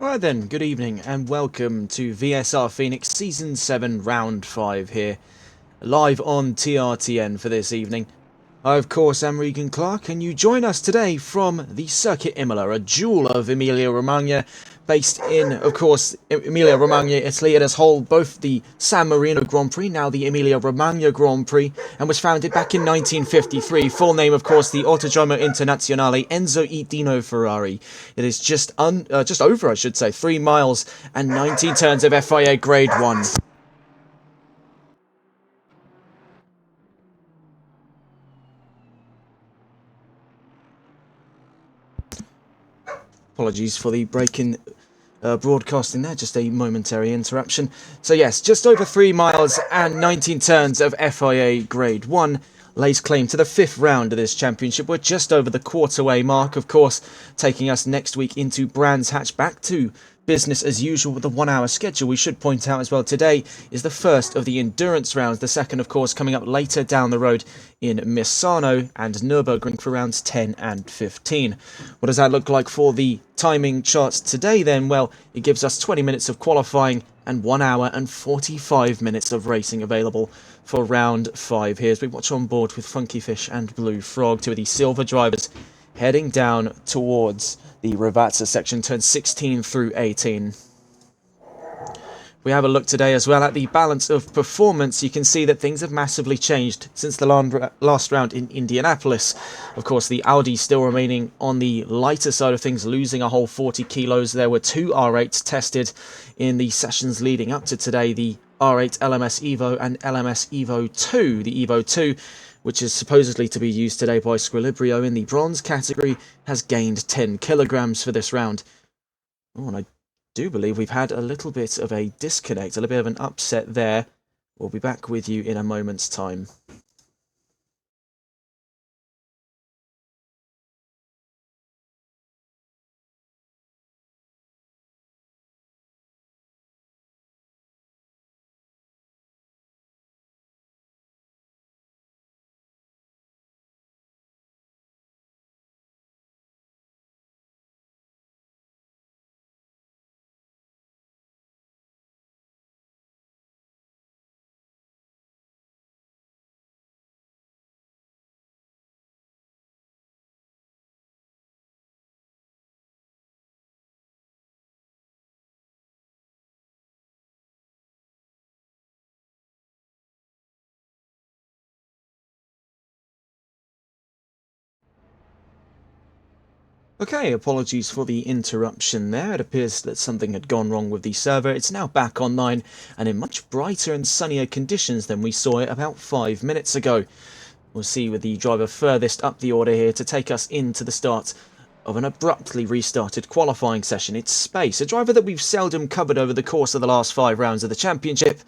Alright then, good evening and welcome to VSR Phoenix Season 7 Round 5 here, live on TRTN for this evening. I of course am Regan Clark and you join us today from the Circuit Imola, a jewel of Emilia-Romagna, based in, of course, Emilia-Romagna, Italy. It has held both the San Marino Grand Prix, now the Emilia-Romagna Grand Prix, and was founded back in 1953. Full name, of course, the Autodromo Internazionale Enzo E. Dino Ferrari. It is just over, I should say, 3 miles and 19 turns of FIA Grade 1. Apologies for the break in broadcasting there, just a momentary interruption. So yes, just over 3 miles and 19 turns of FIA Grade 1 lays claim to the 5th round of this championship. We're just over the quarterway mark, of course, taking us next week into Brands Hatch, back to business as usual with a 1-hour schedule. We should point out as well, today is the first of the endurance rounds, the second of course coming up later down the road in Misano and Nürburgring for rounds 10 and 15. What does that look like for the timing charts today then? Well, it gives us 20 minutes of qualifying and 1 hour and 45 minutes of racing available for round 5 here as we watch on board with Funky Fish and Blue Frog, two of the silver drivers heading down towards the Ravazza section, turns 16 through 18. We have a look today as well at the balance of performance. You can see that things have massively changed since the last round in Indianapolis. Of course, the Audi still remaining on the lighter side of things, losing a whole 40 kilos. There were 2 R8s tested in the sessions leading up to today, the R8 LMS Evo and LMS Evo 2. The Evo 2, which is supposedly to be used today by Squilibrio in the bronze category, has gained 10 kilograms for this round. Oh, and I do believe we've had a little bit of a disconnect, a little bit of an upset there. We'll be back with you in a moment's time. Okay, apologies for the interruption there. It appears that something had gone wrong with the server. It's now back online and in much brighter and sunnier conditions than we saw it about 5 minutes ago. We'll see with the driver furthest up the order here to take us into the start of an abruptly restarted qualifying session. It's Space, a driver that we've seldom covered over the course of the last 5 rounds of the championship.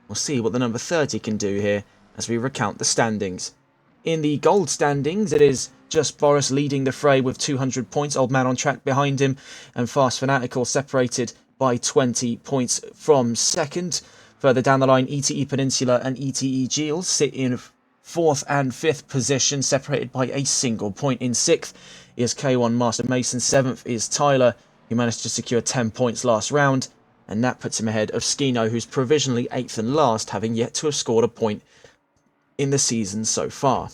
We'll see what the number 30 can do here as we recount the standings. In the gold standings, it is just Boris leading the fray with 200 points, Old Man on track behind him, and Fast Fanatical separated by 20 points from second. Further down the line, ETE Peninsula and ETE Gilles sit in 4th and 5th position, separated by a single point. In 6th is K1 Master Mason, 7th is Tyler, who managed to secure 10 points last round, and that puts him ahead of Skino, who's provisionally 8th and last, having yet to have scored a point in the season so far.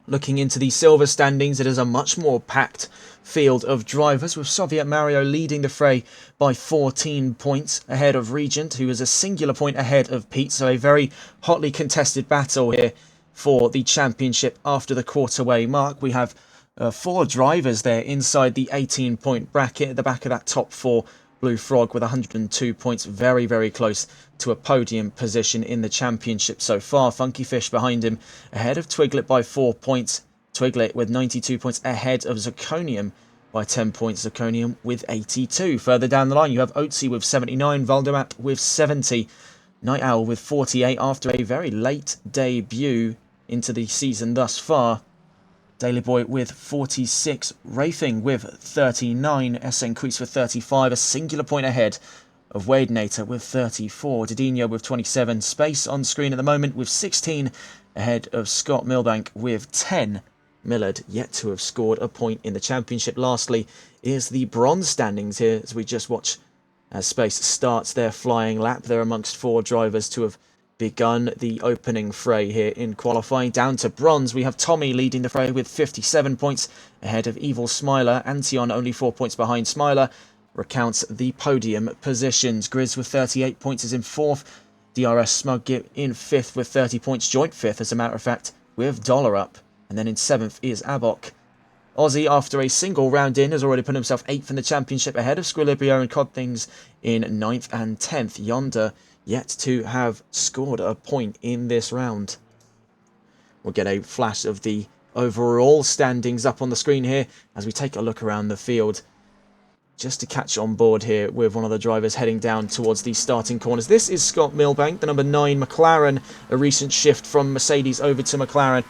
Looking into the silver standings, it is a much more packed field of drivers, with Soviet Mario leading the fray by 14 points ahead of Regent, who is a singular point ahead of Pete. So a very hotly contested battle here for the championship after the quarterway mark. We have 4 drivers there inside the 18-point bracket at the back of that top 4. Blue Frog with 102 points, very, very close to a podium position in the championship so far. Funky Fish behind him, ahead of Twiglet by 4 points. Twiglet with 92 points ahead of Zirconium by 10 points. Zirconium with 82. Further down the line, you have Otzi with 79, Valdemat with 70, Night Owl with 48 after a very late debut into the season thus far. Daily Boy with 46, Rafing with 39, SN Crease with 35, a singular point ahead of Wade Nater with 34, Didinho with 27, Space on screen at the moment with 16, ahead of Scott Milbank with 10. Millard yet to have scored a point in the championship. Lastly is the bronze standings here as we just watch as Space starts their flying lap. They're amongst 4 drivers to have begun the opening fray here in qualifying. Down to bronze, we have Tommy leading the fray with 57 points ahead of Evil Smiler. Antion only 4 points behind. Smiler recounts the podium positions. Grizz with 38 points is in 4th. DRS Smug in 5th with 30 points. Joint 5th, as a matter of fact, with Dollar up. And then in 7th is Abok. Aussie, after a single round in, has already put himself 8th in the championship ahead of Squilibrio and Codthings in 9th and 10th. Yonder yet to have scored a point in this round. We'll get a flash of the overall standings up on the screen here as we take a look around the field. Just to catch on board here with one of the drivers heading down towards the starting corners. This is Scott Milbank, the number 9 McLaren. A recent shift from Mercedes over to McLaren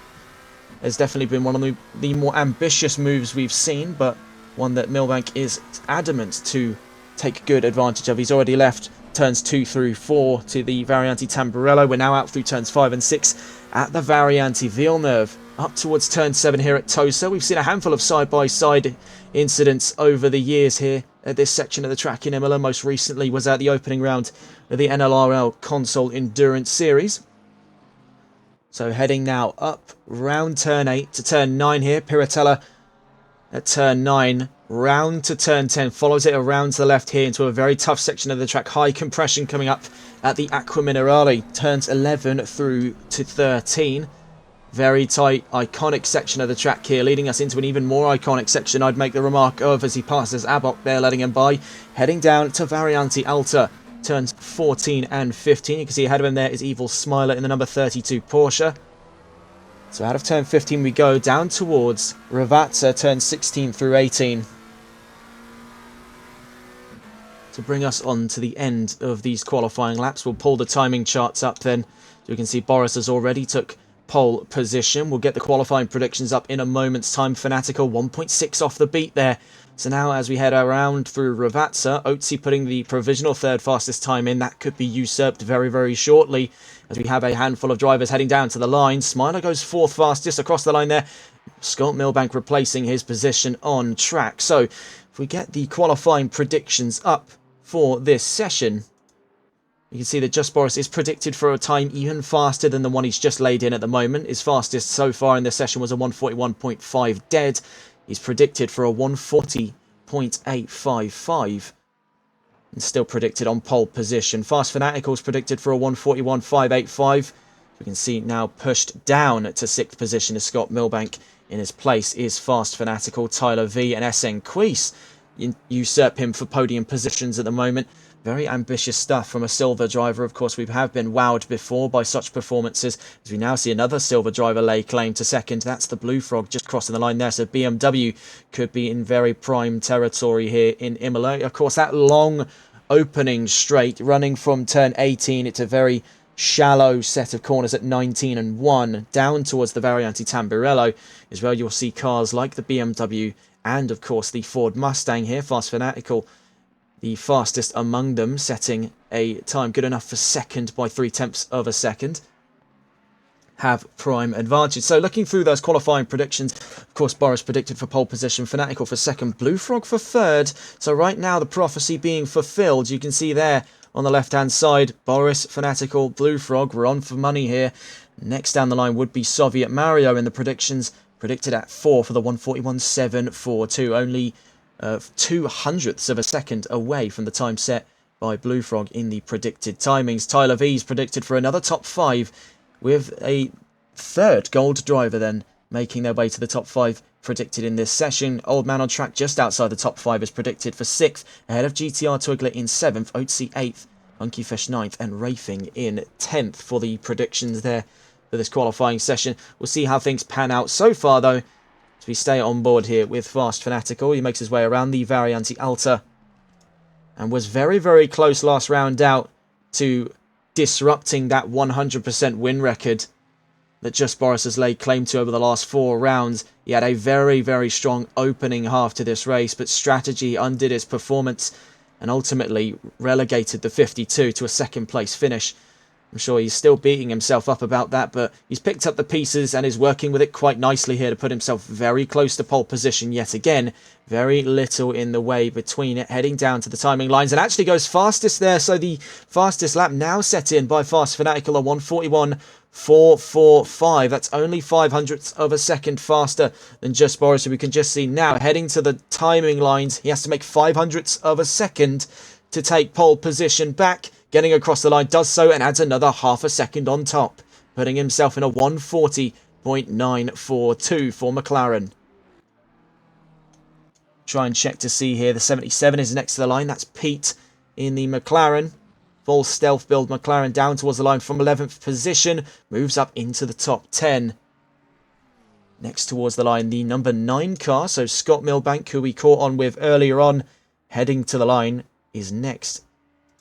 has definitely been one of the more ambitious moves we've seen, but one that Milbank is adamant to take good advantage of. He's already left turns 2 through 4 to the Variante Tamburello. We're now out through turns 5 and 6 at the Variante Villeneuve. Up towards turn 7 here at Tosa. We've seen a handful of side-by-side incidents over the years here at this section of the track in Imola. Most recently was at the opening round of the NLRL Console Endurance Series. So heading now up round turn 8 to turn 9 here. Piratella at turn 9. Round to turn 10. Follows it around to the left here into a very tough section of the track. High compression coming up at the Aqua Minerale. Turns 11 through to 13. Very tight, iconic section of the track here, leading us into an even more iconic section, I'd make the remark of, as he passes Abok there, letting him by. Heading down to Variante Alta. Turns 14 and 15. You can see ahead of him there is Evil Smiler in the number 32 Porsche. So out of turn 15 we go down towards Ravazza, turn 16 through 18. To bring us on to the end of these qualifying laps, we'll pull the timing charts up then. So we can see Boris has already took pole position. We'll get the qualifying predictions up in a moment's time. Fanatical 1.6 off the beat there. So now as we head around through Ravazza, Otzi putting the provisional 3rd fastest time in. That could be usurped very, very shortly as we have a handful of drivers heading down to the line. Smiler goes 4th fastest across the line there. Scott Milbank replacing his position on track. So if we get the qualifying predictions up for this session, you can see that Just Boris is predicted for a time even faster than the one he's just laid in at the moment. His fastest so far in this session was a 141.5 dead. He's predicted for a 140.855 and still predicted on pole position. Fast Fanatical's predicted for a 141.585. We can see now pushed down to 6th position as Scott Milbank. In his place is Fast Fanatical. Tyler V and SN Queese usurp him for podium positions at the moment. Very ambitious stuff from a silver driver. Of course, we have been wowed before by such performances, as we now see another silver driver lay claim to 2nd. That's the Blue Frog just crossing the line there. So BMW could be in very prime territory here in Imola. Of course, that long opening straight running from turn 18. It's a very shallow set of corners at 19 and 1 down towards the Variante Tamburello is where you'll see cars like the BMW and, of course, the Ford Mustang here. Fast Fanatical, the fastest among them, setting a time good enough for 2nd by 0.3 of a second. Have prime advantage. So looking through those qualifying predictions, of course, Boris predicted for pole position, Fanatical for 2nd, Blue Frog for 3rd. So right now the prophecy being fulfilled. You can see there on the left-hand side, Boris, Fanatical, Blue Frog. We're on for money here. Next down the line would be Soviet Mario in the predictions, predicted at 4 for the 141.742. Only 0.02 of a second away from the time set by Blue Frog in the predicted timings. Tyler V's predicted for another top 5 with a 3rd gold driver then making their way to the top 5 predicted in this session. Old Man on track just outside the top 5 is predicted for 6th ahead of GTR Twiglet in 7th, Otzi 8th, Monkey Fish 9th and Rafing in 10th for the predictions there for this qualifying session. We'll see how things pan out so far though. We stay on board here with Fast Fanatical. He makes his way around the Variante Alta and was very, very close last round out to disrupting that 100% win record that Just Boris has laid claim to over the last 4 rounds. He had a very, very strong opening half to this race, but strategy undid his performance and ultimately relegated the 52 to a 2nd place finish. I'm sure he's still beating himself up about that, but he's picked up the pieces and is working with it quite nicely here to put himself very close to pole position yet again. Very little in the way between it, heading down to the timing lines and actually goes fastest there. So the fastest lap now set in by Fast Fanatical on 1:41.445. That's only 0.05 of a second faster than Just Boris, who we can just see now heading to the timing lines. He has to make 0.05 of a second to take pole position back. Getting across the line, does so and adds another half a second on top, putting himself in a 1:40.942 for McLaren. Try and check to see here. The 77 is next to the line. That's Pete in the McLaren. Full stealth build McLaren down towards the line from 11th position. Moves up into the top 10. Next towards the line, the number 9 car. So Scott Milbank, who we caught on with earlier on, heading to the line, is next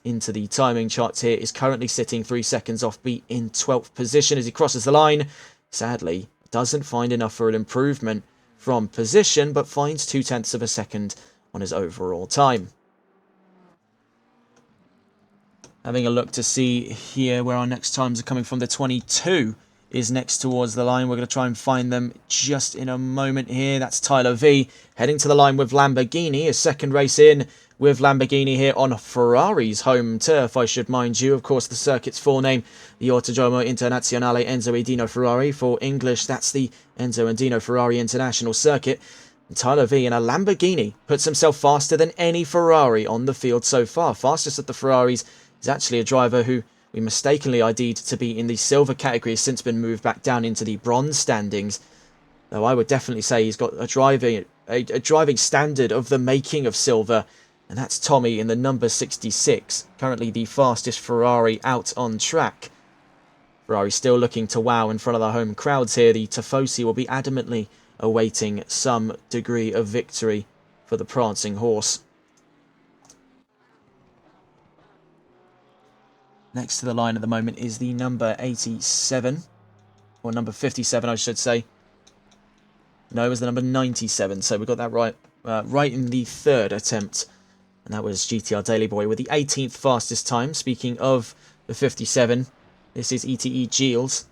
into the timing charts here, is currently sitting 3 seconds off Beat in 12th position as he crosses the line. Sadly, doesn't find enough for an improvement from position, but finds 0.2 of a second on his overall time. Having a look to see here where our next times are coming from. The 22 is next towards the line. We're going to try and find them just in a moment here. That's Tyler V heading to the line with Lamborghini, his second race in with Lamborghini here on Ferrari's home turf, I should mind you. Of course, the circuit's full name, the Autodromo Internazionale Enzo e Dino Ferrari. For English, that's the Enzo and Dino Ferrari International Circuit. And Tyler V in a Lamborghini puts himself faster than any Ferrari on the field so far. Fastest of the Ferraris is actually a driver who we mistakenly ID'd to be in the silver category, has since been moved back down into the bronze standings. Though I would definitely say he's got a driving standard of the making of silver. And that's Tommy in the number 66, currently the fastest Ferrari out on track. Ferrari still looking to wow in front of the home crowds here. The Tifosi will be adamantly awaiting some degree of victory for the prancing horse. Next to the line at the moment is the number 87, or number 57 I should say. No, it was the number 97, so we got that right, right in the third attempt. And that was GTR Daily Boy with the 18th fastest time. Speaking of the 57, this is ETE Giles.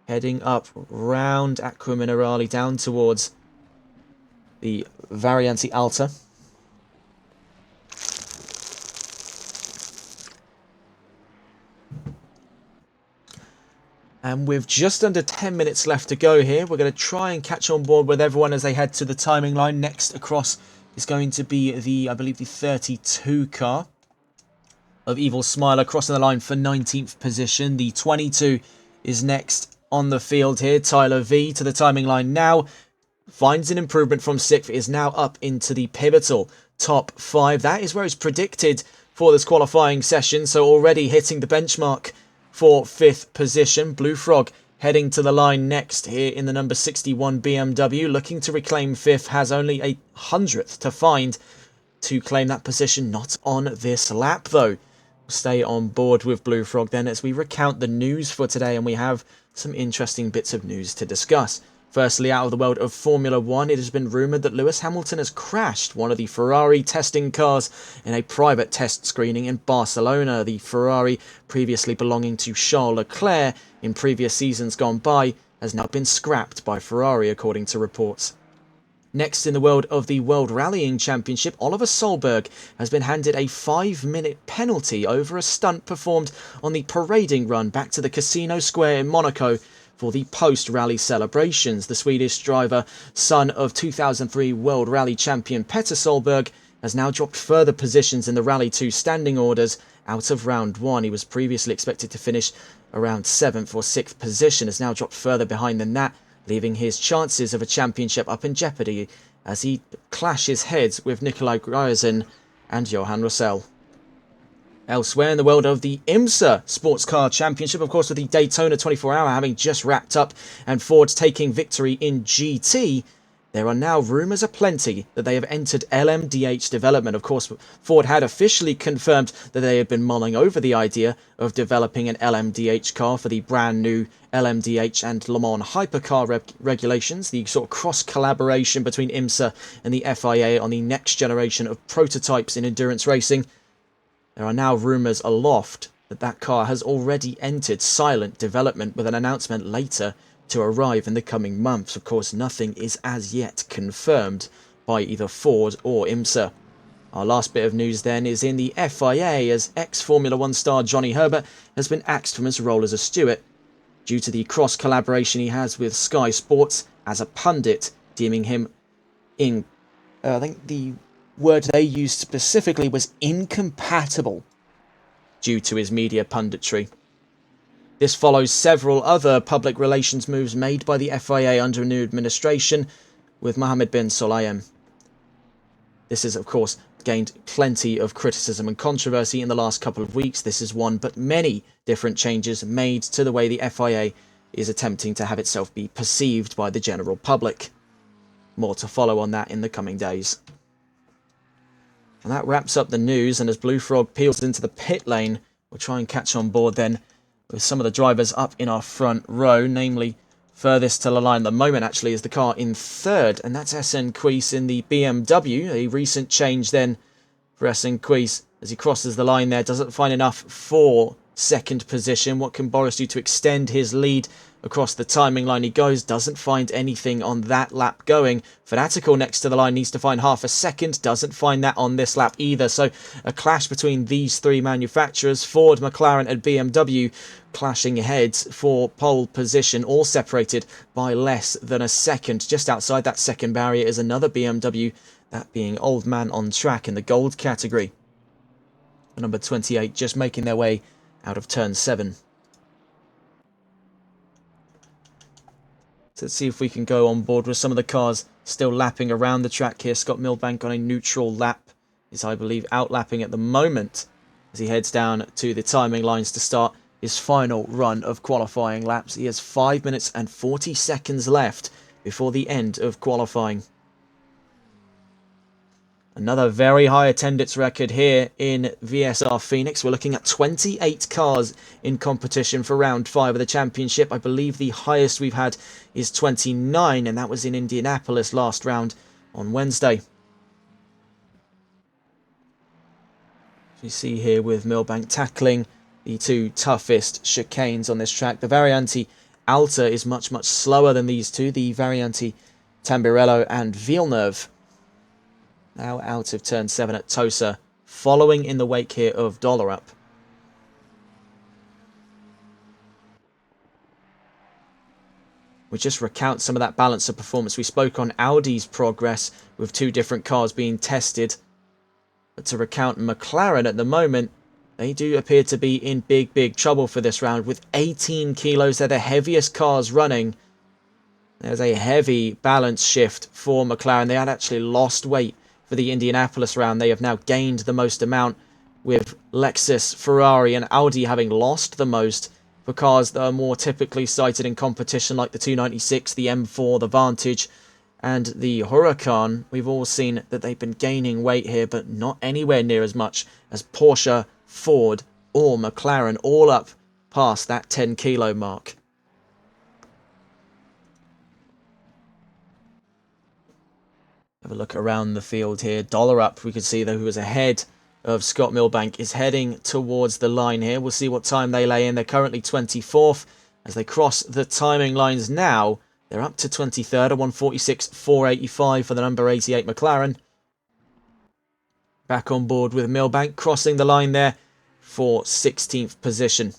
Heading up round Acqua Minerale down towards the Variante Alta. And with just under 10 minutes left to go here, we're going to try and catch on board with everyone as they head to the timing line. Next across is going to be the, I believe, the 32 car of Evil Smiler, crossing the line for 19th position. The 22 is next on the field here. Tyler V to the timing line now. Finds an improvement from 6th, is now up into the pivotal top 5. That is where it's predicted for this qualifying session, so already hitting the benchmark for 5th position. Blue Frog heading to the line next here in the number 61 BMW, looking to reclaim 5th, has only a 100th to find to claim that position. Not on this lap though. We'll stay on board with Blue Frog then as we recount the news for today, and we have some interesting bits of news to discuss. Firstly, out of the world of Formula 1, it has been rumoured that Lewis Hamilton has crashed one of the Ferrari testing cars in a private test screening in Barcelona. The Ferrari, previously belonging to Charles Leclerc in previous seasons gone by, has now been scrapped by Ferrari, according to reports. Next, in the world of the World Rallying Championship, Oliver Solberg has been handed a 5-minute penalty over a stunt performed on the parading run back to the Casino Square in Monaco for the post-rally celebrations. The Swedish driver, son of 2003 World Rally champion Petter Solberg, has now dropped further positions in the Rally 2 standing orders out of round 1. He was previously expected to finish around 7th or 6th position, has now dropped further behind than that, leaving his chances of a championship up in jeopardy as he clashes heads with Nikolai Gryasin and Johan Rossell. Elsewhere in the world of the IMSA Sports Car Championship, of course, with the Daytona 24-hour having just wrapped up and Ford taking victory in GT, there are now rumours aplenty that they have entered LMDH development. Of course, Ford had officially confirmed that they had been mulling over the idea of developing an LMDH car for the brand new LMDH and Le Mans hypercar regulations, the sort of cross-collaboration between IMSA and the FIA on the next generation of prototypes in endurance racing. There are now rumours aloft that that car has already entered silent development, with an announcement later to arrive in the coming months. Of course, nothing is as yet confirmed by either Ford or IMSA. Our last bit of news then is in the FIA, as ex-Formula 1 star Johnny Herbert has been axed from his role as a steward due to the cross-collaboration he has with Sky Sports as a pundit, deeming him I think the word they used specifically was incompatible due to his media punditry. This follows several other public relations moves made by the FIA under a new administration with Mohammed bin Sulayem. This has, of course, gained plenty of criticism and controversy in the last couple of weeks. This is one, but many different changes made to the way the FIA is attempting to have itself be perceived by the general public. More to follow on that in the coming days. And that wraps up the news, and as Blue Frog peels into the pit lane, we'll try and catch on board then with some of the drivers up in our front row, namely furthest to the line at the moment actually is the car in third, and that's SN Queese in the BMW. A recent change then for SN Queese as he crosses the line there, doesn't find enough for second position. What can Boris do to extend his lead across the timing line? He goes, doesn't find anything on that lap going. Fanatical next to the line needs to find half a second, doesn't find that on this lap either. So a clash between these three manufacturers, Ford, McLaren and BMW, clashing heads for pole position, all separated by less than a second. Just outside that second barrier is another BMW, that being Old Man on Track in the gold category. Number 28 just making their way out of turn 7. So let's see if we can go on board with some of the cars still lapping around the track here. Scott Milbank on a neutral lap is, I believe, outlapping at the moment as he heads down to the timing lines to start his final run of qualifying laps. He has 5 minutes and 40 seconds left before the end of qualifying. Another very high attendance record here in VSR Phoenix. We're looking at 28 cars in competition for round 5 of the championship. I believe the highest we've had is 29, and that was in Indianapolis last round on Wednesday. You see here with Milbank tackling the two toughest chicanes on this track. The Variante Alta is much slower than these two. The Variante Tambirello and Villeneuve now out of turn 7 at Tosa, following in the wake here of Dollerup. We just recount some of that balance of performance. We spoke on Audi's progress with two different cars being tested. But to recount McLaren at the moment, they do appear to be in big trouble for this round with 18 kilos. They're the heaviest cars running. There's a heavy balance shift for McLaren. They had actually lost weight for the Indianapolis round. They have now gained the most amount, with Lexus, Ferrari and Audi having lost the most for cars that are more typically cited in competition, like the 296, the M4, the Vantage and the Huracan. We've all seen that they've been gaining weight here, but not anywhere near as much as Porsche, Ford or McLaren, all up past that 10 kilo mark. Have a look around the field here. Dollerup, we can see though, who was ahead of Scott Milbank, is heading towards the line here. We'll see what time they lay in. They're currently 24th. As they cross the timing lines now, they're up to 23rd, a 146.485 for the number 88 McLaren. Back on board with Milbank, crossing the line there for 16th position.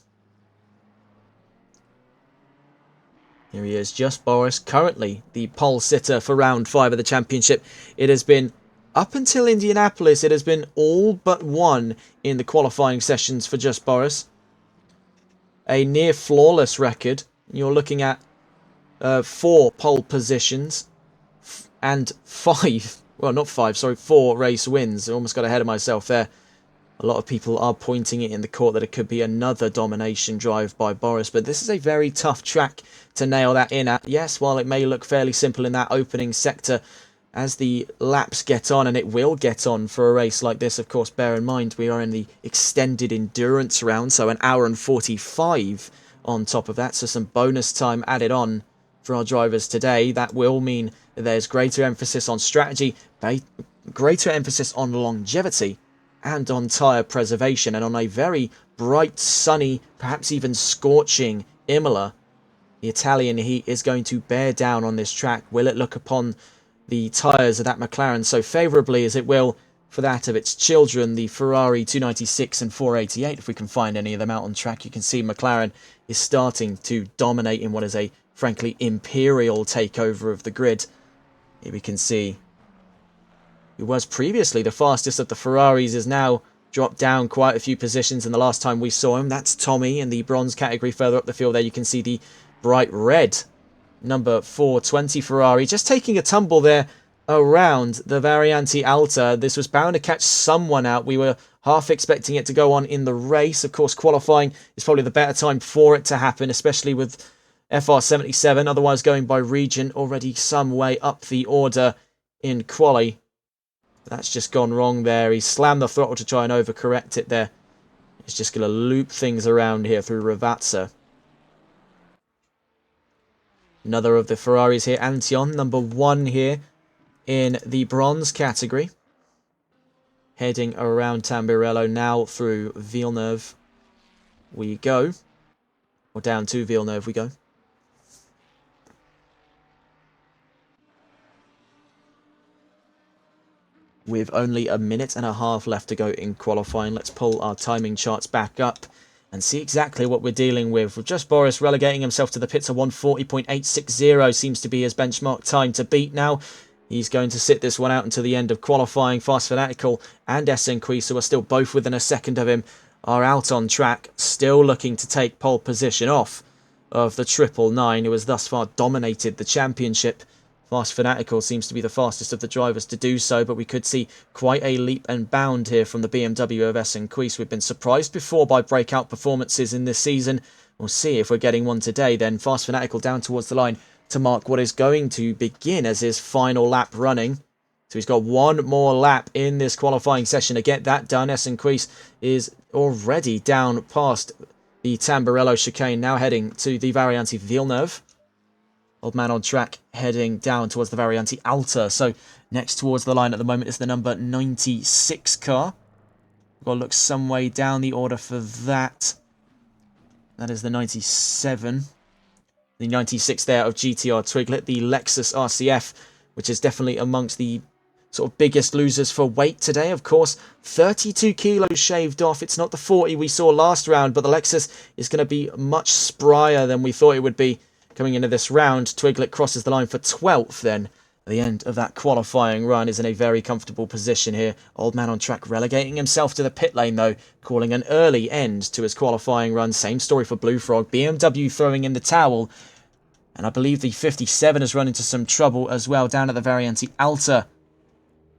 Here he is, Just Boris, currently the pole sitter for round 5 of the championship. It has been, up until Indianapolis, it has been all but one in the qualifying sessions for Just Boris. A near flawless record. You're looking at 4 pole positions and 5, well not 5, sorry, 4 race wins. I almost got ahead of myself there. A lot of people are pointing it in the court that it could be another domination drive by Boris, but this is a very tough track to nail that in at. Yes, while it may look fairly simple in that opening sector, as the laps get on, and it will get on for a race like this, of course, bear in mind we are in the extended endurance round, so an hour and 45 on top of that, so some bonus time added on for our drivers today. That will mean that there's greater emphasis on strategy, greater emphasis on longevity, and on tyre preservation. And on a very bright, sunny, perhaps even scorching Imola, the Italian heat is going to bear down on this track. Will it look upon the tyres of that McLaren so favourably as it will for that of its children, the Ferrari 296 and 488? If we can find any of them out on track, you can see McLaren is starting to dominate in what is a, frankly, imperial takeover of the grid. Here we can see who was previously the fastest of the Ferraris is now dropped down quite a few positions, and the last time we saw him, that's Tommy in the bronze category. Further up the field there, you can see the bright red number 420 Ferrari just taking a tumble there around the Variante Alta. This was bound to catch someone out. We were half expecting it to go on in the race. Of course, qualifying is probably the better time for it to happen, especially with FR77, otherwise going by region, already some way up the order in quali. That's just gone wrong there. He slammed the throttle to try and overcorrect it there. It's just going to loop things around here through Ravazza. Another of the Ferraris here, Antion, number 1 here in the bronze category. Heading around Tamburello, now through Villeneuve we go. Or down to Villeneuve we go. With only a minute and a half left to go in qualifying, let's pull our timing charts back up and see exactly what we're dealing with. With just Boris relegating himself to the pits, a 1:40.860 seems to be his benchmark time to beat now. He's going to sit this one out until the end of qualifying. Fast Fanatical and Esenquis, who are still both within a second of him, are out on track, still looking to take pole position off of the 999, who has thus far dominated the championship. Fast Fanatical seems to be the fastest of the drivers to do so, but we could see quite a leap and bound here from the BMW of Esenquis. We've been surprised before by breakout performances in this season. We'll see if we're getting one today then. Fast Fanatical down towards the line to mark what is going to begin as his final lap running. So he's got one more lap in this qualifying session to get that done. Esenquis is already down past the Tamburello chicane, now heading to the Variante Villeneuve. Old man on track heading down towards the Variante Alta. So next towards the line at the moment is the number 96 car. We've got to look some way down the order for that. That is the 97. The 96 there of GTR Twiglet. The Lexus RCF, which is definitely amongst the sort of biggest losers for weight today. Of course, 32 kilos shaved off. It's not the 40 we saw last round, but the Lexus is going to be much sprier than we thought it would be. Coming into this round, Twiglet crosses the line for 12th then. At the end of that qualifying run is in a very comfortable position here. Old man on track relegating himself to the pit lane though, calling an early end to his qualifying run. Same story for Blue Frog. BMW throwing in the towel. And I believe the 57 has run into some trouble as well down at the Variante Alta.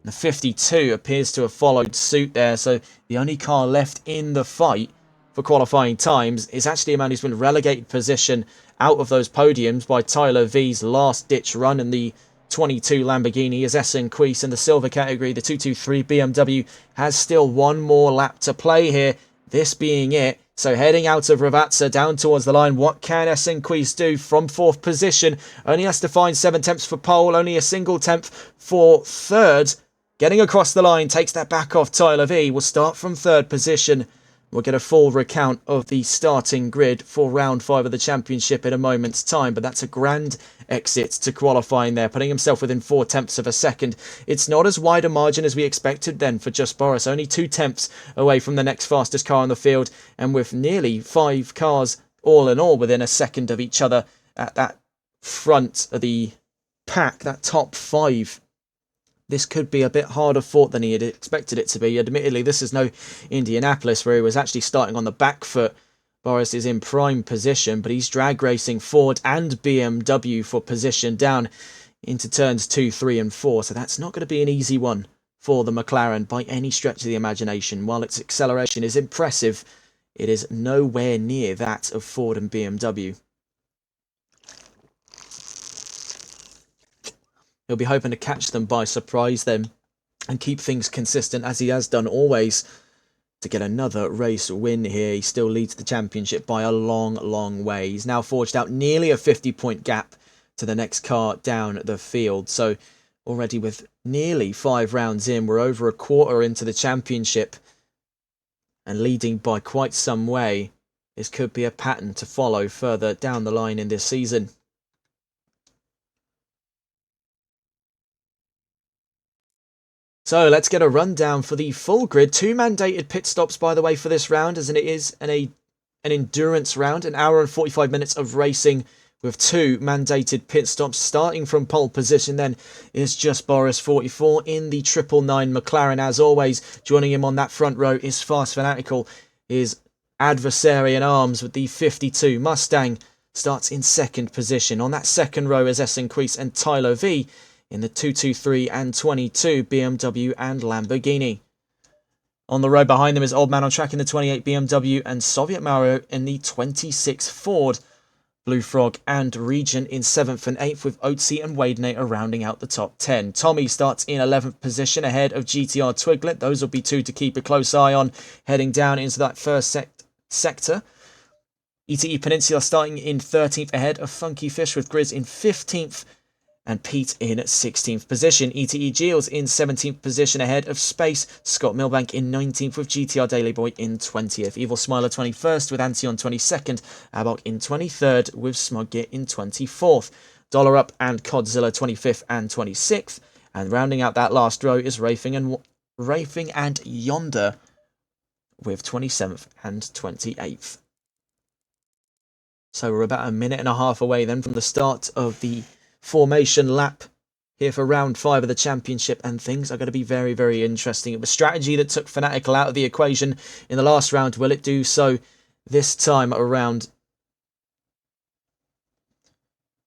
The 52 appears to have followed suit there, so the only car left in the fight for qualifying times is actually a man who's been relegated position out of those podiums by Tyler V's last-ditch run in the 22 Lamborghini as Esenquis in the silver category. The 223 BMW has still one more lap to play here, this being it. So heading out of Ravazza down towards the line, what can Esenquis do from 4th position? Only has to find 7 tenths for pole, only a single tenth for 3rd. Getting across the line, takes that back off Tyler V. Will start from 3rd position. We'll get a full recount of the starting grid for round 5 of the championship in a moment's time, but that's a grand exit to qualifying there, putting himself within 4 tenths of a second. It's not as wide a margin as we expected then for Just Boris, only 2 tenths away from the next fastest car on the field, and with nearly 5 cars all in all within a second of each other at that front of the pack, that top 5. This could be a bit harder fought than he had expected it to be. Admittedly, this is no Indianapolis where he was actually starting on the back foot. Boris is in prime position, but he's drag racing Ford and BMW for position down into turns 2, 3 and 4. So that's not going to be an easy one for the McLaren by any stretch of the imagination. While its acceleration is impressive, it is nowhere near that of Ford and BMW. He'll be hoping to catch them by surprise then and keep things consistent as he has done always to get another race win here. He still leads the championship by a long, long way. He's now forged out nearly a 50-point gap to the next car down the field. So already with nearly 5 rounds in, we're over a quarter into the championship. and leading by quite some way. This could be a pattern to follow further down the line in this season. So let's get a rundown for the full grid. 2 mandated pit stops, by the way, for this round, as it is an endurance round. An hour and 45 minutes of racing with 2 mandated pit stops. Starting from pole position then is Just Boris 44 in the 999 McLaren. As always, joining him on that front row is Fast Fanatical. His adversary in arms with the 52 Mustang starts in second position. On that second row is Essenquist and Tyler V in the 223 and 22 BMW and Lamborghini. On the row behind them is Old Man on Track in the 28 BMW and Soviet Mario in the 26 Ford. Blue Frog and Regent in 7th and 8th, with Oatsy and Wadenator rounding out the top 10. Tommy starts in 11th position ahead of GTR Twiglet. Those will be 2 to keep a close eye on heading down into that first sector. ETE Peninsula starting in 13th ahead of Funky Fish, with Grizz in 15th and Pete in 16th position. ETE Giles in 17th position ahead of Space. Scott Milbank in 19th, with GTR Daily Boy in 20th. Evil Smiler 21st with Antion 22nd. Abok in 23rd with Smuggear in 24th. Dollar Up and Codzilla 25th and 26th. And rounding out that last row is Rafing and Yonder with 27th and 28th. So we're about a minute and a half away then from the start of the formation lap here for round 5 of the championship, and things are going to be very, very interesting. It was strategy that took Fanatical out of the equation in the last round. Will it do so this time around?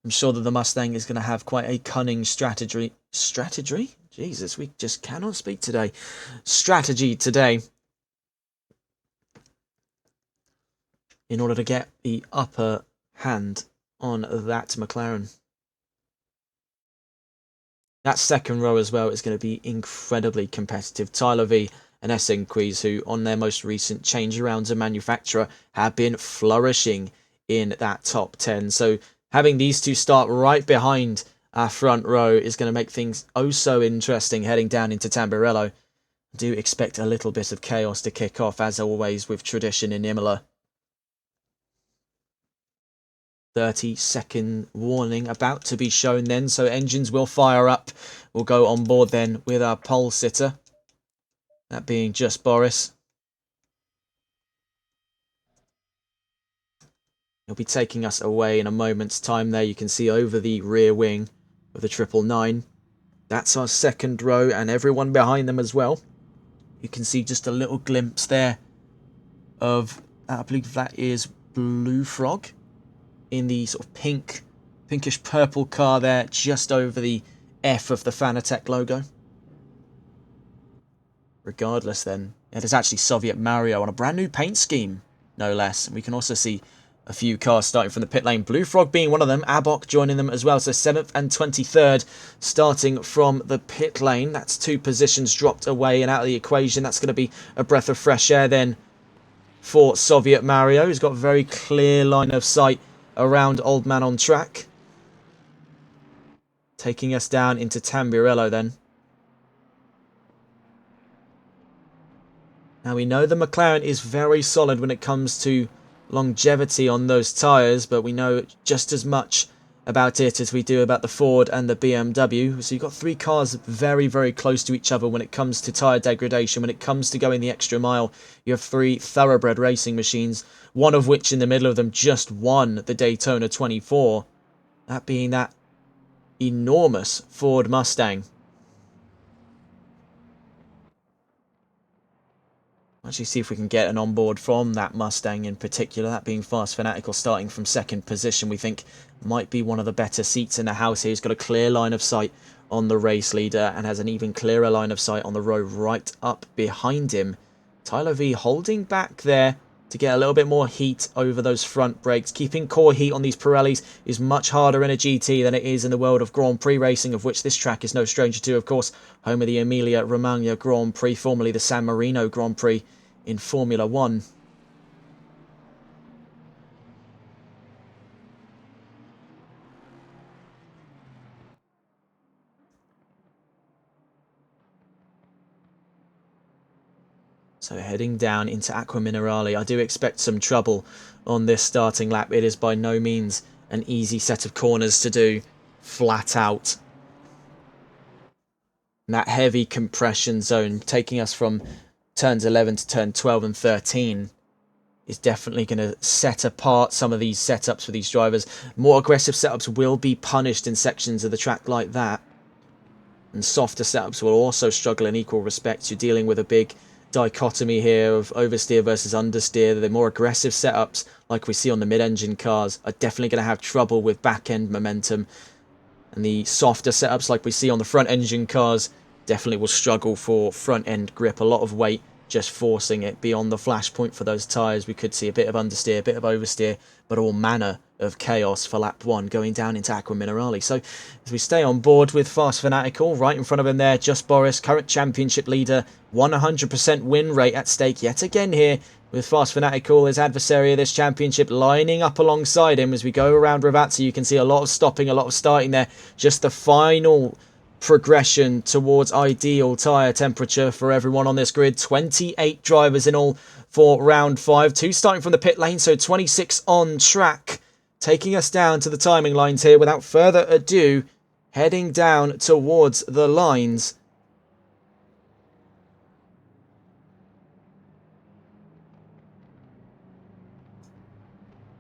I'm sure that the Mustang is going to have quite a cunning strategy. Jesus, we just cannot speak today. Strategy today in order to get the upper hand on that McLaren. That second row as well is going to be incredibly competitive. Tyler V and Essenquist, who on their most recent change arounds of manufacturer have been flourishing in that top 10. So having these two start right behind our front row is going to make things oh so interesting heading down into Tamburello. I do expect a little bit of chaos to kick off, as always with tradition in Imola. 30-second warning about to be shown then, so engines will fire up. We'll go on board then with our pole sitter, that being Just Boris. He'll be taking us away in a moment's time there. You can see over the rear wing of the 999. That's our second row, and everyone behind them as well. You can see just a little glimpse there of, I believe that is Blue Frog, in the sort of pinkish purple car there, just over the F of the Fanatec logo. Regardless then, it is actually Soviet Mario on a brand new paint scheme, no less. And we can also see a few cars starting from the pit lane. Blue Frog being one of them, Abok joining them as well. So 7th and 23rd starting from the pit lane. That's 2 positions dropped away and out of the equation. That's going to be a breath of fresh air then for Soviet Mario, who's got a very clear line of sight around Old Man on Track. Taking us down into Tamburello then. Now we know the McLaren is very solid when it comes to longevity on those tyres, but we know just as much about it as we do about the Ford and the BMW. So you've got 3 cars very, very close to each other when it comes to tyre degradation. When it comes to going the extra mile, you have 3 thoroughbred racing machines, one of which in the middle of them just won the Daytona 24. That being that enormous Ford Mustang. Actually see if we can get an onboard from that Mustang in particular, that being Fast Fanatical starting from second position. We think might be one of the better seats in the house here. He's got a clear line of sight on the race leader and has an even clearer line of sight on the row right up behind him. Tyler V holding back there to get a little bit more heat over those front brakes. Keeping core heat on these Pirellis is much harder in a GT than it is in the world of Grand Prix racing, of which this track is no stranger to, of course. Home of the Emilia Romagna Grand Prix, formerly the San Marino Grand Prix in Formula 1. So heading down into Aqua Minerale, I do expect some trouble on this starting lap. It is by no means an easy set of corners to do flat out. And that heavy compression zone taking us from turns 11 to turn 12 and 13 is definitely going to set apart some of these setups for these drivers. More aggressive setups will be punished in sections of the track like that. And softer setups will also struggle in equal respect. You're dealing with a big dichotomy here of oversteer versus understeer. The more aggressive setups, like we see on the mid-engine cars, are definitely going to have trouble with back-end momentum. And the softer setups, like we see on the front-engine cars, definitely will struggle for front-end grip. A lot of weight just forcing it beyond the flashpoint for those tyres. We could see a bit of understeer, a bit of oversteer, but all manner of chaos for lap 1 going down into Aqua Minerale. So as we stay on board with Fast Fanatical, right in front of him there, Just Boris, current championship leader, 100% win rate at stake yet again here with Fast Fanatical, his adversary of this championship, lining up alongside him as we go around Ravazza. You can see a lot of stopping, a lot of starting there. Just the final progression towards ideal tyre temperature for everyone on this grid. 28 drivers in all for round 5. 2 starting from the pit lane, so 26 on track. Taking us down to the timing lines here. Without further ado, heading down towards the lines.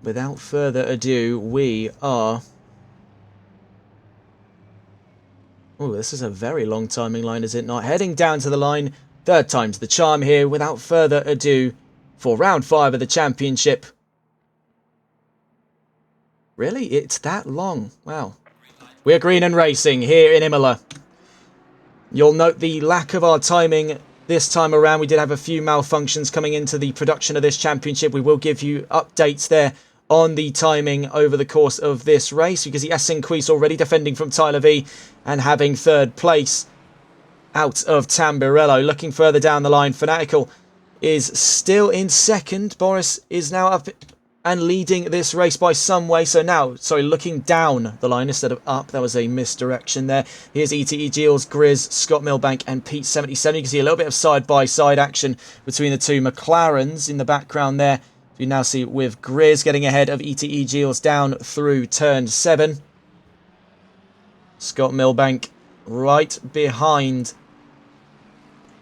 Without further ado, we are... Oh, this is a very long timing line, is it not? Heading down to the line. Third time's the charm here. Without further ado, for round 5 of the championship. Really? It's that long? Wow. We're green and racing here in Imola. You'll note the lack of our timing this time around. We did have a few malfunctions coming into the production of this championship. We will give you updates there on the timing over the course of this race. You can see Esenquist already defending from Tyler V and having third place out of Tamburello. Looking further down the line, Fanatical is still in second. Boris is now up and leading this race by some way. So now, sorry, looking down the line instead of up. That was a misdirection there. Here's ETE Gilles, Grizz, Scott Milbank and Pete 77. You can see a little bit of side-by-side action between the two McLarens in the background there. You now see with Grizz getting ahead of ETE Gilles down through turn 7. Scott Milbank right behind.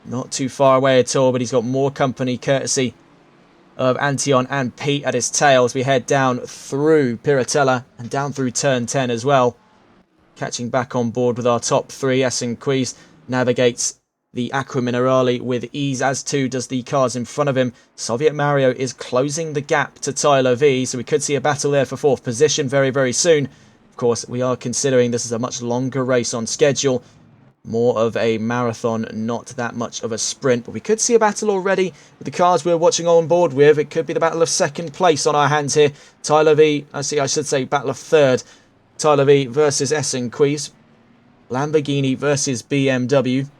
Not too far away at all, but he's got more company courtesy of Antion and Pete at his tail as we head down through Piratella and down through turn 10 as well. Catching back on board with our top 3. Esenquist navigates the Aqua Minerale with ease, as too does the cars in front of him. Soviet Mario is closing the gap to Tyler V, so we could see a battle there for 4th position very, very soon. Of course, we are considering this is a much longer race on schedule. More of a marathon, not that much of a sprint. But we could see a battle already with the cars we're watching on board with. It could be the battle of 2nd place on our hands here. Tyler V, I should say battle of 3rd. Tyler V versus Esenquist. Lamborghini versus BMW.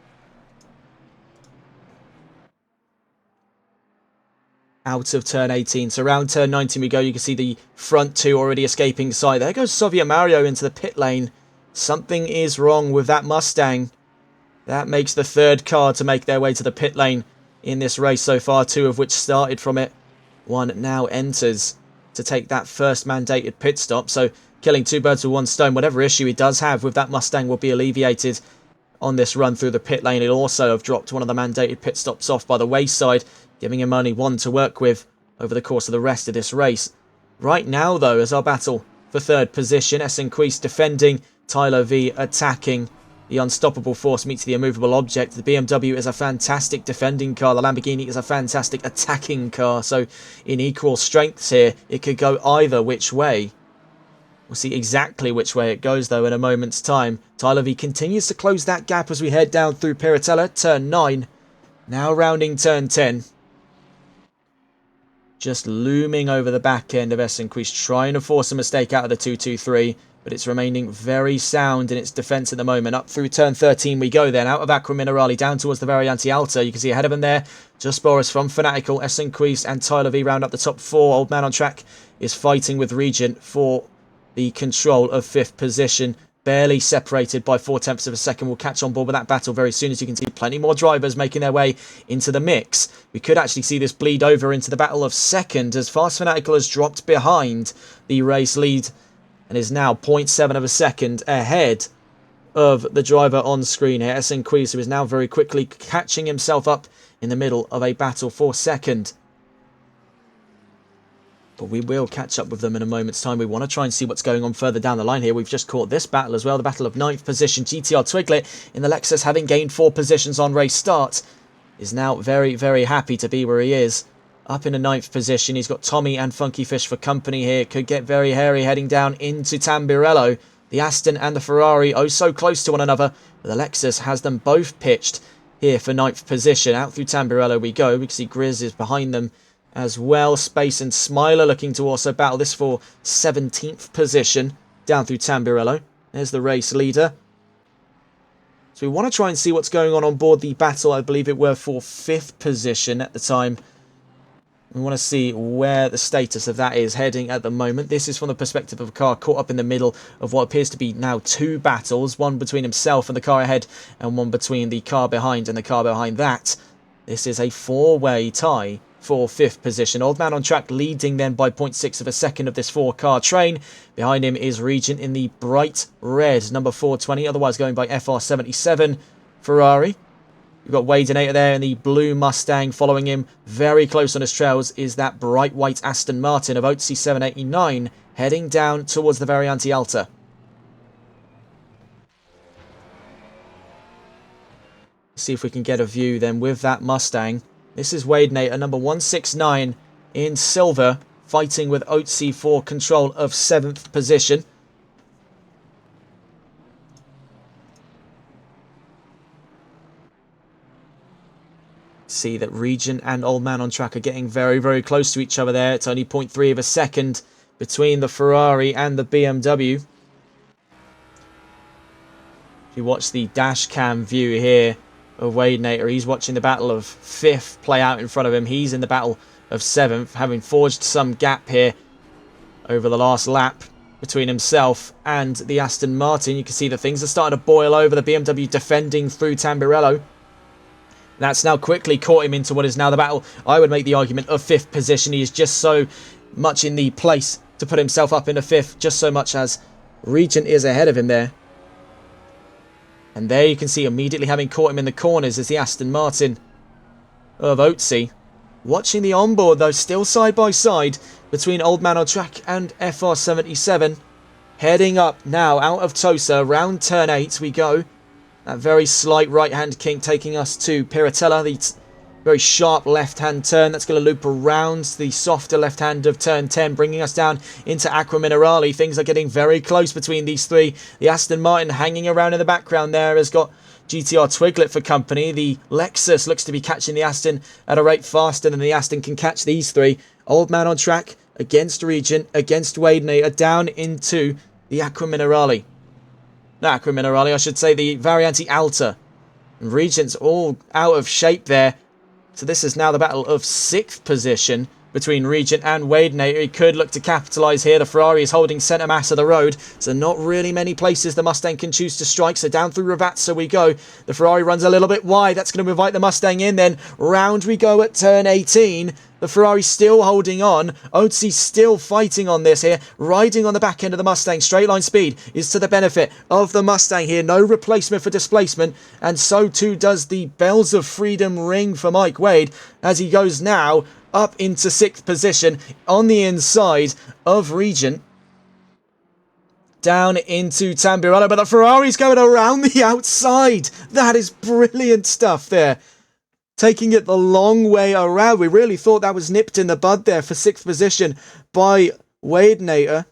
Out of turn 18. So around turn 19 we go. You can see the front 2 already escaping sight. There goes Soviet Mario into the pit lane. Something is wrong with that Mustang. That makes the 3rd car to make their way to the pit lane in this race so far, 2 of which started from it. 1 now enters to take that first mandated pit stop. So killing 2 birds with 1 stone. Whatever issue he does have with that Mustang will be alleviated on this run through the pit lane. He'll also have dropped one of the mandated pit stops off by the wayside, giving him only 1 to work with over the course of the rest of this race. Right now, though, as our battle for 3rd position, Esenquist defending, Tyler V attacking. The unstoppable force meets the immovable object. The BMW is a fantastic defending car. The Lamborghini is a fantastic attacking car. So in equal strengths here, it could go either which way. We'll see exactly which way it goes, though, in a moment's time. Tyler V continues to close that gap as we head down through Piratella, turn 9. Now rounding turn 10. Just looming over the back end of Esenquist, trying to force a mistake out of the 223. But it's remaining very sound in its defence at the moment. Up through turn 13 we go then. Out of Aqua Minerale, down towards the Variante Alta. You can see ahead of him there, Just Boris from Fanatical, Esenquist and Tyler V round up the top 4. Old Man on Track is fighting with Regent for the control of 5th position. barely separated by 4/10 of a second. We'll catch on board with that battle very soon. As you can see, plenty more drivers making their way into the mix. We could actually see this bleed over into the battle of second, as Fast Fanatical has dropped behind the race lead and is now 0.7 of a second ahead of the driver on screen here. SN Quiz, who is now very quickly catching himself up in the middle of a battle for second. But we will catch up with them in a moment's time. We want to try and see what's going on further down the line here. We've just caught this battle as well, the battle of 9th position. GTR Twiglet in the Lexus, having gained 4 positions on race start, is now very, very happy to be where he is. Up in the 9th position, he's got Tommy and Funky Fish for company here. Could get very hairy heading down into Tambirello. The Aston and the Ferrari, oh so close to one another. But the Lexus has them both pitched here for 9th position. Out through Tambirello we go. We can see Grizz is behind them as well. Space and Smiler looking to also battle this for 17th position down through Tambirello. There's the race leader. So we want to try and see what's going on board the battle. I believe it were for 5th position at the time. We want to see where the status of that is heading at the moment. This is from the perspective of a car caught up in the middle of what appears to be now 2 battles. One between himself and the car ahead, and one between the car behind and the car behind that. This is a 4-way tie for 5th position. Old Man on Track leading then by 0.6 of a second of this 4-car train. Behind him is Regent in the bright red number 420, otherwise going by FR77 Ferrari. We've got Wadenator there in the blue Mustang. Following him very close on his trails is that bright white Aston Martin of OTC 789 heading down towards the Variante Alta. See if we can get a view then with that Mustang. This is Wadenator, number 169 in silver, fighting with OTC for control of 7th position. See that Regent and Old Man on Track are getting very, very close to each other there. It's only 0.3 of a second between the Ferrari and the BMW. If you watch the dash cam view here of Wadenator, he's watching the battle of 5th play out in front of him. He's in the battle of 7th, having forged some gap here over the last lap between himself and the Aston Martin. You can see that things are starting to boil over. The BMW defending through Tambirello. That's now quickly caught him into what is now the battle, I would make the argument, of 5th position. He is just so much in the place to put himself up into 5th, just so much as Regent is ahead of him there. And there you can see immediately having caught him in the corners is the Aston Martin of Otzi. Watching the onboard though, still side by side between Old Man on Track and FR77. Heading up now out of Tosa, round turn 8 we go. That very slight right-hand kink taking us to Piratella, the very sharp left-hand turn. That's going to loop around the softer left-hand of turn 10, bringing us down into Aqua Minerale. Things are getting very close between these three. The Aston Martin hanging around in the background there has got GTR Twiglet for company. The Lexus looks to be catching the Aston at a rate faster than the Aston can catch these three. Old Man on Track against Regent, against Wadenator, down into the Aqua Minerale. Not Aqua Minerale, I should say the Variante Alta. And Regent's all out of shape there. So this is now the battle of 6th position between Regent and Wadenator. He could look to capitalise here. The Ferrari is holding centre mass of the road. So not really many places the Mustang can choose to strike. So down through Ravazza we go. The Ferrari runs a little bit wide. That's going to invite the Mustang in. Then round we go at turn 18. The Ferrari still holding on. Otzi still fighting on this here. Riding on the back end of the Mustang. Straight line speed is to the benefit of the Mustang here. No replacement for displacement. And so too does the Bells of Freedom ring for Mike Wade. As he goes now up into 6th position on the inside of Regent. Down into Tambirello. But the Ferrari's going around the outside. That is brilliant stuff there. Taking it the long way around. We really thought that was nipped in the bud there for 6th position by Wadenator.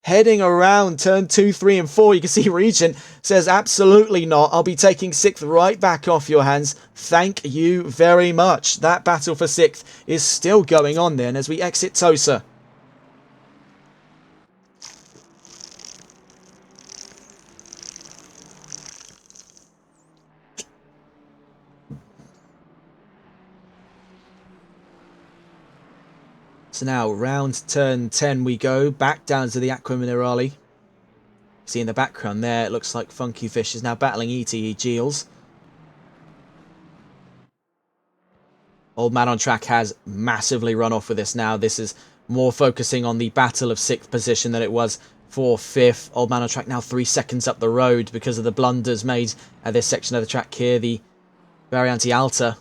Heading around turn 2, 3 and 4. You can see Regent says absolutely not. I'll be taking 6th right back off your hands. Thank you very much. That battle for 6th is still going on then as we exit Tosa. So now round turn 10 we go, back down to the Aqua Minerale. See in the background there, it looks like Funky Fish is now battling ETE Geels. Old Man on Track has massively run off with this now. This is more focusing on the battle of 6th position than it was for 5th. Old Man on Track now 3 seconds up the road because of the blunders made at this section of the track here. The Variante Alta.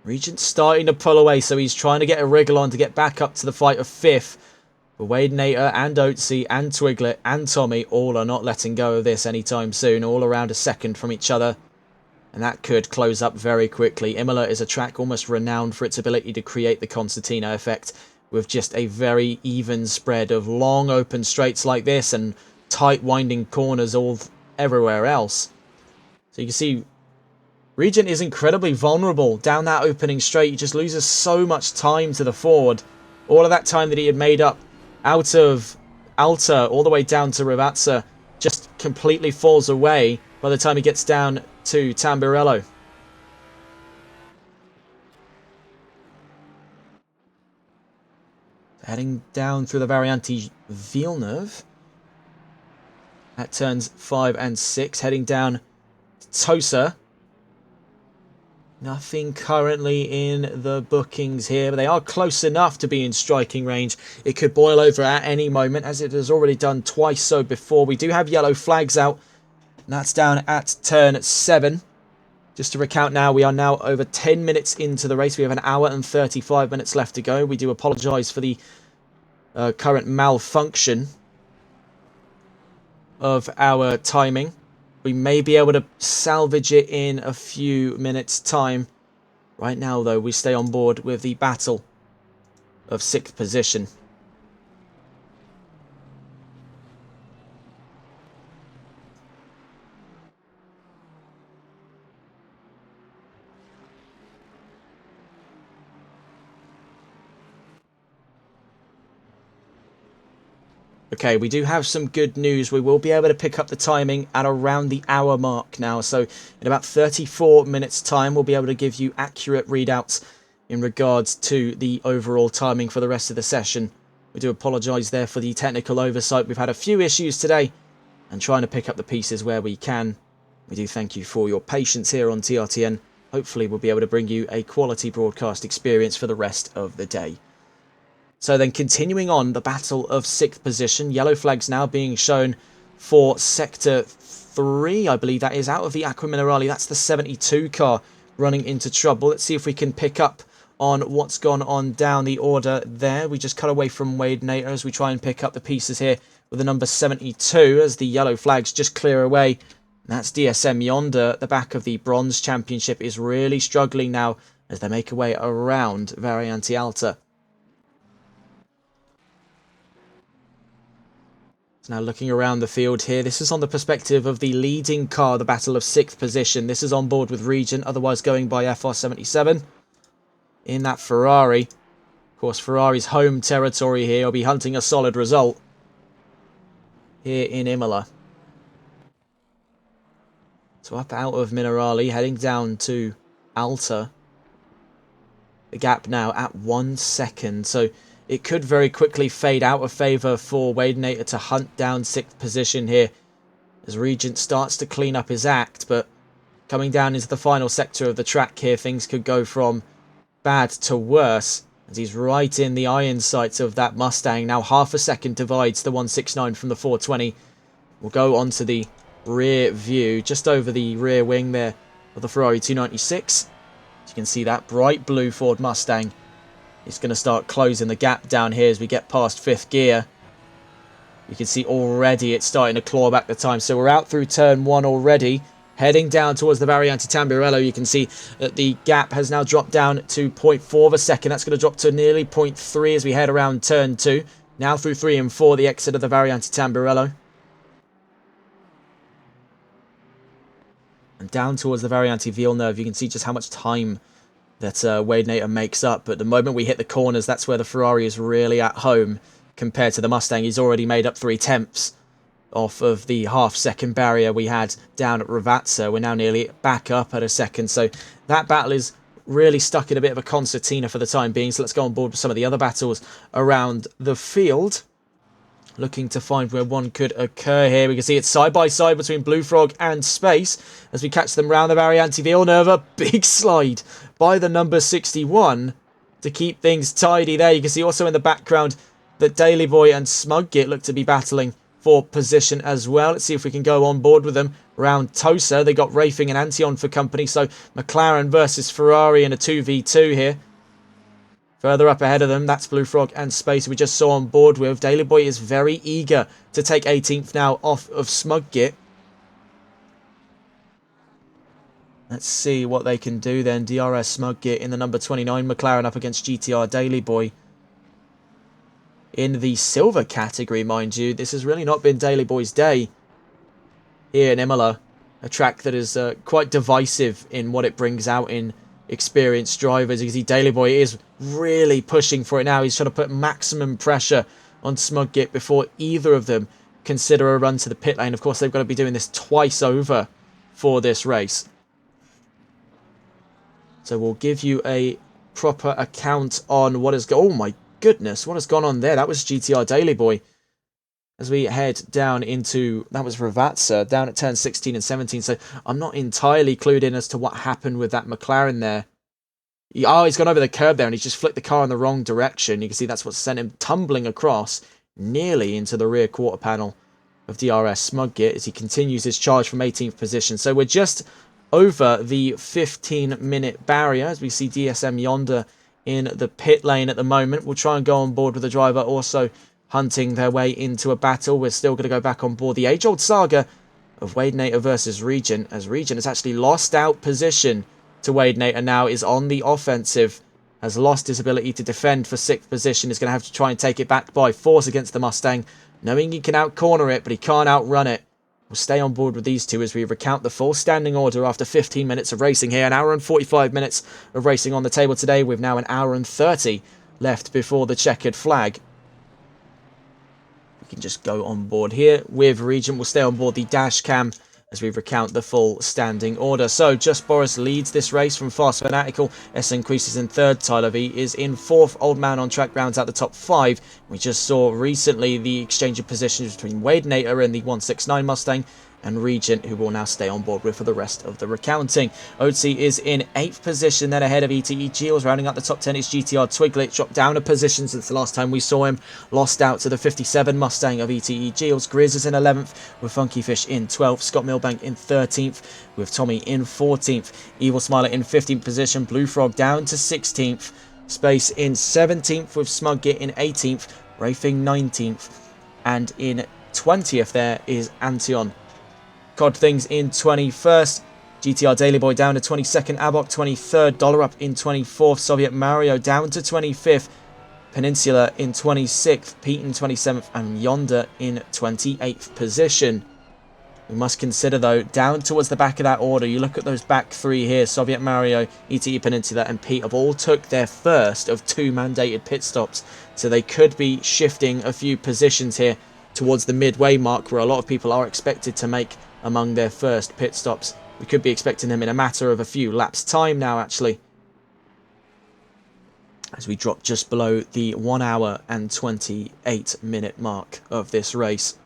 Regent's starting to pull away, so he's trying to get a wriggle on to get back up to the fight of 5th. But Wade Nater and Oatsy and Twiglet and Tommy all are not letting go of this anytime soon. All around a second from each other. And that could close up very quickly. Imola is a track almost renowned for its ability to create the concertina effect with just a very even spread of long open straights like this and tight winding corners all everywhere else. So you can see Regent is incredibly vulnerable down that opening straight. He just loses so much time to the forward. All of that time that he had made up out of Alta all the way down to Rivazza just completely falls away by the time he gets down to Tamburello. Heading down through the Variante Villeneuve at turns 5 and 6. Heading down to Tosa. Nothing currently in the bookings here, but they are close enough to be in striking range. It could boil over at any moment, as it has already done twice so before. We do have yellow flags out, and that's down at turn 7. Just to recount now, we are now over 10 minutes into the race. We have an hour and 35 minutes left to go. We do apologise for the current malfunction of our timing. We may be able to salvage it in a few minutes' time. Right now, though, we stay on board with the battle of 6th position. Okay, we do have some good news. We will be able to pick up the timing at around the hour mark now. So in about 34 minutes time, we'll be able to give you accurate readouts in regards to the overall timing for the rest of the session. We do apologise there for the technical oversight. We've had a few issues today and trying to pick up the pieces where we can. We do thank you for your patience here on TRTN. Hopefully we'll be able to bring you a quality broadcast experience for the rest of the day. So then continuing on, the battle of 6th position. Yellow flags now being shown for Sector 3, I believe that is, out of the Aqua Minerale. That's the 72 car running into trouble. Let's see if we can pick up on what's gone on down the order there. We just cut away from Wade Nater as we try and pick up the pieces here with the number 72 as the yellow flags just clear away. That's DSM Yonder. The back of the Bronze Championship is really struggling now as they make a way around Variante Alta. Now looking around the field here, this is on the perspective of the leading car, the battle of 6th position. This is on board with Regent, otherwise going by FR77. In that Ferrari. Of course, Ferrari's home territory here will be hunting a solid result here in Imola. So up out of Minerale, heading down to Alta. The gap now at 1 second, so it could very quickly fade out of favour for Wade Nater to hunt down 6th position here as Regent starts to clean up his act, but coming down into the final sector of the track here, things could go from bad to worse as he's right in the iron sights of that Mustang. Now half a second divides the 169 from the 420. We'll go onto the rear view, just over the rear wing there of the Ferrari 296. As you can see, that bright blue Ford Mustang. It's going to start closing the gap down here as we get past 5th gear. You can see already it's starting to claw back the time. So we're out through turn 1 already. Heading down towards the Variante Tamburello, you can see that the gap has now dropped down to 0.4 of a second. That's going to drop to nearly 0.3 as we head around turn 2. Now through 3 and 4, the exit of the Variante Tamburello. And down towards the Variante Villeneuve, you can see just how much time that Wade Nater makes up. But the moment we hit the corners, that's where the Ferrari is really at home compared to the Mustang. He's already made up 3/10 off of the half-second barrier we had down at Rivazza. We're now nearly back up at a second. So that battle is really stuck in a bit of a concertina for the time being. So let's go on board with some of the other battles around the field. looking to find where one could occur here. We can see it's side by side between Blue Frog and Space as we catch them round the barrier. Anti-Villeneuve, big slide by the number 61 to keep things tidy there. You can see also in the background that Daily Boy and Smug-Git look to be battling for position as well. Let's see if we can go on board with them around Tosa. They got Rafing and Antion for company, so McLaren versus Ferrari in a 2v2 here. Further up ahead of them, that's Blue Frog and Space we just saw on board with. Daily Boy is very eager to take 18th now off of Smug-Git. Let's see what they can do then. DRS Smug-Git in the number 29 McLaren up against GTR Daily Boy. In the silver category, mind you, this has really not been Daily Boy's day here in Imola. A track that is quite divisive in what it brings out in experienced drivers. You can see Daily Boy is really pushing for it now. He's trying to put maximum pressure on Smug-Git before either of them consider a run to the pit lane. Of course, they've got to be doing this twice over for this race. So we'll give you a proper account on what has gone. Oh my goodness, what has gone on there? That was GTR Daily Boy. As we head down into, that was Ravazza, down at turn 16 and 17. So I'm not entirely clued in as to what happened with that McLaren there. He's gone over the curb there and he's just flicked the car in the wrong direction. You can see that's what sent him tumbling across nearly into the rear quarter panel of DRS Smug-Git as he continues his charge from 18th position. So we're just over the 15-minute barrier as we see DSM yonder in the pit lane at the moment. We'll try and go on board with the driver also hunting their way into a battle. We're still going to go back on board the age-old saga of Wade Nater versus Regent, as Regent has actually lost out position to Wade Nater now, is on the offensive, has lost his ability to defend for 6th position, is going to have to try and take it back by force against the Mustang, knowing he can out-corner it, but he can't outrun it. We'll stay on board with these two as we recount the full standing order after 15 minutes of racing here. An hour and 45 minutes of racing on the table today, with now an hour and 30 left before the checkered flag. We can just go on board here with Regent. We'll stay on board the dash cam as we recount the full standing order. So, Just Boris leads this race from Fast Fanatical. SN Creases in 3rd. Tyler V is in 4th. Old Man on Track rounds out the top 5. We just saw recently the exchange of positions between Wade Nater and the 169 Mustang, and Regent, who will now stay on board with for the rest of the recounting. Otzi is in 8th position, then ahead of ETE Giles. Rounding up the top 10 is GTR Twiglet, dropped down a position since the last time we saw him. Lost out to the 57 Mustang of ETE Giles. Grizz is in 11th, with Funky Fish in 12th. Scott Milbank in 13th, with Tommy in 14th. Evil Smiler in 15th position. Blue Frog down to 16th. Space in 17th, with Smug-Git in 18th. Rafing 19th. And in 20th there is Antion. Cod Things in 21st. GTR Daily Boy down to 22nd. Abok 23rd. Dollar Up in 24th. Soviet Mario down to 25th. Peninsula in 26th. Pete in 27th. And Yonder in 28th position. We must consider, though, down towards the back of that order, you look at those back three here. Soviet Mario, ETE Peninsula and Pete have all took their first of 2 mandated pit stops. So they could be shifting a few positions here towards the midway mark, where a lot of people are expected to make among their first pit stops. We could be expecting them in a matter of a few laps time now, actually, as we drop just below the 1 hour and 28 minute mark of this race.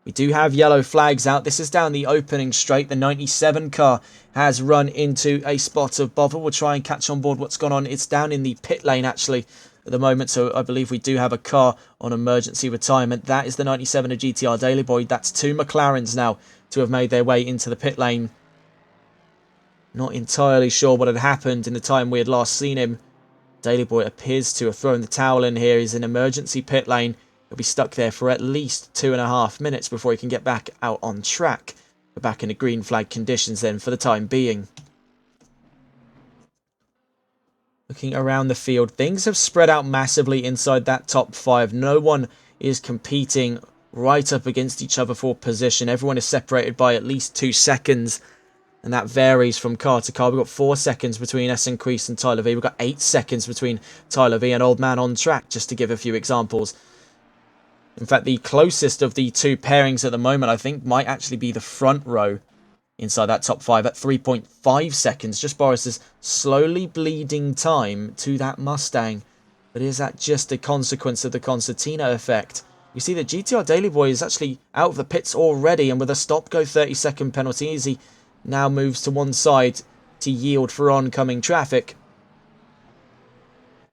We do have yellow flags out. This is down the opening straight. The 97 car has run into a spot of bother. We'll try and catch on board what's gone on. It's down in the pit lane, actually, at the moment, so I believe we do have a car on emergency retirement. That is the 97 of GTR Daily Boy. That's 2 McLarens now to have made their way into the pit lane. Not entirely sure what had happened in the time we had last seen him. Daily Boy appears to have thrown the towel in here. He's in emergency pit lane. He'll be stuck there for at least 2.5 minutes before he can get back out on track. We're back in the green flag conditions then for the time being. Looking around the field, things have spread out massively inside that top 5. No one is competing right up against each other for position. Everyone is separated by at least 2 seconds, and that varies from car to car. We've got 4 seconds between SN Crease and Tyler V. We've got 8 seconds between Tyler V and Old Man on Track, just to give a few examples. In fact, the closest of the 2 pairings at the moment, I think, might actually be the front row inside that top 5 at 3.5 seconds. Just Boris's slowly bleeding time to that Mustang. But is that just a consequence of the concertina effect? We see that GTR Daily Boy is actually out of the pits already, and with a stop-go 30-second penalty, as he now moves to one side to yield for oncoming traffic.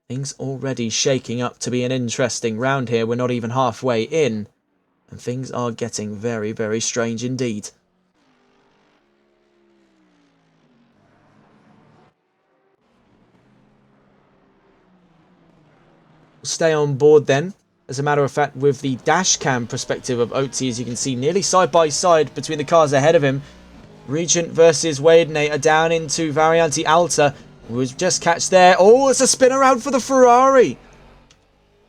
Things already shaking up to be an interesting round here. We're not even halfway in, and things are getting very, very strange indeed. Stay on board then. As a matter of fact, with the dash cam perspective of Oatsy, as you can see, nearly side by side between the cars ahead of him. Regent versus Wadenator down into Variante Alta. Was just catch there. Oh, it's a spin around for the Ferrari.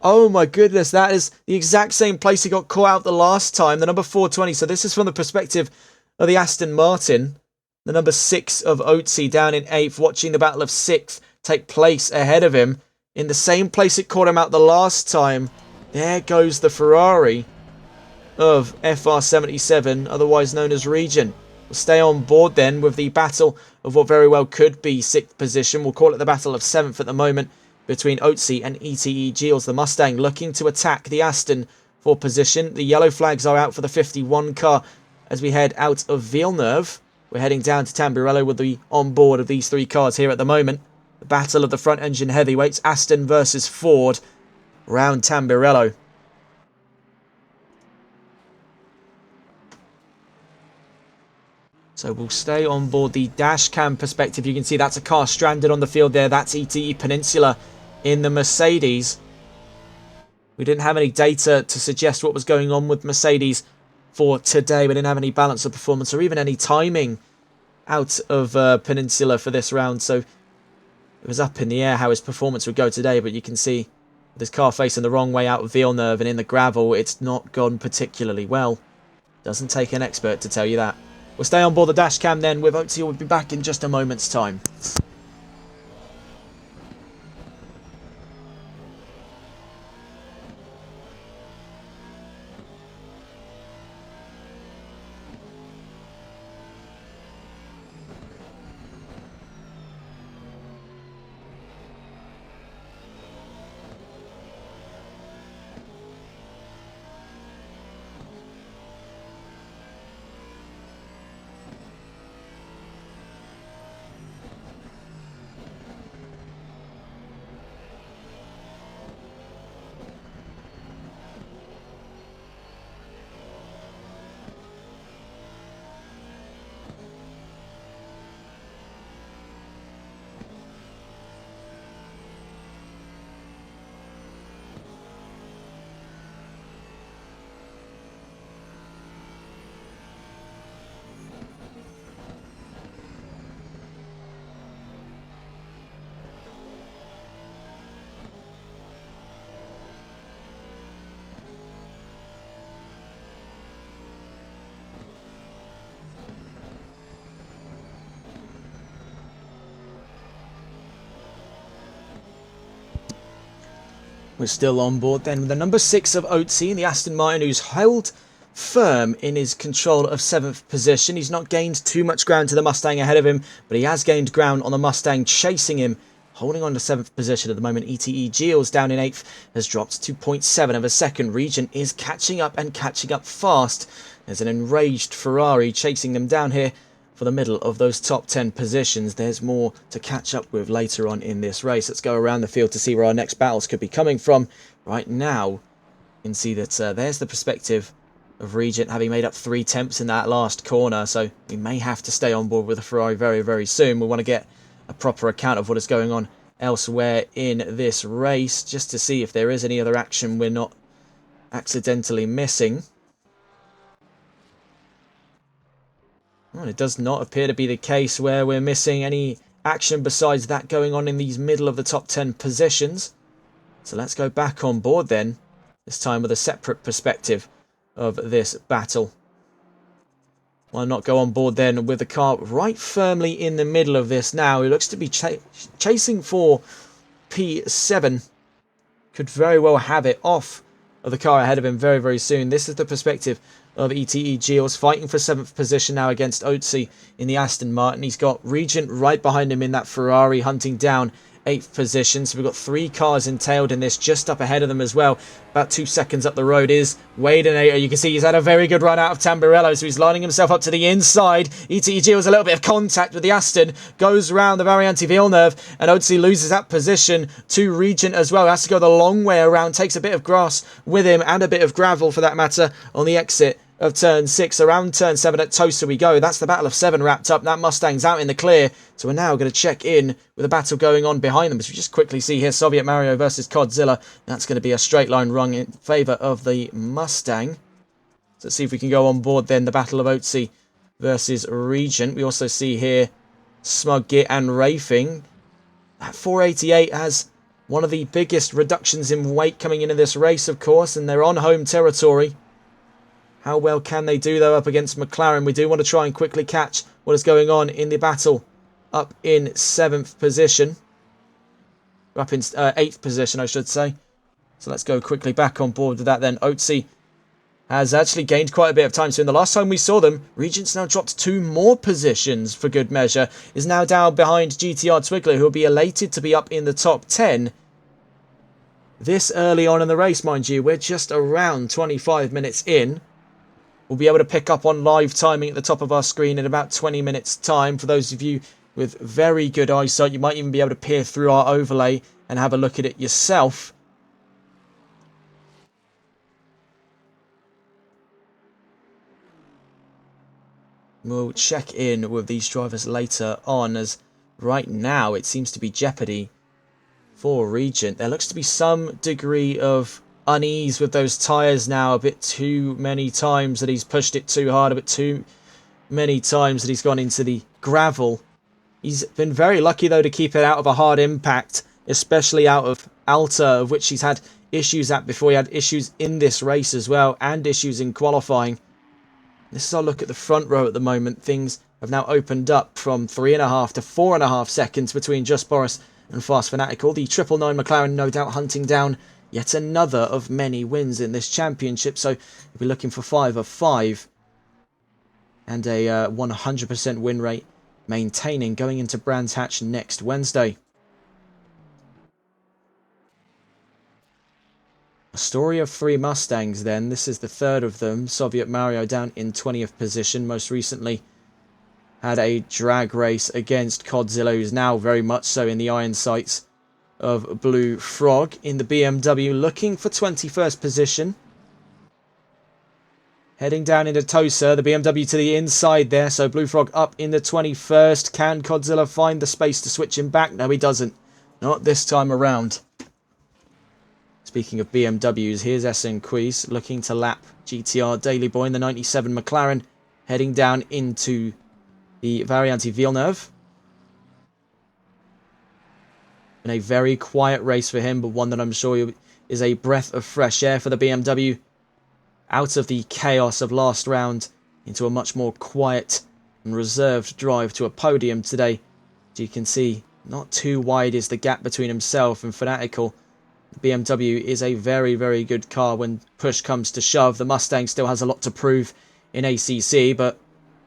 Oh my goodness, that is the exact same place he got caught out the last time. The number 420. So this is from the perspective of the Aston Martin. The number 6 of Oatsy down in 8th, watching the battle of 6th take place ahead of him. In the same place it caught him out the last time. There goes the Ferrari of FR77, otherwise known as Regent. We'll stay on board then with the battle of what very well could be 6th position. We'll call it the battle of 7th at the moment between Oatsy and ETE Giles, the Mustang, looking to attack the Aston for position. The yellow flags are out for the 51 car as we head out of Villeneuve. We're heading down to Tamburello with the onboard of these 3 cars here at the moment. The battle of the front engine heavyweights, Aston versus Ford, round Tamburello. So we'll stay on board the dash cam perspective. You can see that's a car stranded on the field there. That's ETE Peninsula in the Mercedes. We didn't have any data to suggest what was going on with Mercedes for today. We didn't have any balance of performance or even any timing out of Peninsula for this round. So it was up in the air how his performance would go today. But you can see with his car facing the wrong way out of Villeneuve and in the gravel, it's not gone particularly well. Doesn't take an expert to tell you that. We'll stay on board the dash cam then with Oatsy. We'll be back in just a moment's time. We're still on board then with the number 6 of Oatsy and the Aston Martin, who's held firm in his control of 7th position. He's not gained too much ground to the Mustang ahead of him, but he has gained ground on the Mustang chasing him, holding on to 7th position at the moment. ETE Giles down in 8th has dropped 2.7 of a second. Regent is catching up and catching up fast. There's an enraged Ferrari chasing them down here for the middle of those top 10 positions. There's more to catch up with later on in this race. Let's go around the field to see where our next battles could be coming from. Right now, you can see that there's the perspective of Regent having made up 3 temps in that last corner. So we may have to stay on board with the Ferrari very, very soon. We want to get a proper account of what is going on elsewhere in this race, just to see if there is any other action we're not accidentally missing. Well, it does not appear to be the case where we're missing any action besides that going on in these middle of the top 10 positions. So let's go back on board then, this time with a separate perspective of this battle. Why not go on board then with the car right firmly in the middle of this now? He looks to be chasing for P7. Could very well have it off of the car ahead of him very, very soon. This is the perspective of ETE Giles, fighting for 7th position now against Oatsy in the Aston Martin. He's got Regent right behind him in that Ferrari, hunting down 8th position. So we've got 3 cars entailed in this just up ahead of them as well. About 2 seconds up the road is Wade and Ato. You can see he's had a very good run out of Tamburello, so he's lining himself up to the inside. ETG was a little bit of contact with the Aston, goes around the Variante Villeneuve, and Otzi loses that position to Regent as well. Has to go the long way around, takes a bit of grass with him and a bit of gravel for that matter on the exit of turn 6. Around turn 7 at Tosa we go. That's the battle of 7 wrapped up. That Mustang's out in the clear. So we're now going to check in with a battle going on behind them. As we just quickly see here, Soviet Mario versus Codzilla. That's going to be a straight line run in favour of the Mustang. So let's see if we can go on board then. The battle of Otzi versus Regent. We also see here Smug Git and Rafing. That 488 has one of the biggest reductions in weight coming into this race, of course. And they're on home territory. How well can they do, though, up against McLaren? We do want to try and quickly catch what is going on in the battle. Up in 7th position. Up in 8th position, I should say. So let's go quickly back on board with that then. Otzi has actually gained quite a bit of time. So in the last time we saw them, Regent's now dropped 2 more positions for good measure. Is now down behind GTR Twiggler, who will be elated to be up in the top 10. This early on in the race, mind you. We're just around 25 minutes in. We'll be able to pick up on live timing at the top of our screen in about 20 minutes time. For those of you with very good eyesight, you might even be able to peer through our overlay and have a look at it yourself. We'll check in with these drivers later on, as right now it seems to be jeopardy for Regent. There looks to be some degree of unease with those tyres now. A bit too many times that he's pushed it too hard, a bit too many times that he's gone into the gravel. He's been very lucky though to keep it out of a hard impact, especially out of Alta, of which he's had issues at before. He had issues in this race as well, and issues in qualifying. This is our look at the front row at the moment. Things have now opened up from 3.5 to 4.5 seconds between Just Boris and Fast Fanatical. The 999 McLaren no doubt hunting down yet another of many wins in this championship, so we'll be looking for 5 of 5 and a 100% win rate maintaining going into Brands Hatch next Wednesday. A story of 3 Mustangs then. This is the 3rd of them. Soviet Mario down in 20th position. Most recently had a drag race against Codzilla, who's now very much so in the iron sights of Blue Frog in the BMW, looking for 21st position. Heading down into Tosa, the BMW to the inside there, so Blue Frog up in the 21st. Can Codzilla find the space to switch him back? No, he doesn't. Not this time around. Speaking of BMWs, here's SN Quiz looking to lap GTR Daily Boy in the 97 McLaren, heading down into the Variante Villeneuve. In a very quiet race for him, but one that I'm sure is a breath of fresh air for the BMW. Out of the chaos of last round into a much more quiet and reserved drive to a podium today. As you can see, not too wide is the gap between himself and Fanatical. The BMW is a very, very good car when push comes to shove. The Mustang still has a lot to prove in ACC, but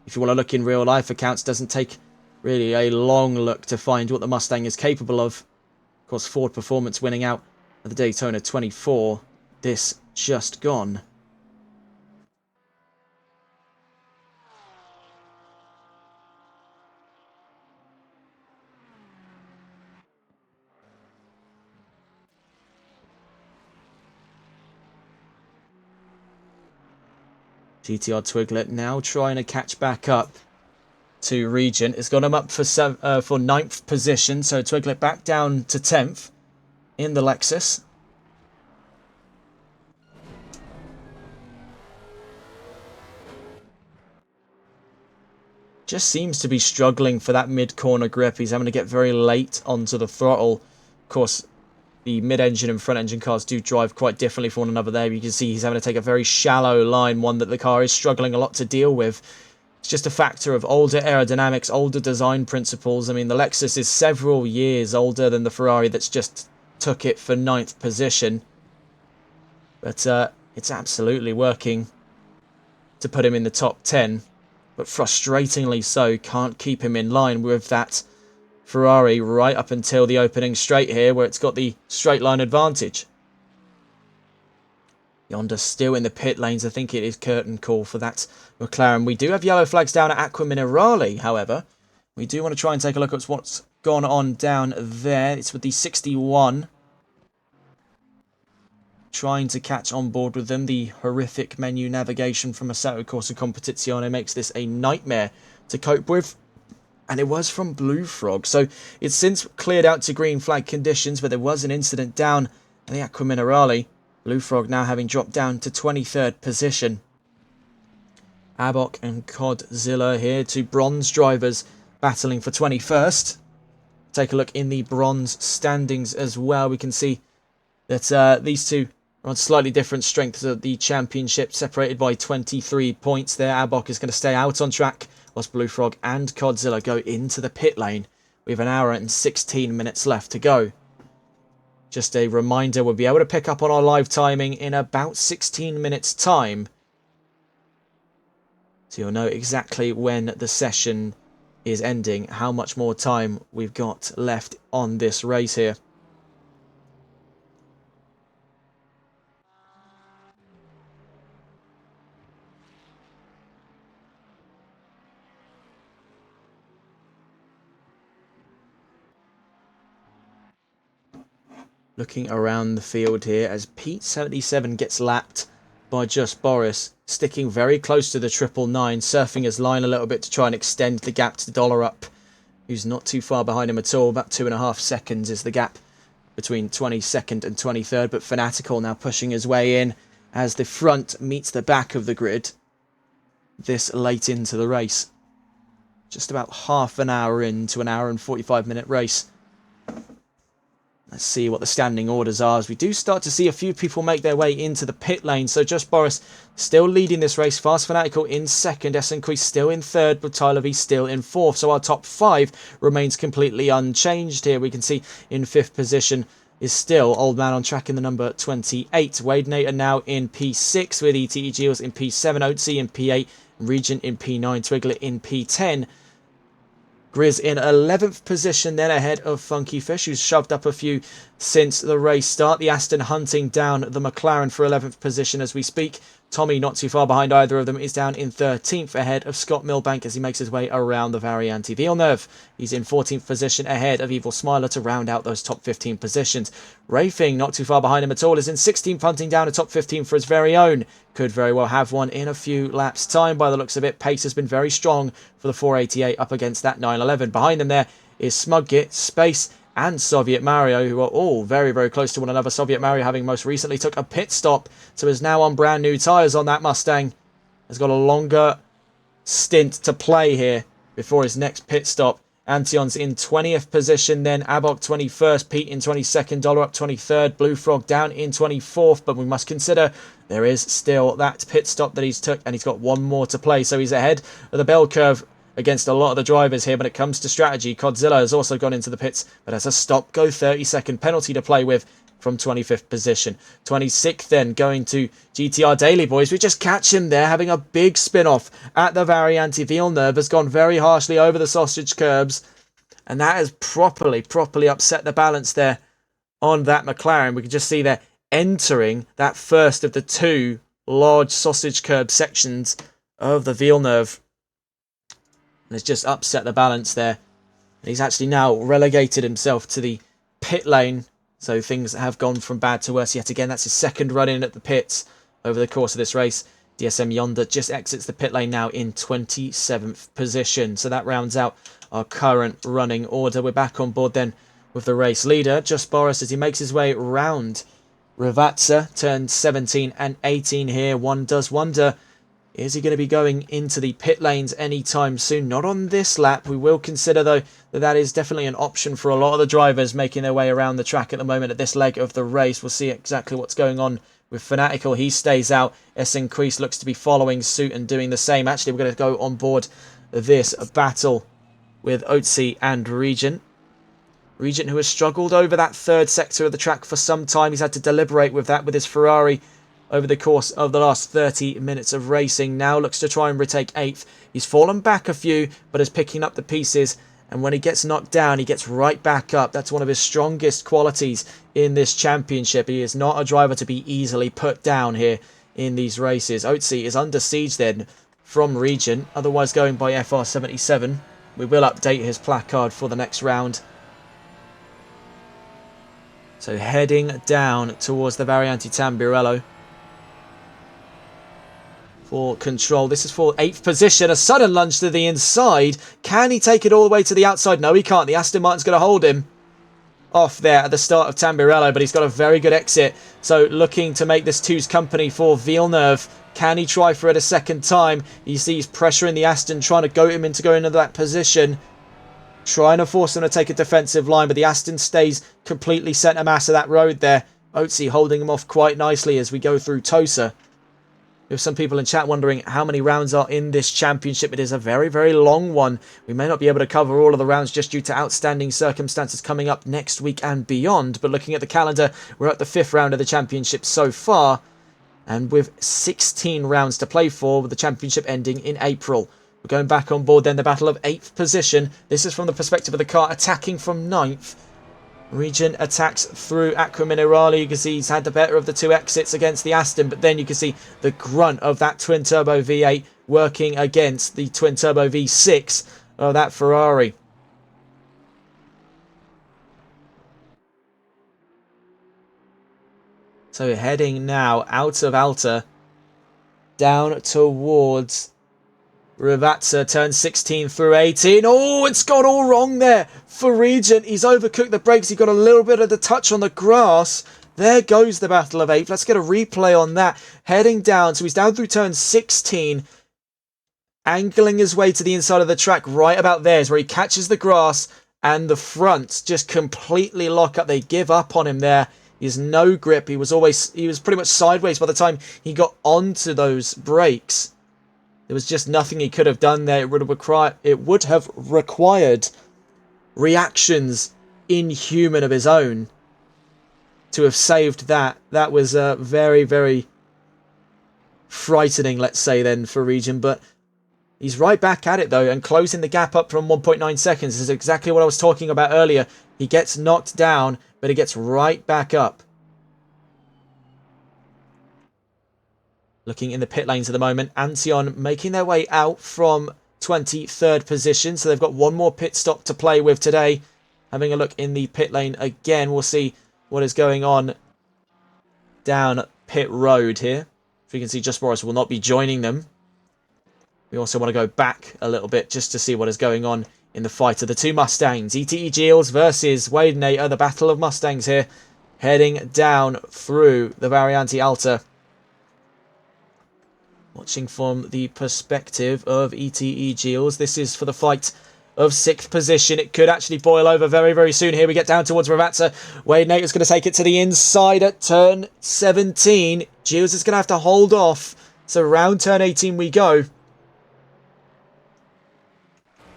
if you want to look in real life accounts, doesn't take really a long look to find what the Mustang is capable of. Of course, Ford Performance winning out at the Daytona 24 this just gone. GTR Twiglet now trying to catch back up to Regent. It's got him up for 9th position, so Twiglet back down to 10th in the Lexus. Just seems to be struggling for that mid-corner grip. He's having to get very late onto the throttle. Of course, the mid-engine and front-engine cars do drive quite differently from one another there. You can see he's having to take a very shallow line, one that the car is struggling a lot to deal with. It's just a factor of older aerodynamics, older design principles. I mean, the Lexus is several years older than the Ferrari that's just took it for 9th position. But it's absolutely working to put him in the top 10. But frustratingly so, can't keep him in line with that Ferrari right up until the opening straight here, where it's got the straight line advantage. Yonder still in the pit lanes. I think it is curtain call for that McLaren. We do have yellow flags down at Aqua Minerale, however. We do want to try and take a look at what's gone on down there. It's with the 61. Trying to catch on board with them. The horrific menu navigation from Assetto Corsa Competizione makes this a nightmare to cope with. And it was from Blue Frog. So it's since cleared out to green flag conditions, but there was an incident down in the Aqua Minerale. Blue Frog now having dropped down to 23rd position. Abok and Codzilla here, two bronze drivers battling for 21st. Take a look in the bronze standings as well. We can see that these two are on slightly different strengths of the championship, separated by 23 points there. Abok is going to stay out on track, whilst Blue Frog and Codzilla go into the pit lane. We have an hour and 16 minutes left to go. Just a reminder, we'll be able to pick up on our live timing in about 16 minutes time. So you'll know exactly when the session is ending, how much more time we've got left on this race here. Looking around the field here as Pete 77 gets lapped by Just Boris, sticking very close to the 999, surfing his line a little bit to try and extend the gap to Dollar Up, who's not too far behind him at all. About 2.5 seconds is the gap between 22nd and 23rd, but Fanatical now pushing his way in as the front meets the back of the grid this late into the race. Just about half an hour into an hour and 45-minute race. Let's see what the standing orders are, as we do start to see a few people make their way into the pit lane. So Just Boris still leading this race. Fast Fanatical in second. Esenquist still in third, but Tyler V still in fourth. So our top five remains completely unchanged here. We can see in fifth position is still Old Man on Track in the number 28. Wade Nater now in P6 with ETE Geels in P7. Otzi in P8. Regent in P9. Twiglet in P10. Grizz in 11th position then, ahead of Funky Fish, who's shoved up a few since the race start. The Aston hunting down the McLaren for 11th position as we speak. Tommy, not too far behind either of them, is down in 13th, ahead of Scott Milbank as he makes his way around the Variante Villeneuve. He's in 14th position, ahead of Evil Smiler to round out those top 15 positions. Rafing, not too far behind him at all, is in 16th, hunting down a top 15 for his very own. Could very well have one in a few laps' time by the looks of it. Pace has been very strong for the 488 up against that 911. Behind them there is Smudgit, Space, and Soviet Mario, who are all very, very close to one another. Soviet Mario having most recently took a pit stop, so is now on brand new tyres on that Mustang. Has got a longer stint to play here before his next pit stop. Antion's in 20th position, then Abok 21st, Pete in 22nd, Dollar Up 23rd, Blue Frog down in 24th, but we must consider there is still that pit stop that he's took, and he's got one more to play, so he's ahead of the bell curve against a lot of the drivers here when it comes to strategy. Codzilla has also gone into the pits, but has a stop-go 30-second penalty to play with from 25th position. 26th then going to GTR Daily Boys. We just catch him there having a big spin-off at the Variante Villeneuve. Has gone very harshly over the sausage curbs, and that has properly upset the balance there on that McLaren. We can just see they're entering that first of the two large sausage curb sections of the Villeneuve. And it's just upset the balance there. And he's actually now relegated himself to the pit lane. So things have gone from bad to worse yet again. That's his second run in at the pits over the course of this race. DSM Yonder just exits the pit lane now in 27th position. So that rounds out our current running order. We're back on board then with the race leader, Just Boris, as he makes his way round Ravazza. Turns 17 and 18 here. One does wonder, is he going to be going into the pit lanes anytime soon? Not on this lap. We will consider, though, that is definitely an option for a lot of the drivers making their way around the track at the moment at this leg of the race. We'll see exactly what's going on with Fanatical. He stays out. Esenquist looks to be following suit and doing the same. Actually, we're going to go on board this battle with Otzi and Regent. Regent, who has struggled over that third sector of the track for some time. He's had to deliberate with that with his Ferrari over the course of the last 30 minutes of racing. Now looks to try and retake 8th. He's fallen back a few, but is picking up the pieces And when he gets knocked down, he gets right back up. That's one of his strongest qualities in this championship. He is not a driver to be easily put down here in these races. Otzi is under siege then from Regent, otherwise going by FR77. We will update his placard for the next round. So heading down towards the Variante Tamburello for control. This is for 8th position. A sudden lunge to the inside. Can he take it all the way to the outside? No, he can't. The Aston Martin's going to hold him off there at the start of Tamburello, but he's got a very good exit. So looking to make this two's company for Villeneuve. Can he try for it a second time? You see he's pressuring the Aston, trying to goat him into going into that position. Trying to force him to take a defensive line, but the Aston stays completely centre mass of that road there. Otzi holding him off quite nicely as we go through Tosa. We have some people in chat wondering how many rounds are in this championship. It is a very, very long one. We may not be able to cover all of the rounds just due to outstanding circumstances coming up next week and beyond. But looking at the calendar, we're at the 5th round of the championship so far. And with 16 rounds to play for, with the championship ending in April. We're going back on board then, the battle of 8th position. This is from the perspective of the car, attacking from 9th. Regent attacks through Acqua Minerale. You can see he's had the better of the two exits against the Aston, but then you can see the grunt of that twin-turbo V8 working against the twin-turbo V6 of that Ferrari. So heading now out of Alta, down towards Ravazza, turn 16 through 18. Oh, it's gone all wrong there for Regent. He's overcooked the brakes. He got a little bit of the touch on the grass. There goes the battle of 8. Let's get a replay on that. Heading down. So he's down through turn 16. Angling his way to the inside of the track. Right about there is where he catches the grass. And the fronts just completely lock up. They give up on him there. He has no grip. He was pretty much sideways by the time he got onto those brakes. There was just nothing he could have done there. It would have required reactions inhuman of his own to have saved that. That was very, very frightening, let's say, then, for Regent. But he's right back at it, though, and closing the gap up from 1.9 seconds. This is exactly what I was talking about earlier. He gets knocked down, but he gets right back up. Looking in the pit lanes at the moment, Antion making their way out from 23rd position. So they've got one more pit stop to play with today. Having a look in the pit lane again, we'll see what is going on down pit road here. If you can see, Just Morris will not be joining them. We also want to go back a little bit just to see what is going on in the fight of the two Mustangs. ETE Gilles versus Wade Nater, the battle of Mustangs here. Heading down through the Variante Alta. Watching from the perspective of ETE Gilles. This is for the fight of 6th position. It could actually boil over very, very soon. Here we get down towards Ravazza. Wade Nater's going to take it to the inside at turn 17. Gilles is going to have to hold off. So round turn 18 we go.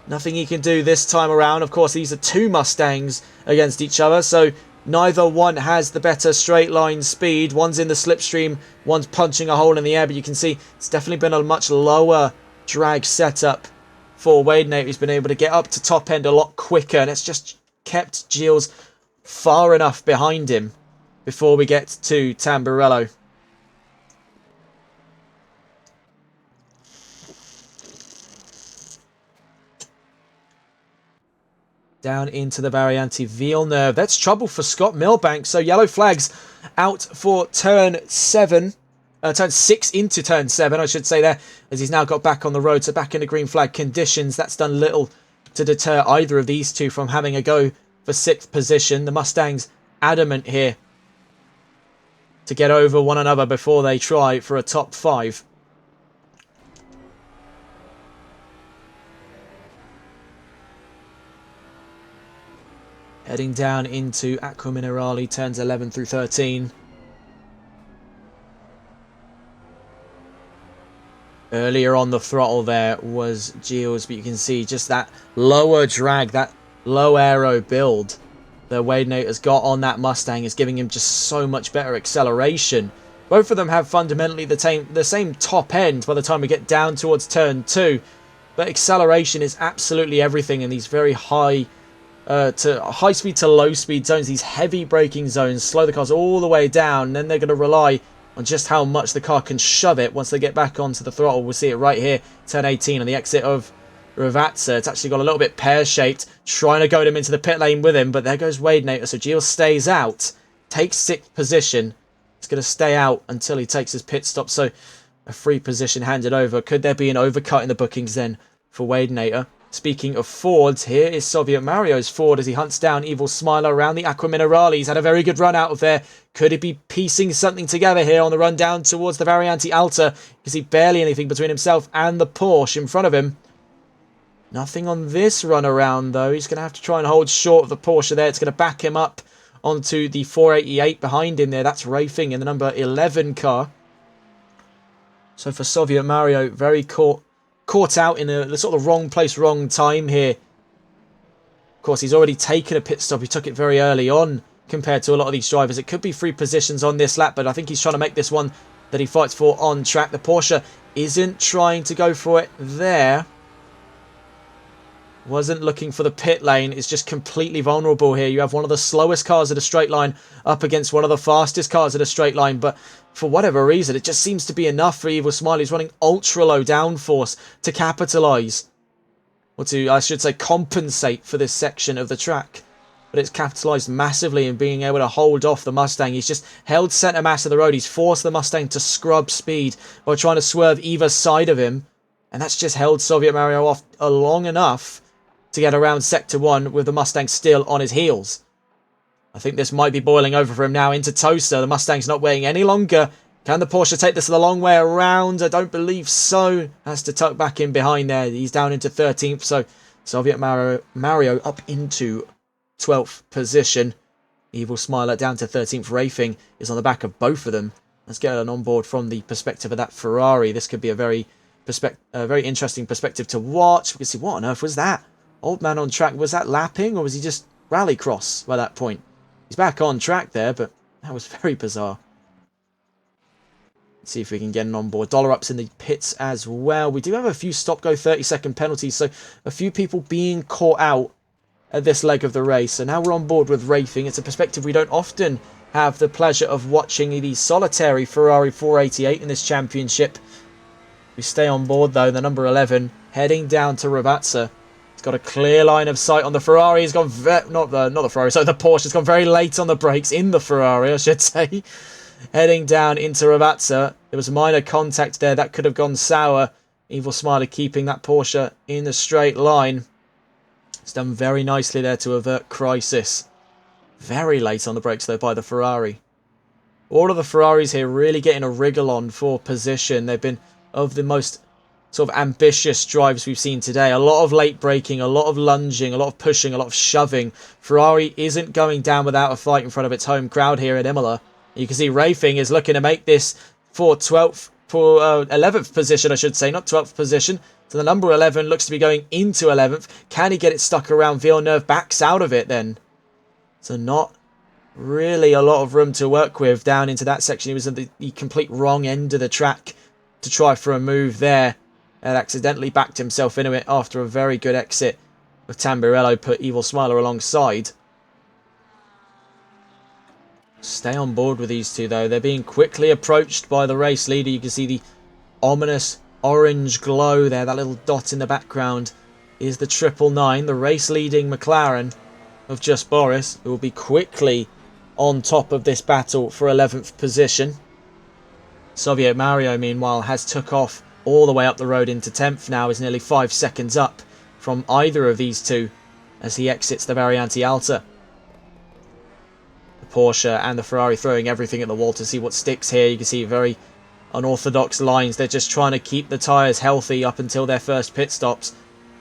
Nothing he can do this time around. Of course, these are two Mustangs against each other. So neither one has the better straight line speed. One's in the slipstream, one's punching a hole in the air. But you can see it's definitely been a much lower drag setup for Wade Nater. He's been able to get up to top end a lot quicker. And it's just kept Gilles far enough behind him before we get to Tamburello. Down into the Variante Villeneuve. That's trouble for Scott Milbank. So yellow flags out for turn 7. Turn 6 into turn 7, I should say there, as he's now got back on the road. So back into green flag conditions. That's done little to deter either of these two from having a go for 6th position. The Mustangs adamant here to get over one another before they try for a top 5. Heading down into Acqua Minerale, turns 11 through 13. Earlier on the throttle there was Gilles, but you can see just that lower drag, that low aero build that Wade Nater has got on that Mustang is giving him just so much better acceleration. Both of them have fundamentally the same top end by the time we get down towards turn 2. But acceleration is absolutely everything in these very high speed to low speed zones, these heavy braking zones, slow the cars all the way down, and then they're going to rely on just how much the car can shove it once they get back onto the throttle. We'll see it right here, turn 18 on the exit of Ravazza. It's actually got a little bit pear-shaped, trying to goad him into the pit lane with him, but there goes Wadenator, so Gio stays out, takes 6th position. It's going to stay out until he takes his pit stop, so a free position handed over. Could there be an overcut in the bookings then for Wadenator? Speaking of Fords, here is Soviet Mario's Ford as he hunts down Evil Smiler around the Aqua Minerale. He's had a very good run out of there. Could he be piecing something together here on the run down towards the Variante Alta? You can see barely anything between himself and the Porsche in front of him. Nothing on this run around though. He's going to have to try and hold short of the Porsche there. It's going to back him up onto the 488 behind him there. That's Rafing in the number 11 car. So for Soviet Mario, very caught out in the sort of wrong place, wrong time here. Of course, he's already taken a pit stop. He took it very early on compared to a lot of these drivers. It could be 3 positions on this lap, but I think he's trying to make this one that he fights for on track. The Porsche isn't trying to go for it there. Wasn't looking for the pit lane. It's just completely vulnerable here. You have one of the slowest cars at a straight line up against one of the fastest cars at a straight line. But for whatever reason, it just seems to be enough for Evil Smiley. He's running ultra low downforce to capitalise. Or to, I should say, compensate for this section of the track. But it's capitalised massively in being able to hold off the Mustang. He's just held centre mass of the road. He's forced the Mustang to scrub speed by trying to swerve either side of him. And that's just held Soviet Mario off long enough to get around Sector 1 with the Mustang still on his heels. I think this might be boiling over for him now into Toaster. The Mustang's not waiting any longer. Can the Porsche take this the long way around? I don't believe so. Has to tuck back in behind there. He's down into 13th, so Soviet Mario up into 12th position. Evil Smiler down to 13th. Rafing is on the back of both of them. Let's get an onboard from the perspective of that Ferrari. This could be a very interesting perspective to watch. We can see, what on earth was that? Old man on track, was that lapping or was he just rallycross by that point? He's back on track there, but that was very bizarre. Let's see if we can get an onboard. Dollar ups in the pits as well. We do have a few stop-go 30-second penalties, so a few people being caught out at this leg of the race. So now we're on board with Rafing. It's a perspective we don't often have the pleasure of watching the solitary Ferrari 488 in this championship. We stay on board though, the number 11, heading down to Ravazza. Got a clear line of sight on the Ferrari. He's gone not the Ferrari, so the Porsche has gone very late on the brakes in the Ferrari, I should say. Heading down into Ravazza. There was minor contact there. That could have gone sour. Evil Smiler keeping that Porsche in the straight line. It's done very nicely there to avert crisis. Very late on the brakes though by the Ferrari. All of the Ferraris here really getting a wriggle on for position. They've been of the most sort of ambitious drives we've seen today. A lot of late braking, a lot of lunging, a lot of pushing, a lot of shoving. Ferrari isn't going down without a fight in front of its home crowd here at Imola. You can see Rafing is looking to make this for 11th position, I should say, not 12th position. So the number 11 looks to be going into 11th. Can he get it stuck around? Villeneuve backs out of it then. So not really a lot of room to work with down into that section. He was at the complete wrong end of the track to try for a move there. And accidentally backed himself into it after a very good exit with Tamburello put Evil Smiler alongside. Stay on board with these two though. They're being quickly approached by the race leader. You can see the ominous orange glow there. That little dot in the background is the 999, the race leading McLaren of Just Boris, who will be quickly on top of this battle for 11th position. Soviet Mario meanwhile has took off all the way up the road into 10th now, is nearly 5 seconds up from either of these two as he exits the Variante Alta. The Porsche and the Ferrari throwing everything at the wall to see what sticks here. You can see very unorthodox lines. They're just trying to keep the tyres healthy up until their first pit stops.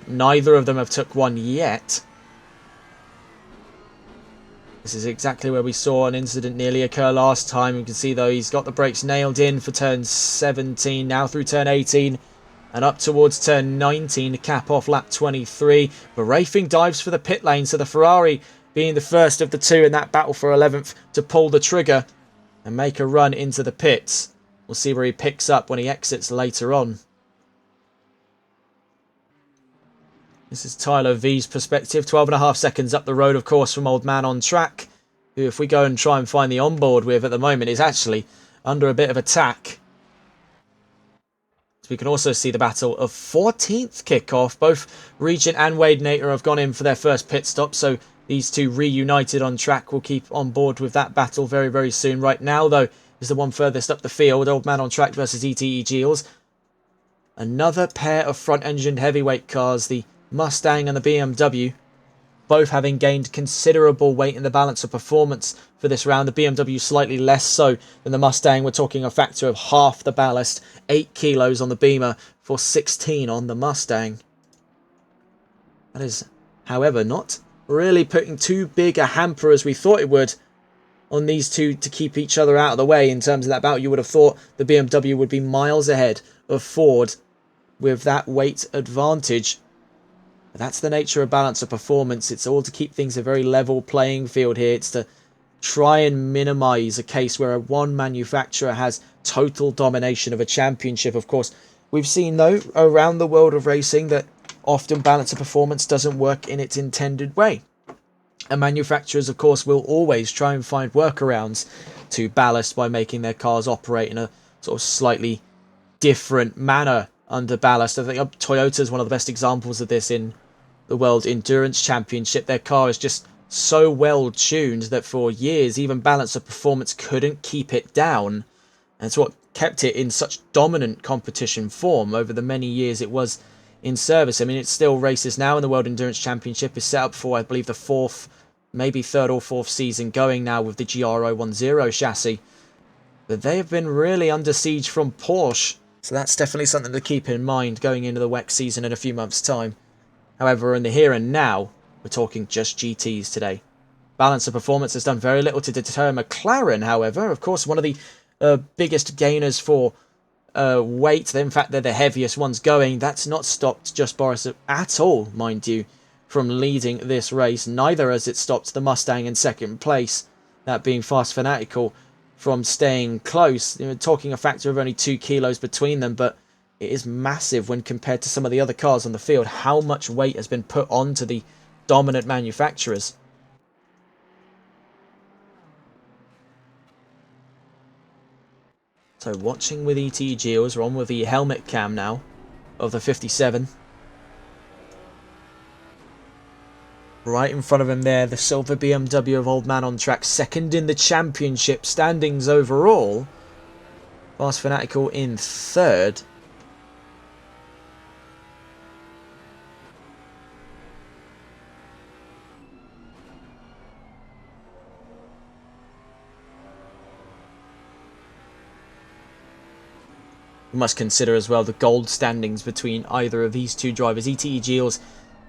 Neither of them have took one yet. This is exactly where we saw an incident nearly occur last time. You can see, though, he's got the brakes nailed in for turn 17, now through turn 18, and up towards turn 19 to cap off lap 23. But Rafing dives for the pit lane, so the Ferrari being the first of the two in that battle for 11th to pull the trigger and make a run into the pits. We'll see where he picks up when he exits later on. This is Tyler V's perspective. 12.5 seconds up the road, of course, from Old Man on Track, who, if we go and try and find the onboard with at the moment, is actually under a bit of attack. So we can also see the battle of 14th kickoff. Both Regent and Wade Nater have gone in for their first pit stop, so these two reunited on track will keep on board with that battle very, very soon. Right now, though, is the one furthest up the field. Old Man on Track versus ETE Geels. Another pair of front-engined heavyweight cars, the Mustang and the BMW, both having gained considerable weight in the balance of performance for this round. The BMW slightly less so than the Mustang. We're talking a factor of half the ballast, 8 kilos on the Beamer for 16 on the Mustang. That is, however, not really putting too big a hamper as we thought it would on these two to keep each other out of the way in terms of that battle. You would have thought the BMW would be miles ahead of Ford with that weight advantage. But that's the nature of balance of performance. It's all to keep things a very level playing field here. It's to try and minimise a case where one manufacturer has total domination of a championship. Of course, we've seen, though, around the world of racing that often balance of performance doesn't work in its intended way. And manufacturers, of course, will always try and find workarounds to ballast by making their cars operate in a sort of slightly different manner under ballast. I think Toyota is one of the best examples of this in the World Endurance Championship. Their car is just so well tuned that for years even balance of performance couldn't keep it down, and it's what kept it in such dominant competition form over the many years it was in service. I mean, it still races now in the World Endurance Championship. Is set up for, I believe, the fourth, maybe third or fourth season going now with the GR010 chassis, but they have been really under siege from Porsche. So that's definitely something to keep in mind going into the WEC season in a few months' time. However, in the here and now, we're talking just GTs today. Balance of performance has done very little to deter McLaren, however. Of course, one of the biggest gainers for weight. In fact, they're the heaviest ones going. That's not stopped Just Boris at all, mind you, from leading this race. Neither has it stopped the Mustang in second place, that being Fast Fanatical, from staying close. You know, talking a factor of only 2 kilos between them, but it is massive when compared to some of the other cars on the field, how much weight has been put onto the dominant manufacturers. So watching with ET Geels, we're on with the helmet cam now of the 57. Right in front of him there, the silver BMW of Old Man on Track, second in the championship standings overall. Fast Fanatical in third. We must consider as well the gold standings between either of these two drivers. ETE Geels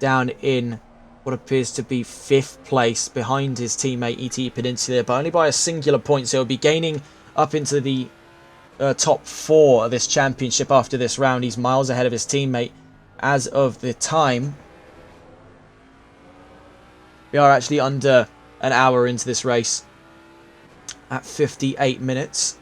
down in what appears to be 5th place behind his teammate ETE Peninsula, but only by a singular point, so he'll be gaining up into the top 4 of this championship after this round. He's miles ahead of his teammate as of the time. We are actually under an hour into this race at 58 minutes.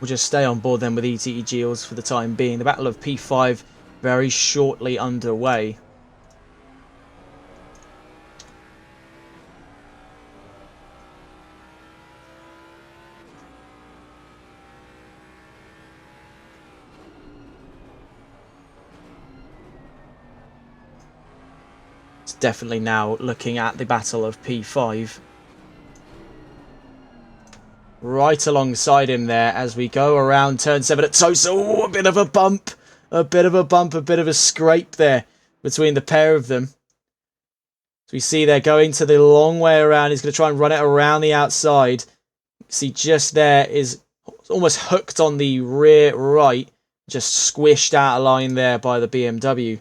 We'll just stay on board then with ETE Geels for the time being. The Battle of P5 very shortly underway. It's definitely now looking at the Battle of P5. Right alongside him there as we go around turn 7 at Tosa. Oh, a bit of a bump. A bit of a scrape there between the pair of them. So we see they're going to the long way around. He's going to try and run it around the outside. See just there is almost hooked on the rear right. Just squished out of line there by the BMW.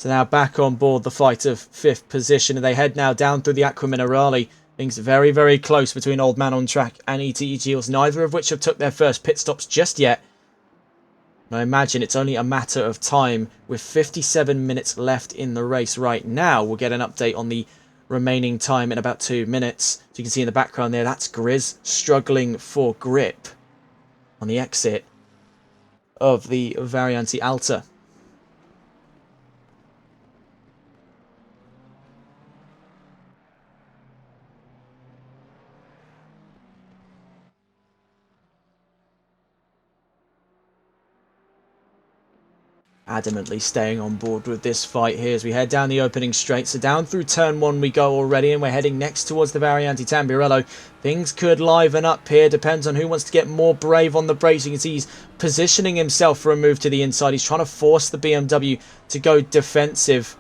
So now back on board the fight of 5th position, and they head now down through the Aqua Minerale. Things very, very close between Old Man on Track and ETE Geels, neither of which have took their first pit stops just yet. And I imagine it's only a matter of time. With 57 minutes left in the race right now, we'll get an update on the remaining time in about 2 minutes. So you can see in the background there, that's Grizz struggling for grip on the exit of the Variante Alta. Adamantly staying on board with this fight here as we head down the opening straight. So down through turn 1 we go already, and we're heading next towards the Variante Tamburello. Things could liven up here, depends on who wants to get more brave on the brakes. You can see he's positioning himself for a move to the inside. He's trying to force the BMW to go defensive.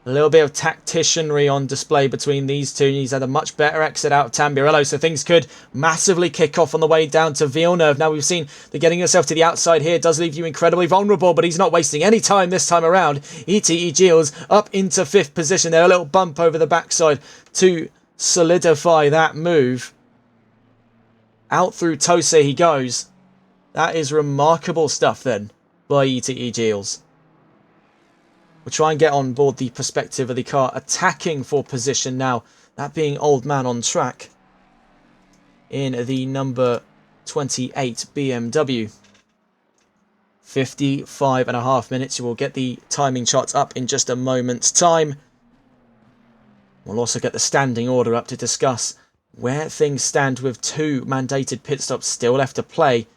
A little bit of tacticianry on display between these two. He's had a much better exit out of Tamburello, so things could massively kick off on the way down to Villeneuve. Now we've seen that getting yourself to the outside here does leave you incredibly vulnerable, but he's not wasting any time this time around. ETE Geels up into 5th position there. A little bump over the backside to solidify that move. Out through Tose he goes. That is remarkable stuff then by ETE Geels. We'll try and get on board the perspective of the car attacking for position now. That being Old Man on Track in the number 28 BMW. 55.5 minutes. You will get the timing charts up in just a moment's time. We'll also get the standing order up to discuss where things stand with 2 mandated pit stops still left to play.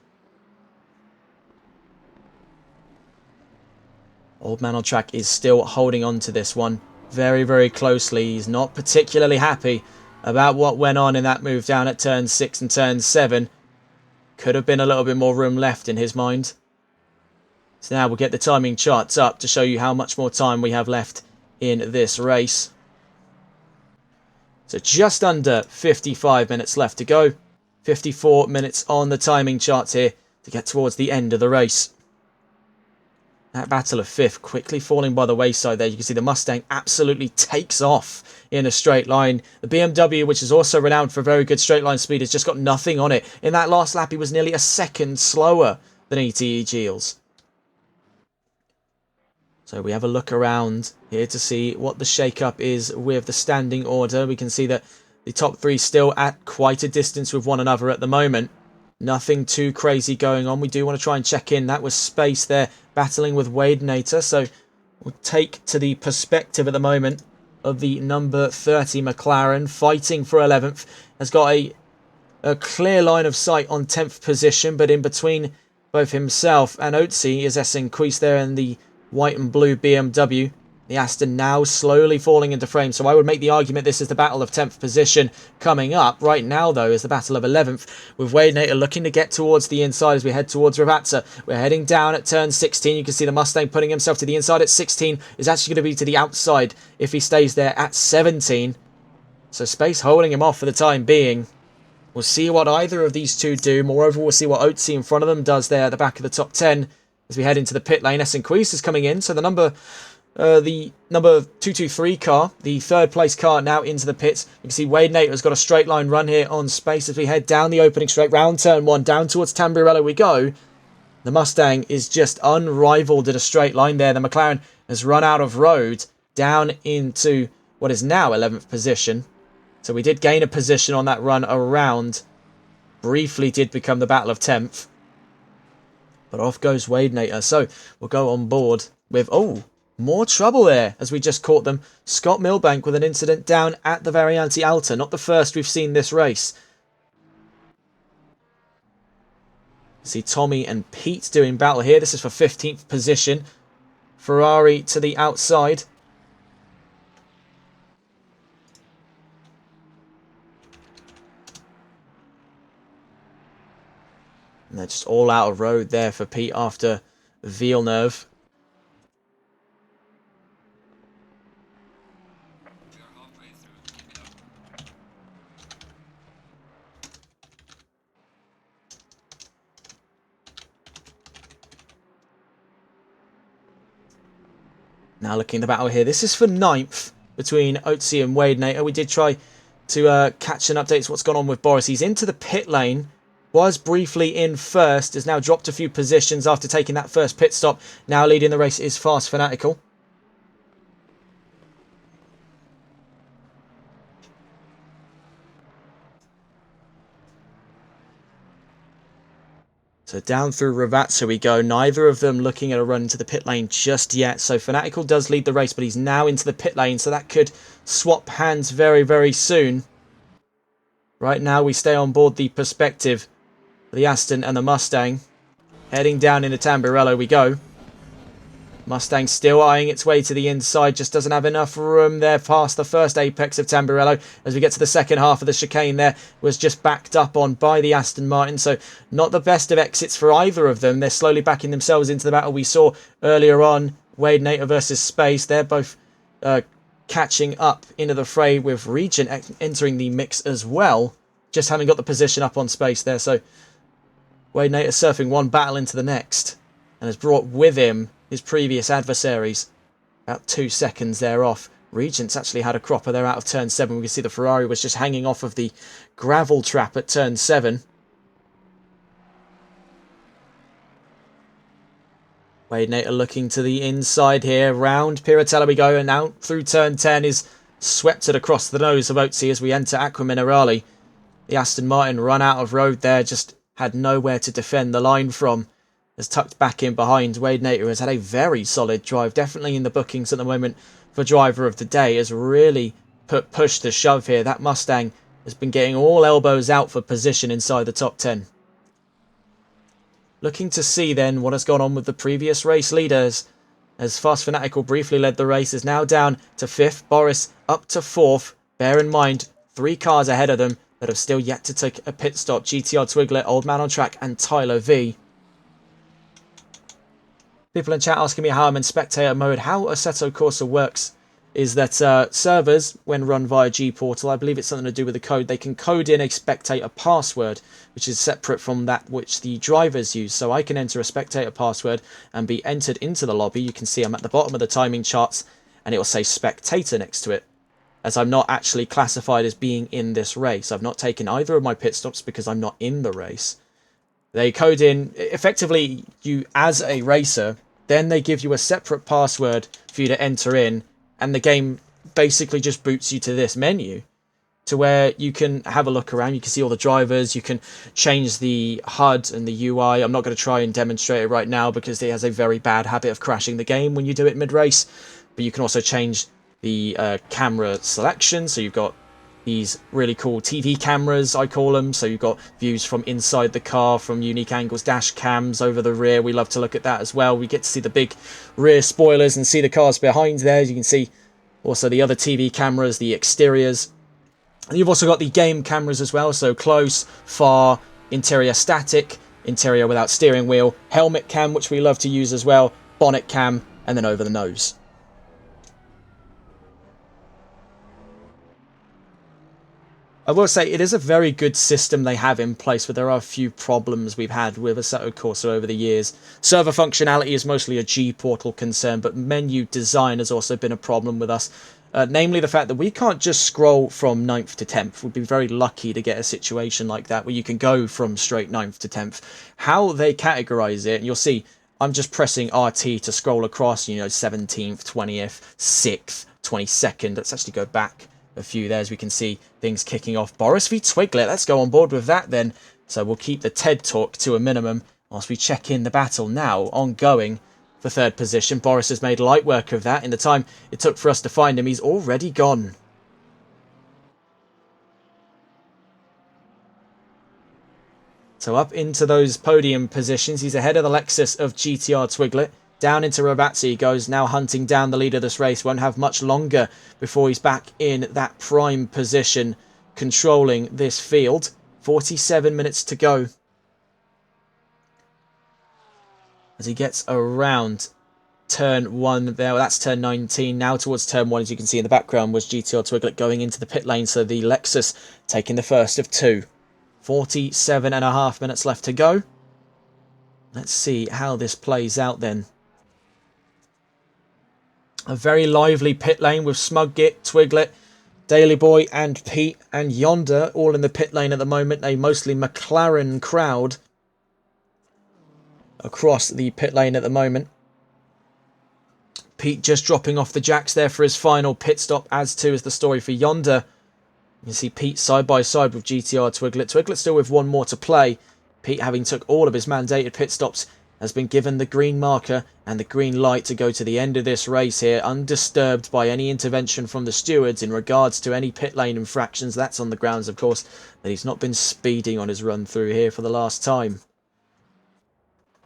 Old Man on Track is still holding on to this one very, very closely. He's not particularly happy about what went on in that move down at turn 6 and turn 7. Could have been a little bit more room left in his mind. So now we'll get the timing charts up to show you how much more time we have left in this race. So just under 55 minutes left to go. 54 minutes on the timing charts here to get towards the end of the race. That battle of 5th quickly falling by the wayside there. You can see the Mustang absolutely takes off in a straight line. The BMW, which is also renowned for very good straight line speed, has just got nothing on it. In that last lap, he was nearly a second slower than ETE Geels. So we have a look around here to see what the shake-up is with the standing order. We can see that the top 3 still at quite a distance with one another at the moment. Nothing too crazy going on. We do want to try and check in. That was Space there battling with Wadenator. So we'll take to the perspective at the moment of the number 30 McLaren fighting for 11th. Has got a clear line of sight on 10th position, but in between both himself and Otzi is Essenquist there in the white and blue BMW. The Aston now slowly falling into frame, so I would make the argument this is the battle of 10th position coming up. Right now, though, is the battle of 11th, with Wadenator looking to get towards the inside as we head towards Ravazza. We're heading down at turn 16. You can see the Mustang putting himself to the inside at 16. Is actually going to be to the outside if he stays there at 17. So Space holding him off for the time being. We'll see what either of these two do. Moreover, we'll see what Otzi in front of them does there at the back of the top 10 as we head into the pit lane. Essenquist is coming in, so the number 223 car, the 3rd place car, now into the pits. You can see Wadenator has got a straight line run here on Space as we head down the opening straight, round turn 1, down towards Tamburello we go. The Mustang is just unrivaled in a straight line there. The McLaren has run out of road down into what is now 11th position. So we did gain a position on that run around. Briefly did become the battle of 10th. But off goes Wadenator. So we'll go on board with... oh, more trouble there as we just caught them. Scott Milbank with an incident down at the Variante Alta. Not the first we've seen this race. See Tommy and Pete doing battle here. This is for 15th position. Ferrari to the outside. And they're just all out of road there for Pete after Villeneuve. Now looking at the battle here. This is for 9th between Otzi and Wade Nater. We did try to catch an update to what's gone on with Boris. He's into the pit lane. Was briefly in first. Has now dropped a few positions after taking that first pit stop. Now leading the race is Fast Fanatical. So down through Ravazza we go. Neither of them looking at a run into the pit lane just yet. So Fanatical does lead the race, but he's now into the pit lane. So that could swap hands very, very soon. Right now we stay on board the Perspective, the Aston and the Mustang. Heading down into Tamburello we go. Mustang still eyeing its way to the inside, just doesn't have enough room there past the first apex of Tamburello. As we get to the second half of the chicane there, was just backed up on by the Aston Martin, so not the best of exits for either of them. They're slowly backing themselves into the battle we saw earlier on. Wade Nater versus Space, they're both catching up into the fray with Regent entering the mix as well. Just having got the position up on Space there, so Wade Nater surfing one battle into the next and has brought with him his previous adversaries. About 2 seconds there off. Regent's actually had a cropper there out of turn 7. We can see the Ferrari was just hanging off of the gravel trap at turn 7. Wade Nater looking to the inside here. Round Piratella we go, and out through turn 10 is swept it across the nose of Otzi as we enter Aqua Minerale. The Aston Martin run out of road there, just had nowhere to defend the line from. Has tucked back in behind. Wade Nater has had a very solid drive, definitely in the bookings at the moment for driver of the day. Has really pushed the shove here. That Mustang has been getting all elbows out for position inside the top 10. Looking to see then what has gone on with the previous race leaders, as Fast Fanatical briefly led the race, is now down to 5th. Boris up to 4th. Bear in mind, 3 cars ahead of them that have still yet to take a pit stop. GTR Twiglet, Old Man on Track and Tyler V. People in chat asking me how I'm in spectator mode. How Assetto Corsa works is that servers, when run via G-Portal, I believe it's something to do with the code, they can code in a spectator password, which is separate from that which the drivers use. So I can enter a spectator password and be entered into the lobby. You can see I'm at the bottom of the timing charts, and it will say spectator next to it, as I'm not actually classified as being in this race. I've not taken either of my pit stops because I'm not in the race. They code in, effectively, you as a racer, then they give you a separate password for you to enter in, and the game basically just boots you to this menu to where you can have a look around. You can see all the drivers, you can change the HUD and the UI. I'm not going to try and demonstrate it right now because it has a very bad habit of crashing the game when you do it mid-race, but you can also change the camera selection, so you've got these really cool TV cameras, I call them. So you've got views from inside the car, from unique angles, dash cams over the rear. We love to look at that as well. We get to see the big rear spoilers and see the cars behind there. You can see also the other TV cameras, the exteriors. And you've also got the game cameras as well. So close, far, interior static, interior without steering wheel, helmet cam, which we love to use as well, bonnet cam, and then over the nose. I will say it is a very good system they have in place, but there are a few problems we've had with Assetto Corsa over the years. Server functionality is mostly a G-Portal concern, but menu design has also been a problem with us. Namely the fact that we can't just scroll from 9th to 10th. We'd be very lucky to get a situation like that where you can go from straight 9th to 10th. How they categorize it, and you'll see, I'm just pressing RT to scroll across, 17th, 20th, 6th, 22nd. Let's actually go back a few there as we can see things kicking off. Boris v Twiglet, let's go on board with that then. So we'll keep the TED talk to a minimum whilst we check in the battle now, ongoing for 3rd position. Boris has made light work of that. In the time it took for us to find him, he's already gone. So up into those podium positions, he's ahead of the Lexus of GTR Twiglet. Down into Ravazza he goes, now hunting down the lead of this race. Won't have much longer before he's back in that prime position, controlling this field. 47 minutes to go. As he gets around turn 1 there, well, that's turn 19. Now towards turn 1, as you can see in the background, was GTR Twiglet going into the pit lane. So the Lexus taking the first of 2. 47.5 minutes left to go. Let's see how this plays out then. A very lively pit lane with Smug-Git, Twiglet, Daily Boy and Pete and Yonder all in the pit lane at the moment. A mostly McLaren crowd across the pit lane at the moment. Pete just dropping off the jacks there for his final pit stop, as too is the story for Yonder. You see Pete side by side with GTR Twiglet. Twiglet still with one more to play. Pete, having took all of his mandated pit stops, has been given the green marker and the green light to go to the end of this race here, undisturbed by any intervention from the stewards in regards to any pit lane infractions. That's on the grounds, of course, that he's not been speeding on his run through here for the last time.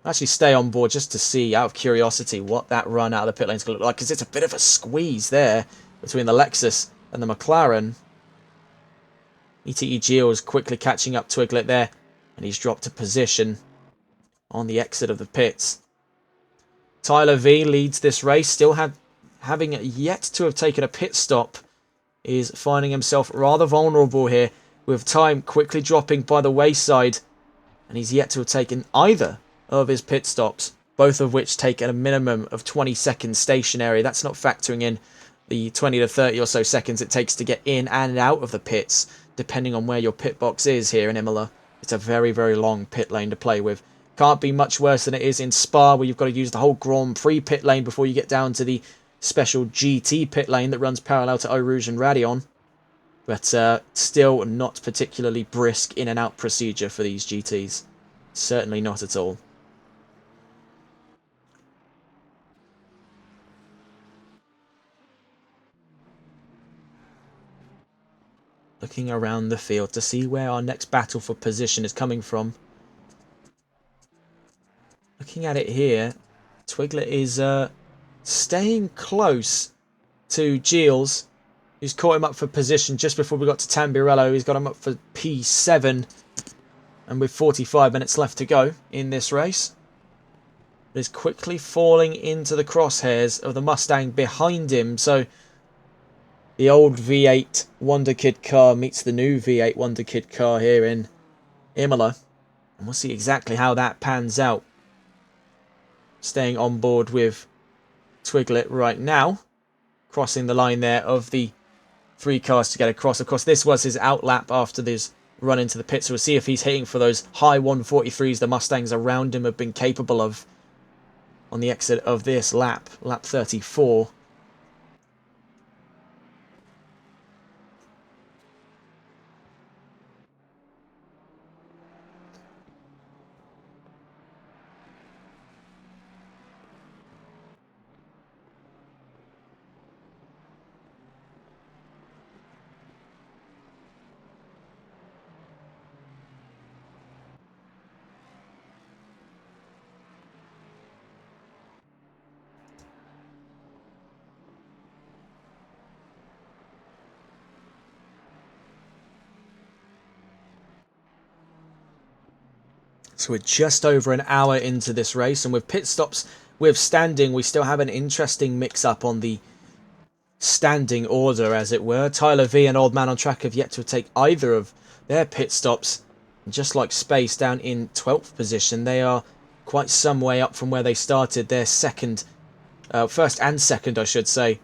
I'll actually stay on board just to see, out of curiosity, what that run out of the pit lane is going to look like, because it's a bit of a squeeze there between the Lexus and the McLaren. ETE Gilles quickly catching up Twiglet there, and he's dropped a position on the exit of the pits. Tyler V leads this race, still having yet to have taken a pit stop, is finding himself rather vulnerable here, with time quickly dropping by the wayside, and he's yet to have taken either of his pit stops, both of which take a minimum of 20 seconds stationary. That's not factoring in the 20 to 30 or so seconds it takes to get in and out of the pits, depending on where your pit box is here in Imola. It's a very, very long pit lane to play with. Can't be much worse than it is in Spa, where you've got to use the whole Grand Prix pit lane before you get down to the special GT pit lane that runs parallel to Eau Rouge and Raidillon. But still not particularly brisk in and out procedure for these GTs. Certainly not at all. Looking around the field to see where our next battle for position is coming from. Looking at it here, Twiglet is staying close to Gilles, who's caught him up for position just before we got to Tambirello. He's got him up for P7, and with 45 minutes left to go in this race, is quickly falling into the crosshairs of the Mustang behind him. So the old V8 Wonder Kid car meets the new V8 Wonder Kid car here in Imola, and we'll see exactly how that pans out. Staying on board with Twiglet right now, crossing the line there of the three cars to get across. Of course, this was his outlap after this run into the pit, so we'll see if he's hitting for those high 143s the Mustangs around him have been capable of on the exit of this lap 34. So we're just over an hour into this race, and with pit stops withstanding, we still have an interesting mix-up on the standing order, as it were. Tyler V and Old Man on Track have yet to take either of their pit stops. And just like Space down in 12th position, they are quite some way up from where they started. Their first and second, I should say,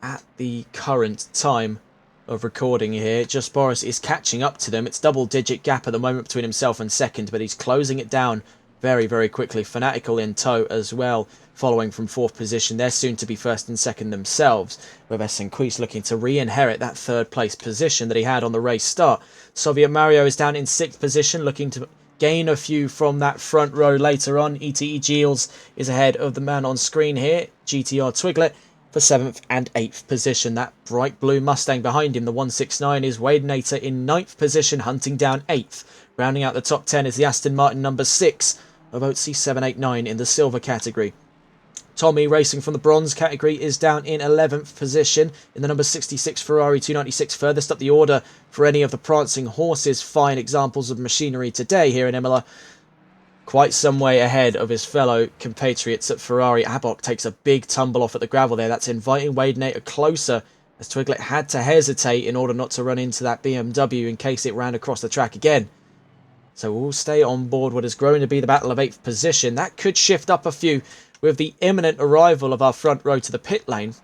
at the current time of recording here. Just Boris is catching up to them. It's double-digit gap at the moment between himself and second, but he's closing it down very, very quickly. Fanatical in tow as well, following from 4th position. They're soon to be 1st and 2nd themselves, with Essenquist looking to re-inherit that 3rd place position that he had on the race start. Soviet Mario is down in 6th position, looking to gain a few from that front row later on. ETE Gilles is ahead of the man on screen here, GTR Twiglet, for 7th and 8th position. That bright blue Mustang behind him, the 169, is Wade Nater in 9th position, hunting down 8th. Rounding out the top 10 is the Aston Martin number 6 of OTC 789 in the silver category. Tommy, racing from the bronze category, is down in 11th position in the number 66 Ferrari 296, furthest up the order for any of the prancing horses. Fine examples of machinery today here in Imola. Quite some way ahead of his fellow compatriots at Ferrari. Abok takes a big tumble off at the gravel there. That's inviting Wade Nater closer, as Twiglet had to hesitate in order not to run into that BMW in case it ran across the track again. So we'll stay on board what is growing to be the battle of 8th position. That could shift up a few with the imminent arrival of our front row to the pit lane.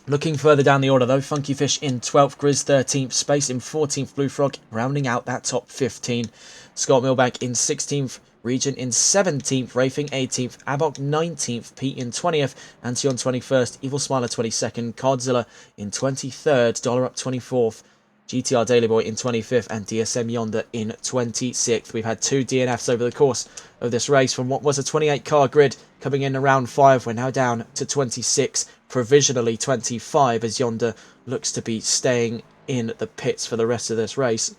Looking further down the order though, Funky Fish in 12th, Grizz 13th, Space in 14th, Blue Frog rounding out that top 15. Scott Milbank in 16th, Region in 17th, Rafing 18th, Abok 19th, Pete in 20th, Antion 21st, Evil Smiler 22nd, Cardzilla in 23rd, Dollar Up 24th, GTR Daily Boy in 25th, and DSM Yonder in 26th. We've had 2 DNFs over the course of this race from what was a 28-car grid coming in around 5. We're now down to 26, provisionally 25, as Yonder looks to be staying in the pits for the rest of this race.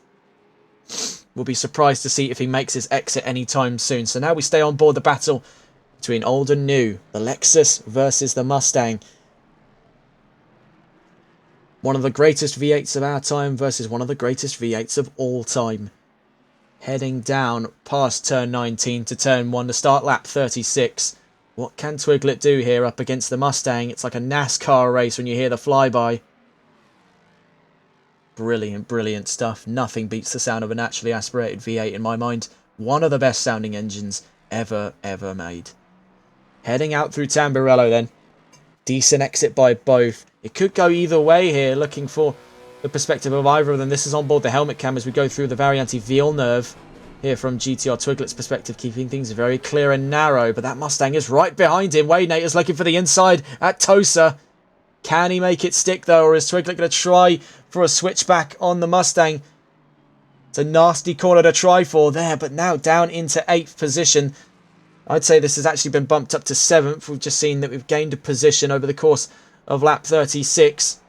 We'll be surprised to see if he makes his exit anytime soon. So now we stay on board the battle between old and new. The Lexus versus the Mustang. One of the greatest V8s of our time versus one of the greatest V8s of all time. Heading down past turn 19 to turn 1 to start lap 36. What can Twiglet do here up against the Mustang? It's like a NASCAR race when you hear the flyby. Brilliant, brilliant stuff. Nothing beats the sound of a naturally aspirated V8 in my mind. One of the best sounding engines ever made. Heading out through Tamburello then. Decent exit by both. It could go either way here, looking for the perspective of either of them. This is on board the helmet cam as we go through the Variante Villeneuve here from GTR Twiglet's perspective, keeping things very clear and narrow. But that Mustang is right behind him. Wade Nater's looking for the inside at Tosa. Can he make it stick though, or is Twiglet going to try for a switchback on the Mustang? It's a nasty corner to try for there, but now down into 8th position. I'd say this has actually been bumped up to 7th. We've just seen that we've gained a position over the course of lap 36.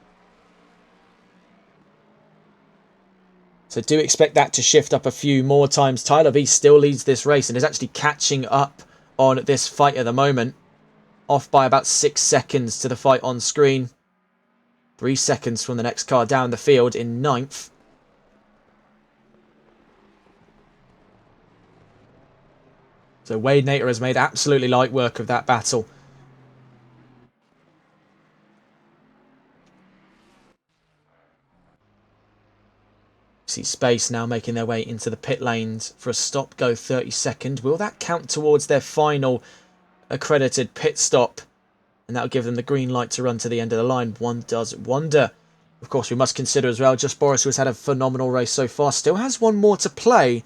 So do expect that to shift up a few more times. Tyler V still leads this race and is actually catching up on this fight at the moment. Off by about 6 seconds to the fight on screen. 3 seconds from the next car down the field in 9th. So Wade Nater has made absolutely light work of that battle. See Space now making their way into the pit lanes for a stop-go 30-second. Will that count towards their final accredited pit stop? And that'll give them the green light to run to the end of the line. One does wonder. Of course, we must consider as well, Just Boris, who has had a phenomenal race so far, still has one more to play.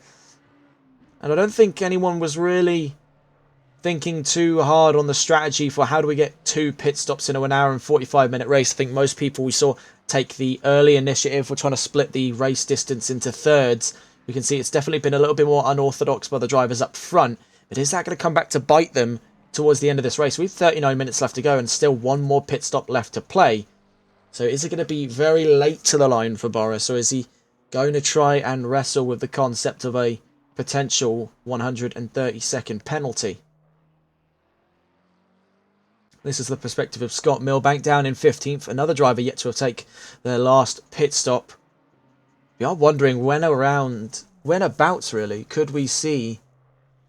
And I don't think anyone was really thinking too hard on the strategy for how do we get 2 pit stops in an hour and 45-minute race. I think most people we saw take the early initiative. We're trying to split the race distance into thirds. We can see it's definitely been a little bit more unorthodox by the drivers up front. But is that going to come back to bite them towards the end of this race? We have 39 minutes left to go and still one more pit stop left to play. So is it going to be very late to the line for Boris, or is he going to try and wrestle with the concept of a potential 130-second penalty? This is the perspective of Scott Milbank down in 15th. Another driver yet to take their last pit stop. We are wondering whenabouts really could we see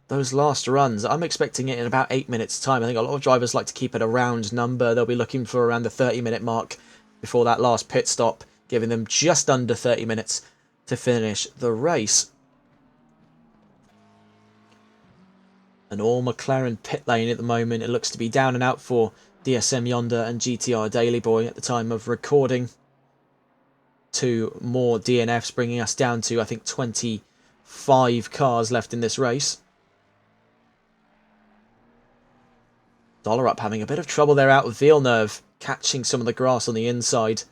those last runs. I'm expecting it in about 8 minutes time. I think a lot of drivers like to keep it a round number. They'll be looking for around the 30-minute mark before that last pit stop, giving them just under 30 minutes to finish the race. An all McLaren pit lane at the moment. It looks to be down and out for DSM Yonder and GTR Daily Boy at the time of recording. 2 more DNFs, bringing us down to, I think, 25 cars left in this race. Dollar Up having a bit of trouble there out with Villeneuve, catching some of the grass on the inside.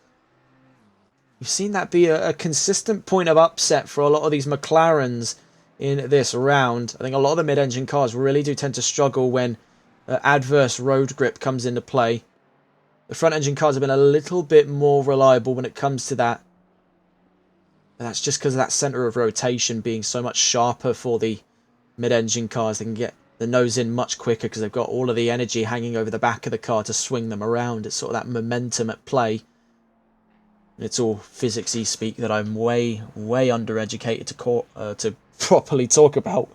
We've seen that be a consistent point of upset for a lot of these McLarens in this round. I think a lot of the mid-engine cars really do tend to struggle when adverse road grip comes into play. The front-engine cars have been a little bit more reliable when it comes to that. And that's just because of that centre of rotation being so much sharper for the mid-engine cars. They can get the nose in much quicker because they've got all of the energy hanging over the back of the car to swing them around. It's sort of that momentum at play. And it's all physics-y speak that I'm way undereducated to properly talk about.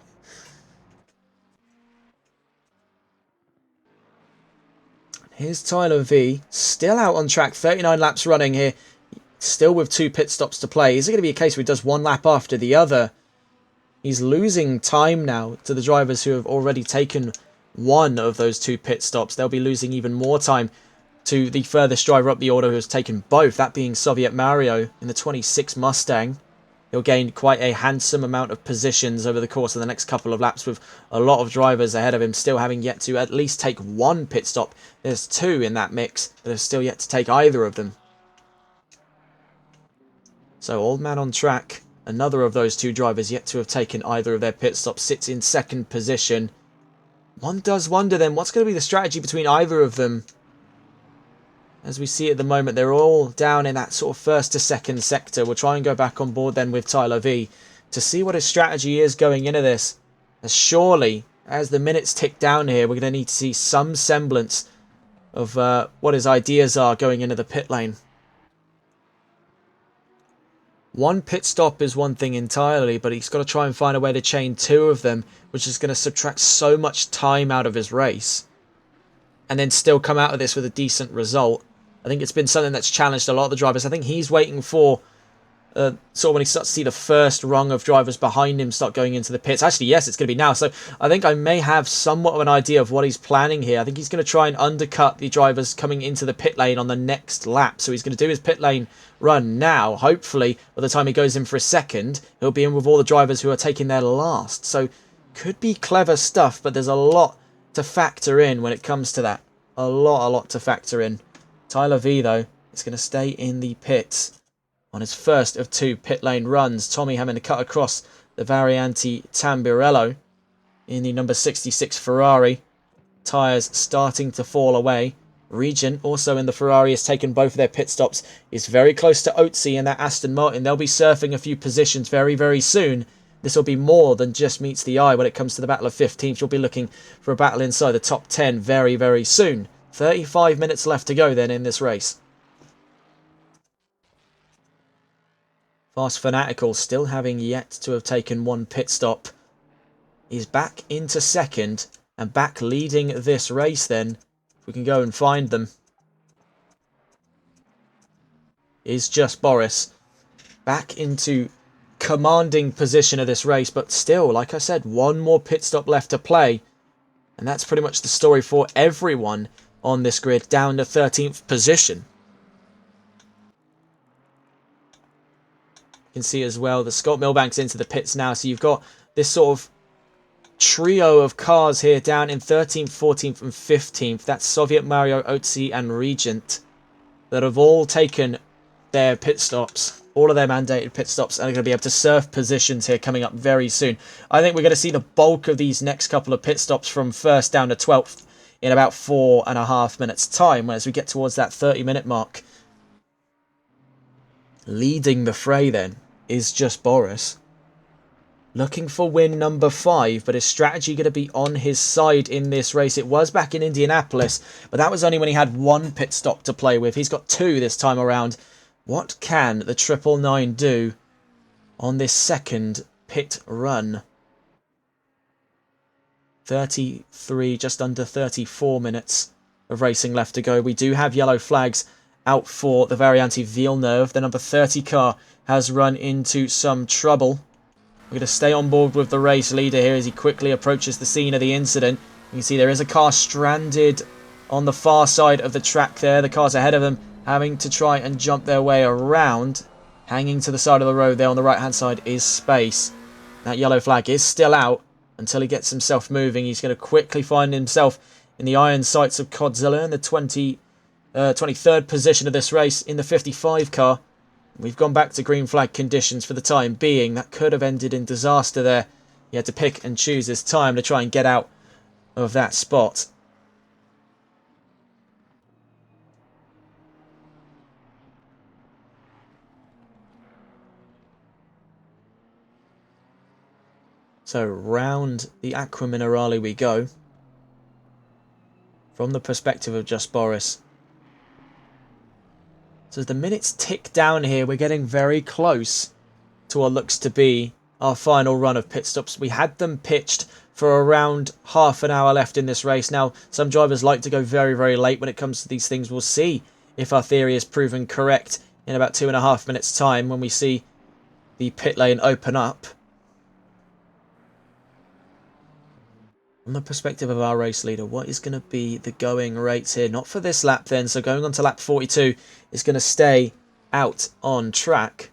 Here's Tyler V, still out on track, 39 laps running here, still with 2 pit stops to play. Is it going to be a case where he does one lap after the other? He's losing time now to the drivers who have already taken one of those 2 pit stops. They'll be losing even more time. to the furthest driver up the order who has taken both, that being Soviet Mario in the 26 Mustang. He'll gain quite a handsome amount of positions over the course of the next couple of laps, with a lot of drivers ahead of him still having yet to at least take one pit stop. There's two in that mix that have still yet to take either of them. So Old Man on Track, another of those two drivers yet to have taken either of their pit stops, sits in second position. One does wonder then, what's going to be the strategy between either of them? As we see at the moment, they're all down in that sort of first to second sector. We'll try and go back on board then with Tyler V to see what his strategy is going into this. As surely, as the minutes tick down here, we're going to need to see some semblance of what his ideas are going into the pit lane. One pit stop is one thing entirely, but he's got to try and find a way to chain two of them, which is going to subtract so much time out of his race, and then still come out of this with a decent result. I think it's been something that's challenged a lot of the drivers. I think he's waiting for sort of when he starts to see the first rung of drivers behind him start going into the pits. Actually, yes, it's going to be now. So I think I may have somewhat of an idea of what he's planning here. I think he's going to try and undercut the drivers coming into the pit lane on the next lap. So he's going to do his pit lane run now. Hopefully, by the time he goes in for a second, he'll be in with all the drivers who are taking their last. So could be clever stuff, but there's a lot to factor in when it comes to that. A lot to factor in. Tyler V, though, is going to stay in the pits on his first of two pit lane runs. Tommy having to cut across the Variante Tamburello in the number 66 Ferrari. Tyres starting to fall away. Regent, also in the Ferrari, has taken both of their pit stops. Is very close to Oatsy in that Aston Martin. They'll be surfing a few positions very soon. This will be more than just meets the eye when it comes to the battle of 15th. You'll be looking for a battle inside the top 10 very soon. 35 minutes left to go then in this race. Fast Fanatical, still having yet to have taken one pit stop, is back into second and back leading this race then. If we can go and find them. Is just Boris. Back into commanding position of this race, but still, like I said, one more pit stop left to play. And that's pretty much the story for everyone on this grid, down to 13th position. You can see as well that Scott Milbank's into the pits now, so you've got this sort of trio of cars here down in 13th, 14th and 15th. That's Soviet Mario, Oatsy and Regent that have all taken their pit stops, all of their mandated pit stops, and are going to be able to surf positions here coming up very soon. I think we're going to see the bulk of these next couple of pit stops from 1st down to 12th in about 4.5 minutes time, as we get towards that 30-minute mark. Leading the fray then is just Boris. Looking for win number 5, but his strategy going to be on his side in this race. It was back in Indianapolis, but that was only when he had one pit stop to play with. He's got two this time around. What can the 999 do on this second pit run? 33, just under 34 minutes of racing left to go. We do have yellow flags out for the Variante Villeneuve. The number 30 car has run into some trouble. We're going to stay on board with the race leader here as he quickly approaches the scene of the incident. You can see there is a car stranded on the far side of the track there. The cars ahead of them having to try and jump their way around. Hanging to the side of the road there on the right hand side is Space. That yellow flag is still out until he gets himself moving. He's going to quickly find himself in the iron sights of Codzilla in the 23rd position of this race in the 55 car. We've gone back to green flag conditions for the time being. That could have ended in disaster there. He had to pick and choose his time to try and get out of that spot. So round the Aqua Minerale we go. From the perspective of just Boris. So as the minutes tick down here, we're getting very close to what looks to be our final run of pit stops. We had them pitched for around half an hour left in this race. Now, some drivers like to go very late when it comes to these things. We'll see if our theory is proven correct in about 2.5 minutes time when we see the pit lane open up. From the perspective of our race leader, what is going to be the going rates here? Not for this lap then, so going on to lap 42 is going to stay out on track.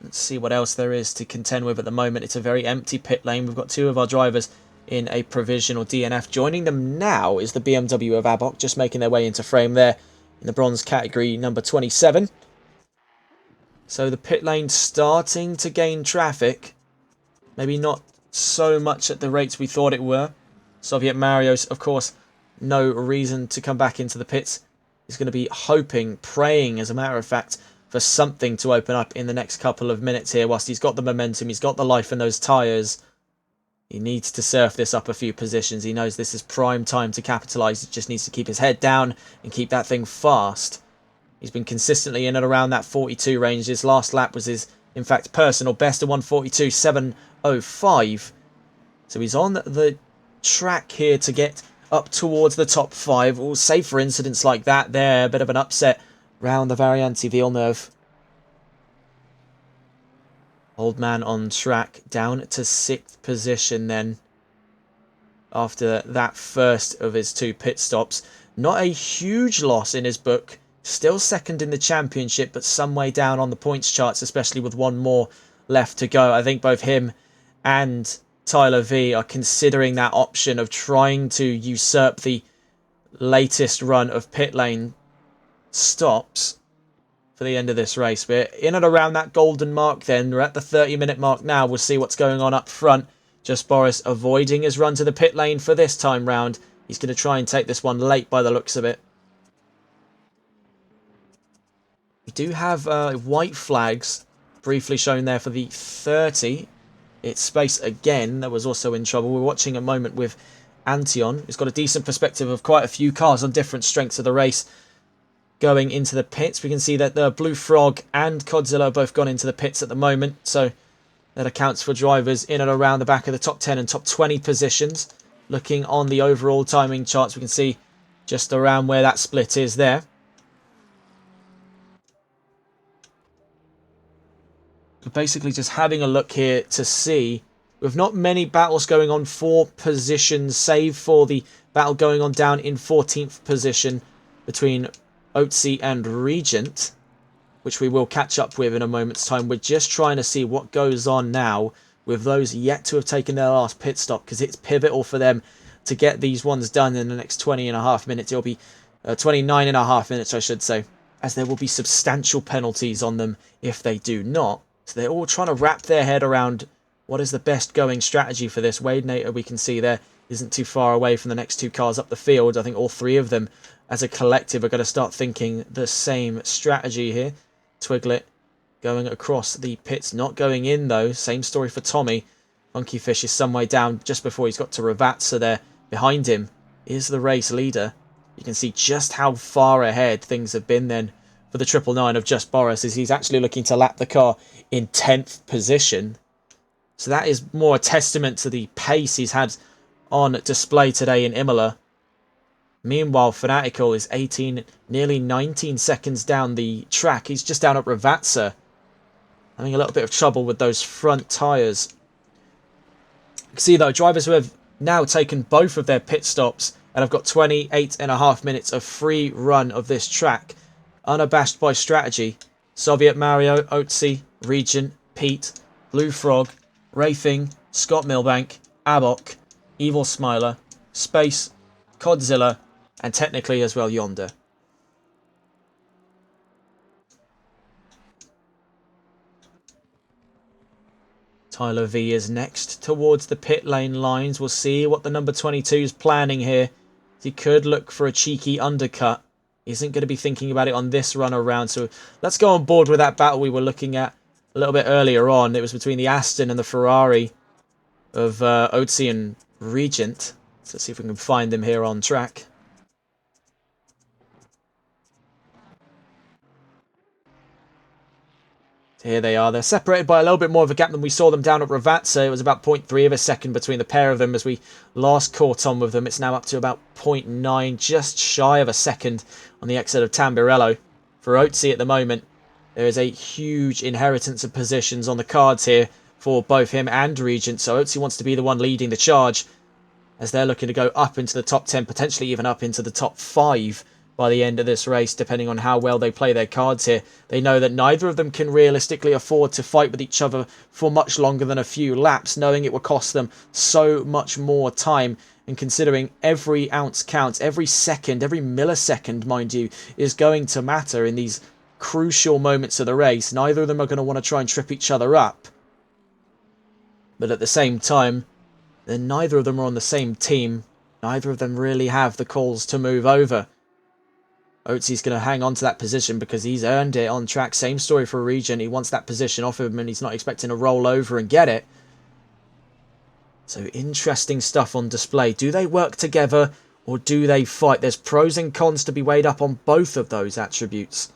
Let's see what else there is to contend with at the moment. It's a very empty pit lane. We've got two of our drivers in a provisional DNF. Joining them now is the BMW of Abok, just making their way into frame there in the bronze category, number 27. So the pit lane starting to gain traffic. Maybe not so much at the rates we thought it were. Soviet Mario's, of course, no reason to come back into the pits. He's going to be hoping, praying, as a matter of fact, for something to open up in the next couple of minutes here. Whilst he's got the momentum, he's got the life in those tyres. He needs to surf this up a few positions. He knows this is prime time to capitalise. He just needs to keep his head down and keep that thing fast. He's been consistently in and around that 42 range. His last lap was his, in fact, personal best of 1:42.705. So he's on the track here to get up towards the top 5. We'll save for incidents like that there. A bit of an upset round the Variante Villeneuve. Old man on track, down to 6th position then. After that first of his 2 pit stops. Not a huge loss in his book. Still second in the championship, but some way down on the points charts, especially with one more left to go. I think both him and Tyler V are considering that option of trying to usurp the latest run of pit lane stops for the end of this race. We're in and around that golden mark then. We're at the 30-minute mark now. We'll see what's going on up front. Just Boris avoiding his run to the pit lane for this time round. He's going to try and take this one late by the looks of it. We do have white flags briefly shown there for the 30. It's space again that was also in trouble. We're watching a moment with Antion, who's got a decent perspective of quite a few cars on different strengths of the race going into the pits. We can see that the Blue Frog and Godzilla have both gone into the pits at the moment. So that accounts for drivers in and around the back of the top 10 and top 20 positions. Looking on the overall timing charts, we can see just around where that split is there. Basically just having a look here to see, with not many battles going on for positions, save for the battle going on down in 14th position between Otzi and Regent, which we will catch up with in a moment's time. We're just trying to see what goes on now with those yet to have taken their last pit stop, because it's pivotal for them to get these ones done in the next 20.5 minutes. It'll be 29.5 minutes, I should say, as there will be substantial penalties on them if they do not. So they're all trying to wrap their head around what is the best going strategy for this. Wade Nater, we can see there, isn't too far away from the next 2 cars up the field. I think all 3 of them as a collective are going to start thinking the same strategy here. Twiglet going across the pits, not going in though. Same story for Tommy. Funky Fish is some way down just before he's got to Ravazza there. Behind him is the race leader. You can see just how far ahead things have been then for the 999 of Just Boris, as he's actually looking to lap the car in 10th position. So that is more a testament to the pace he's had on display today in Imola. Meanwhile, Fanatical is 18, nearly 19 seconds down the track. He's just down at Ravazza, having a little bit of trouble with those front tyres. You can see, though, drivers who have now taken both of their pit stops and have got 28.5 minutes of free run of this track, unabashed by strategy. Soviet Mario, Otzi, Regent, Pete, Blue Frog, Raything, Scott Milbank, Abok, Evil Smiler, Space, Godzilla, and technically as well Yonder. Tyler V is next towards the pit lane lines. We'll see what the number 22 is planning here. He could look for a cheeky undercut. Isn't going to be thinking about it on this run around. So let's go on board with that battle we were looking at a little bit earlier on. It was between the Aston and the Ferrari of Otzi and Regent. So let's see if we can find them here on track. So here they are. They're separated by a little bit more of a gap than we saw them down at Ravazza. It was about 0.3 of a second between the pair of them as we last caught on with them. It's now up to about 0.9, just shy of a second on the exit of Tamburello. For Otzi at the moment, there is a huge inheritance of positions on the cards here for both him and Regent. So Otzi wants to be the one leading the charge. as they're looking to go up into the top 10, potentially even up into the top 5 by the end of this race, depending on how well they play their cards here. They know that neither of them can realistically afford to fight with each other for much longer than a few laps, knowing it will cost them so much more time. And considering every ounce counts, every second, every millisecond, mind you, is going to matter in these crucial moments of the race. Neither of them are going to want to try and trip each other up. But at the same time, then neither of them are on the same team. Neither of them really have the calls to move over. Oatsy's going to hang on to that position because he's earned it on track. Same story for Regent. He wants that position off him and he's not expecting to roll over and get it. So interesting stuff on display. Do they work together or do they fight? There's pros and cons to be weighed up on both of those attributes.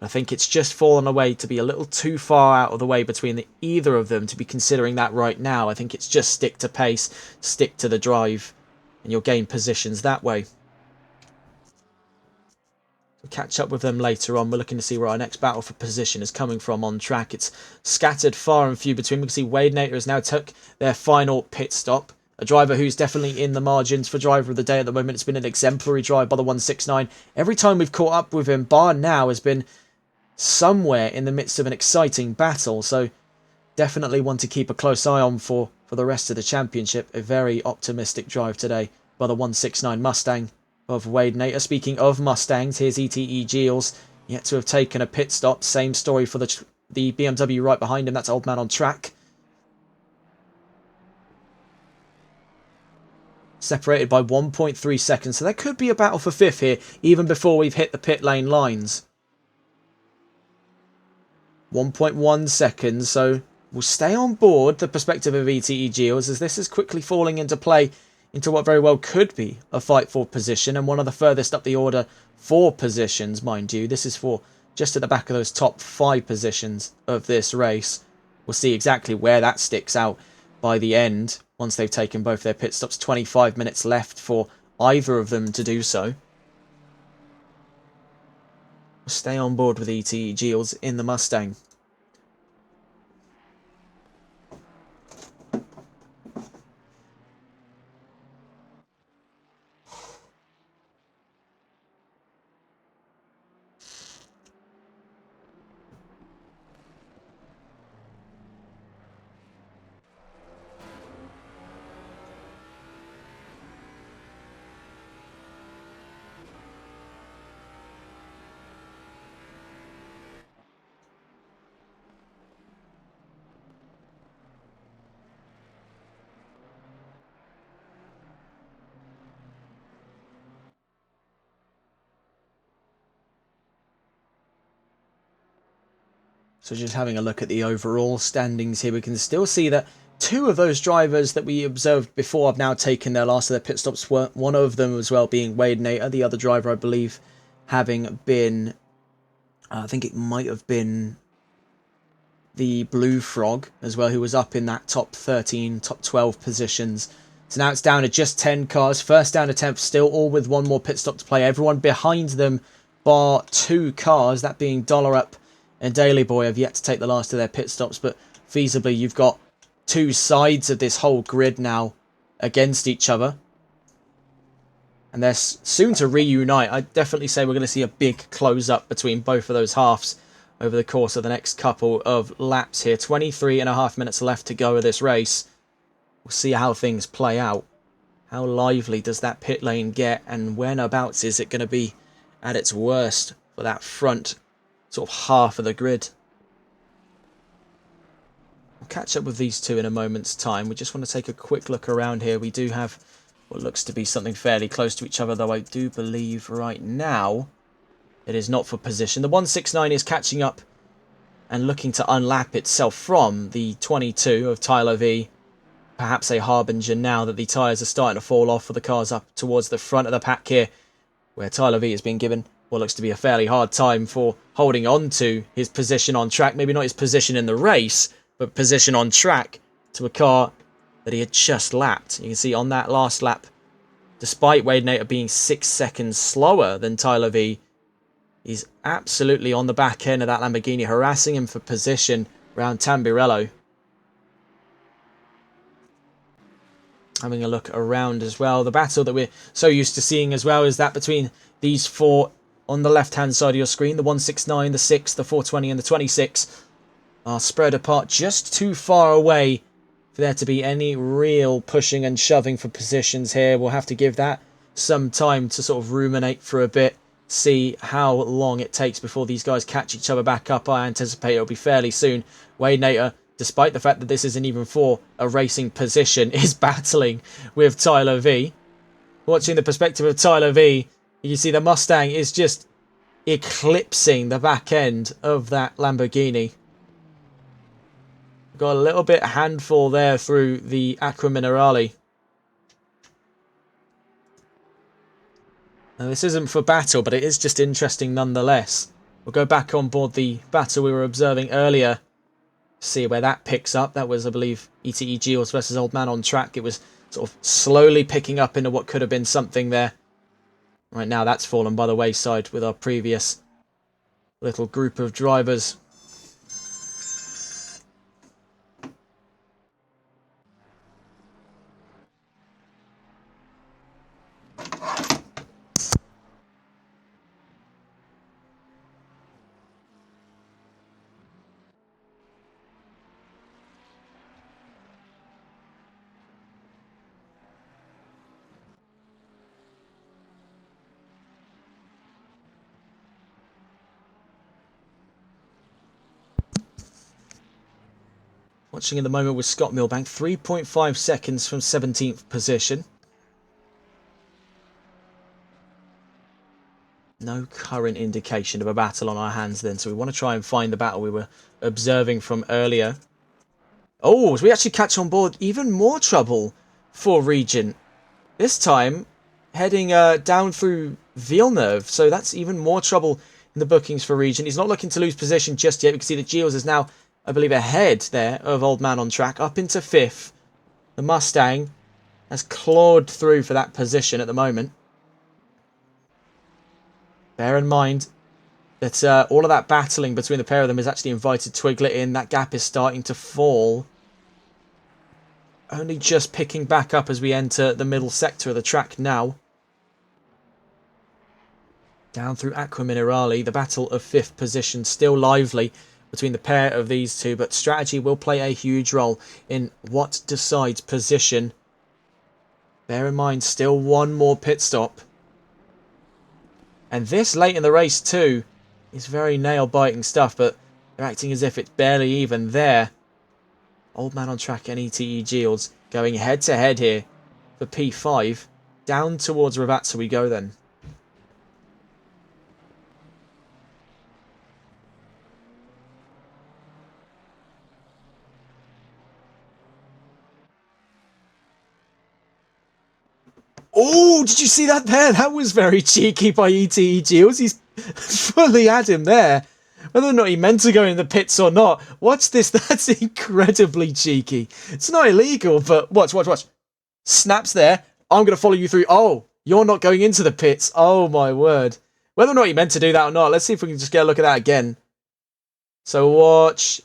I think it's just fallen away to be a little too far out of the way between either of them to be considering that right now. I think it's just stick to pace, stick to the drive, and you'll gain positions that way. We'll catch up with them later on. We're looking to see where our next battle for position is coming from on track. It's scattered far and few between. We can see Wade Nater has now took their final pit stop. A driver who's definitely in the margins for driver of the day at the moment. It's been an exemplary drive by the 169. Every time we've caught up with him, bar now, has been somewhere in the midst of an exciting battle. So definitely one to keep a close eye on for the rest of the championship. A very optimistic drive today by the 169 Mustang of Wade Nater. Speaking of Mustangs, here's ETE Geels, yet to have taken a pit stop. Same story for the BMW right behind him. That's Old Man on Track. Separated by 1.3 seconds. So there could be a battle for fifth here, even before we've hit the pit lane lines. 1.1 seconds. So we'll stay on board the perspective of ETE Geels as this is quickly falling into play into what very well could be a fight for position and one of the furthest up the order for positions, mind you. This is for just at the back of those top 5 positions of this race. We'll see exactly where that sticks out by the end once they've taken both their pit stops. 25 minutes left for either of them to do so. We'll stay on board with ETE Geels in the Mustang. So just having a look at the overall standings here, we can still see that 2 of those drivers that we observed before have now taken their last of their pit stops. One of them as well being Wade Nater, the other driver I believe having been, I think it might have been the Blue Frog as well, who was up in that top 13, top 12 positions. So now it's down to just 10 cars. First down to 10th, still all with one more pit stop to play. Everyone behind them bar 2 cars, that being Dollar Up and Daily Boy have yet to take the last of their pit stops, but feasibly you've got 2 sides of this whole grid now against each other. And they're soon to reunite. I'd definitely say we're going to see a big close-up between both of those halves over the course of the next couple of laps here. 23.5 minutes left to go of this race. We'll see how things play out. How lively does that pit lane get, and whenabouts is it going to be at its worst for that front sort of half of the grid? We'll catch up with these 2 in a moment's time. We just want to take a quick look around here. We do have what looks to be something fairly close to each other, though I do believe right now it is not for position. The 169 is catching up and looking to unlap itself from the 22 of Tyler V. Perhaps a harbinger now that the tyres are starting to fall off for the cars up towards the front of the pack here, where Tyler V has been given what looks to be a fairly hard time for holding on to his position on track. Maybe not his position in the race, but position on track to a car that he had just lapped. You can see on that last lap, despite Wade Nater being 6 seconds slower than Tyler V, he's absolutely on the back end of that Lamborghini, harassing him for position around Tambirello. Having a look around as well. The battle that we're so used to seeing as well is that between these four on the left-hand side of your screen, the 169, the 6, the 420 and the 26 are spread apart just too far away for there to be any real pushing and shoving for positions here. We'll have to give that some time to sort of ruminate for a bit, see how long it takes before these guys catch each other back up. I anticipate it'll be fairly soon. Wade Nater, despite the fact that this isn't even for a racing position, is battling with Tyler V. Watching the perspective of Tyler V, you see the Mustang is just eclipsing the back end of that Lamborghini. Got a little bit handful there through the Acqua Minerale. Now, this isn't for battle, but it is just interesting nonetheless. We'll go back on board the battle we were observing earlier. See where that picks up. That was, I believe, ETE Geels versus Old Man on Track. It was sort of slowly picking up into what could have been something there. Right now, that's fallen by the wayside with our previous little group of drivers. Watching in the moment with Scott Milbank, 3.5 seconds from 17th position. No current indication of a battle on our hands then, so we want to try and find the battle we were observing from earlier. Oh, so we actually catch on board even more trouble for Regent. This time, heading down through Villeneuve, so that's even more trouble in the bookings for Regent. He's not looking to lose position just yet. We can see that Geels is now, I believe, ahead there of Old Man on Track, up into 5th. The Mustang has clawed through for that position at the moment. Bear in mind that all of that battling between the pair of them has actually invited Twiglet in. That gap is starting to fall. Only just picking back up as we enter the middle sector of the track now. Down through Acqua Minerale, the battle of 5th position still lively between the pair of these two, but strategy will play a huge role in what decides position. Bear in mind, still one more pit stop. And this late in the race too is very nail-biting stuff, but they're acting as if it's barely even there. Old Man on Track and ETE Geels going head-to-head here for P5. Down towards Ravazza we go then. Oh, did you see that there? That was very cheeky by ETE Geels. He's fully had him there. Whether or not he meant to go in the pits or not. Watch this. That's incredibly cheeky. It's not illegal, but watch. Snaps there. I'm going to follow you through. Oh, you're not going into the pits. Oh, my word. Whether or not he meant to do that or not, let's see if we can just get a look at that again. So watch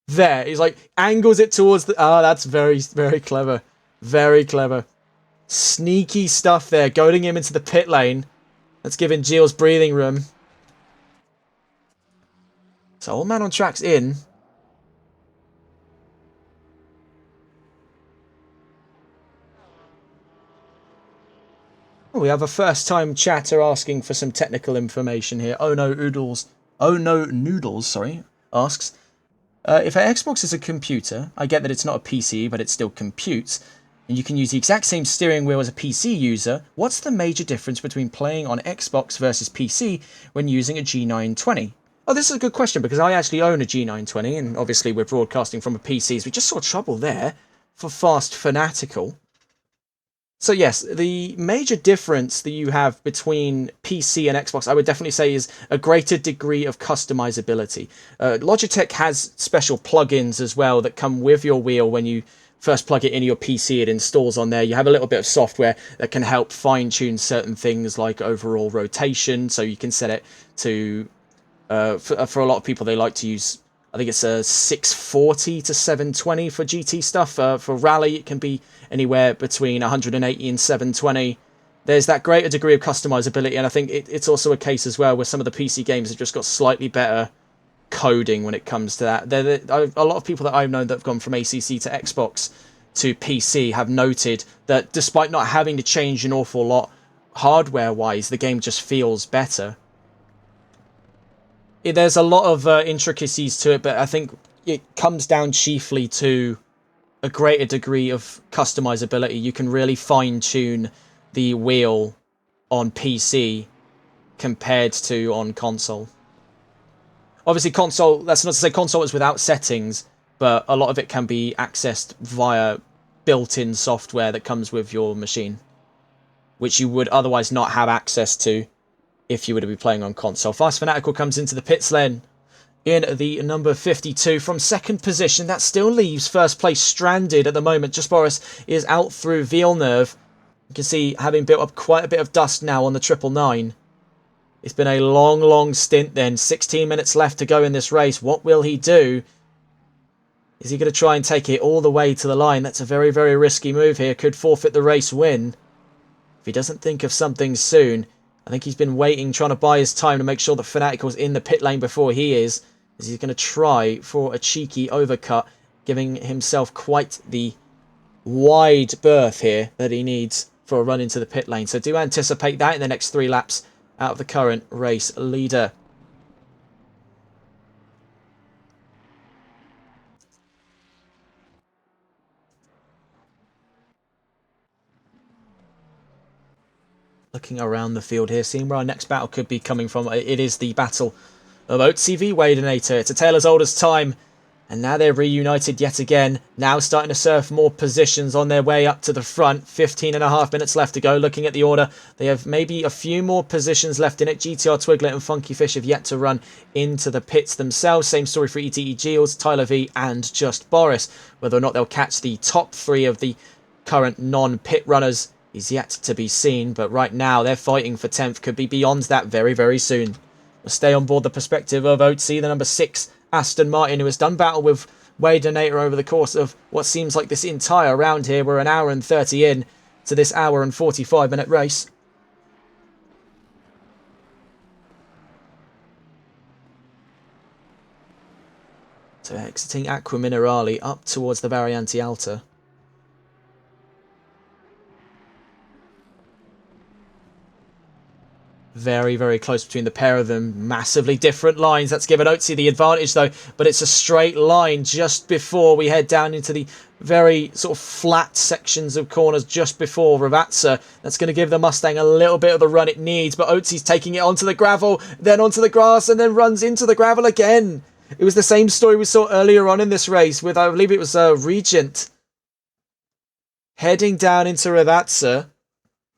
there. He's like, angles it towards the... Oh, that's very, very clever. Very clever. Sneaky stuff there, goading him into the pit lane. That's giving Geels breathing room. So Old Man on Track's in. Oh, we have a first-time chatter asking for some technical information here. Oh no Noodles, sorry, asks, if an Xbox is a computer, I get that it's not a PC, but it still computes, and you can use the exact same steering wheel as a PC user, what's the major difference between playing on Xbox versus PC when using a G920? Oh, this is a good question, because I actually own a G920, and obviously we're broadcasting from a PC, so we just saw trouble there for Fast Fanatical. So yes, the major difference that you have between PC and Xbox, I would definitely say, is a greater degree of customizability. Logitech has special plugins as well that come with your wheel when you first plug it into your PC. It installs on there. You have a little bit of software that can help fine-tune certain things like overall rotation, so you can set it to... for a lot of people, they like to use I think it's a 640 to 720 for GT stuff. For rally, it can be anywhere between 180 and 720. There's that greater degree of customizability, and I think it's also a case as well where some of the PC games have just got slightly better coding when it comes to that. A lot of people that I've known that have gone from ACC to Xbox to PC have noted that despite not having to change an awful lot hardware-wise, the game just feels better. There's a lot of intricacies to it, but I think it comes down chiefly to a greater degree of customizability. You can really fine-tune the wheel on PC compared to on console. Obviously, console, that's not to say console is without settings, but a lot of it can be accessed via built-in software that comes with your machine, which you would otherwise not have access to if you were to be playing on console. Fast Fanatical comes into the pits lane in the number 52 from second position. That still leaves first place stranded at the moment. Just Boris is out through Villeneuve. You can see having built up quite a bit of dust now on the 999. It's been a long, long stint then. 16 minutes left to go in this race. What will he do? Is he going to try and take it all the way to the line? That's a very, very risky move here. Could forfeit the race win. If he doesn't think of something soon. I think he's been waiting, trying to buy his time to make sure that Fanatical's in the pit lane before he is. As he's going to try for a cheeky overcut, giving himself quite the wide berth here that he needs for a run into the pit lane. So do anticipate that in the next 3 laps out of the current race leader. Looking around the field here, seeing where our next battle could be coming from. It is the battle of Oatsy v Wadenator. It's a tale as old as time. And now they're reunited yet again. Now starting to surf more positions on their way up to the front. 15.5 minutes left to go. Looking at the order, they have maybe a few more positions left in it. GTR Twiglet and Funky Fish have yet to run into the pits themselves. Same story for ETE Giles, Tyler V and Just Boris. Whether or not they'll catch the top 3 of the current non-pit runners is yet to be seen. But right now, they're fighting for 10th. Could be beyond that very, very soon. We'll stay on board the perspective of Oatsy, the number 6 Aston Martin, who has done battle with Wadenator over the course of what seems like this entire round here. We're an hour and 30 in to this hour and 45 minute race. So exiting Aqua Minerale up towards the Variante Alta. Very, very close between the pair of them. Massively different lines. That's given Oatsy the advantage, though. But it's a straight line just before we head down into the very sort of flat sections of corners just before Ravazza. That's going to give the Mustang a little bit of the run it needs. But Oatsy's taking it onto the gravel, then onto the grass, and then runs into the gravel again. It was the same story we saw earlier on in this race with, I believe it was Regent. Heading down into Ravazza.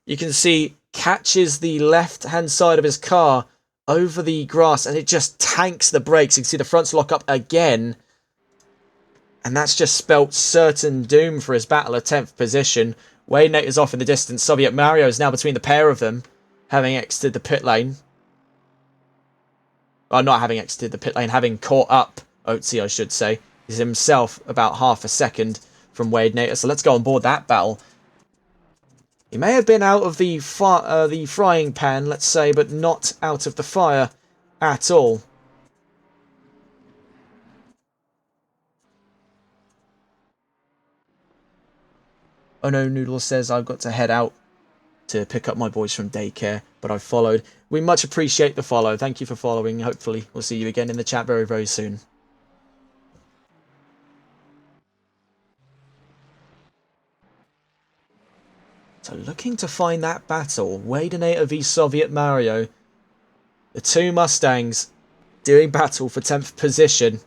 You can see catches the left-hand side of his car over the grass, and it just tanks the brakes. You can see the fronts lock up again, and that's just spelt certain doom for his battle of 10th position. Wadenator is off in the distance. Soviet Mario is now between the pair of them, having exited the pit lane. Well, not having exited the pit lane, having caught up Oatsy, I should say. He's himself about half a second from Wadenator, so let's go on board that battle. He may have been out of the frying pan, let's say, but not out of the fire at all. Oh no, Noodle says I've got to head out to pick up my boys from daycare, but I've followed. We much appreciate the follow. Thank you for following. Hopefully we'll see you again in the chat very, very soon. So looking to find that battle, Wadenator v Soviet Mario. The two Mustangs doing battle for 10th position.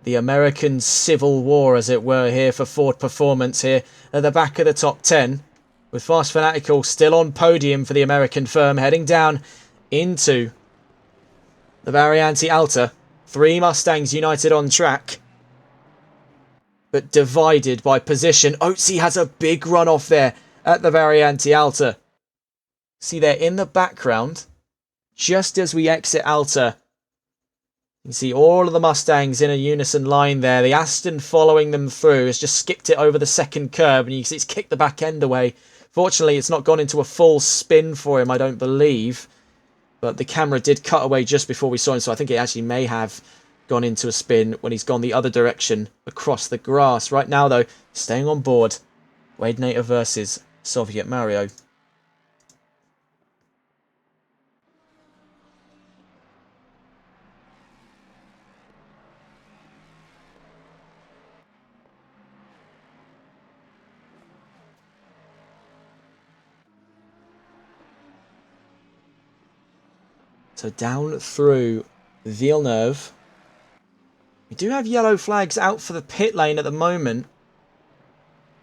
The American Civil War, as it were, here for Ford Performance here at the back of the top 10. With Fast Fanatical still on podium for the American firm, heading down into the Variante Alta. 3 Mustangs united on track, but divided by position. Oatsy has a big run off there at the Variante Alta. See there in the background, just as we exit Alta, You can see all of the Mustangs in a unison line there. The Aston following them through has just skipped it over the second curb, and you can see it's kicked the back end away. Fortunately, it's not gone into a full spin for him, I don't believe. But the camera did cut away just before we saw him, so I think it actually may have gone into a spin when he's gone the other direction across the grass. Right now, though, staying on board. Wade Nater versus Soviet Mario. So down through Villeneuve. We do have yellow flags out for the pit lane at the moment.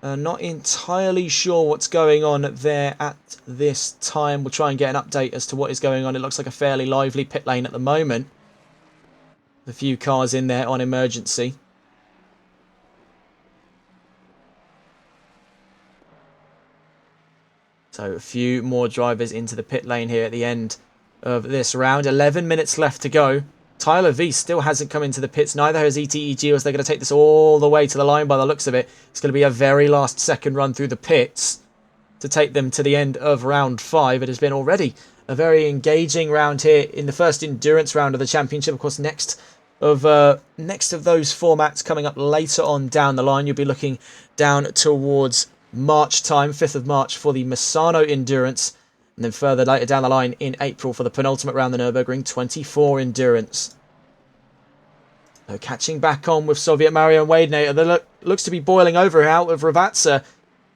Not entirely sure what's going on there at this time. We'll try and get an update as to what is going on. It looks like a fairly lively pit lane at the moment. A few cars in there on emergency. So a few more drivers into the pit lane here at the end of this round. 11 minutes left to go. Tyler V still hasn't come into the pits. Neither has ETEG, as they're going to take this all the way to the line by the looks of it. It's going to be a very last second run through the pits to take them to the end of round 5. It has been already a very engaging round here in the first endurance round of the championship. Of course, next of those formats coming up later on down the line, you'll be looking down towards March time, 5th of March for the Misano Endurance. And then further later down the line in April for the penultimate round, the Nürburgring 24 Endurance. So catching back on with Soviet Mario and Wade Nater. That looks to be boiling over out of Ravazza.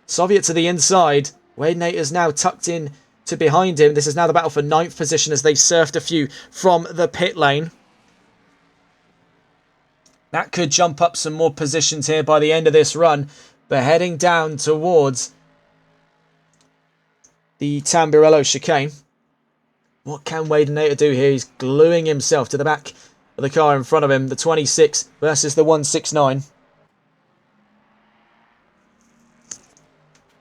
Soviet to the inside. Wade Nater's now tucked in to behind him. This is now the battle for 9th position as they've surfed a few from the pit lane. That could jump up some more positions here by the end of this run. But heading down towards the Tamburello chicane. What can Wade Nater do here? He's gluing himself to the back of the car in front of him. The 26 versus the 169.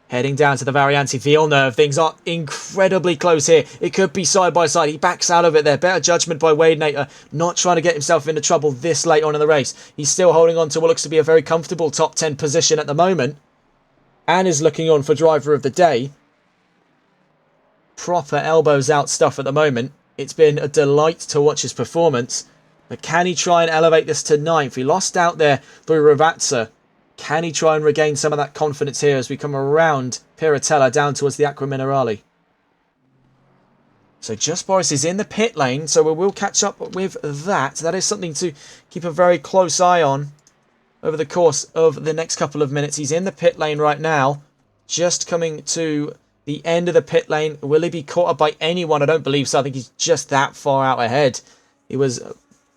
Heading down to the Variante Villeneuve. Things are incredibly close here. It could be side by side. He backs out of it there. Better judgment by Wade Nater. Not trying to get himself into trouble this late on in the race. He's still holding on to what looks to be a very comfortable top 10 position at the moment. And is looking on for driver of the day. Proper elbows out stuff at the moment. It's been a delight to watch his performance. But can he try and elevate this to 9th? He lost out there through Ravazza. Can he try and regain some of that confidence here as we come around Piratella down towards the Acqua Minerale? So Just Boris is in the pit lane, so we will catch up with that. That is something to keep a very close eye on over the course of the next couple of minutes. He's in the pit lane right now, just coming to the end of the pit lane. Will he be caught up by anyone? I don't believe so. I think he's just that far out ahead. He was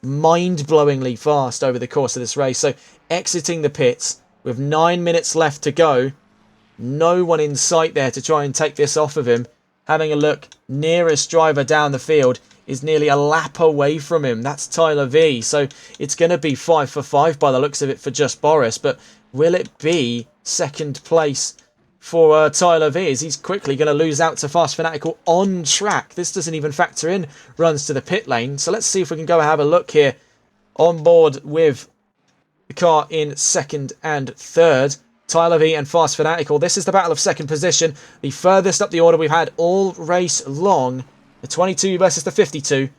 mind-blowingly fast over the course of this race. So exiting the pits with 9 minutes left to go. No one in sight there to try and take this off of him. Having a look, nearest driver down the field is nearly a lap away from him. That's Tyler V. So it's going to be 5 for 5 by the looks of it for Just Boris. But will it be second place for Tyler V? Is he's quickly going to lose out to Fast Fanatical on track? This doesn't even factor in runs to the pit lane. So let's see if we can go and have a look here on board with the car in second and third. Tyler V and Fast Fanatical. This is the battle of second position. The furthest up the order we've had all race long. The 22 versus the 52.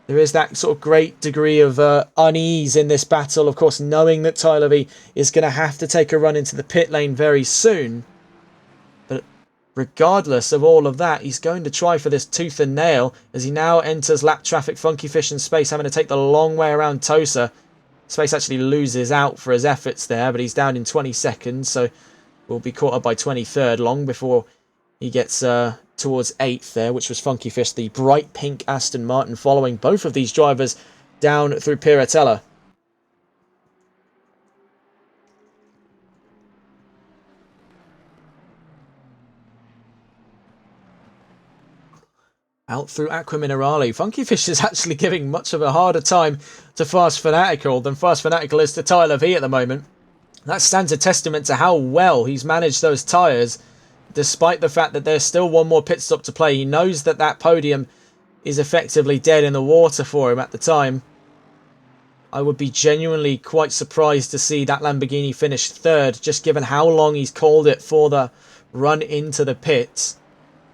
There is that sort of great degree of unease in this battle. Of course, knowing that Tyler V is going to have to take a run into the pit lane very soon. But regardless of all of that, he's going to try for this tooth and nail as he now enters lap traffic. Funky Fish and Space having to take the long way around Tosa. Space actually loses out for his efforts there, but he's down in 20 seconds, so will be caught up by 23rd long before he gets towards 8th there, which was Funky Fish, the bright pink Aston Martin, following both of these drivers down through Piratella. Out through Acqua Minerale. Funky Fish is actually giving much of a harder time to Fast Fanatical than Fast Fanatical is to Tyler V at the moment. That stands a testament to how well he's managed those tyres, despite the fact that there's still one more pit stop to play. He knows that that podium is effectively dead in the water for him at the time. I would be genuinely quite surprised to see that Lamborghini finish third, just given how long he's called it for the run into the pits.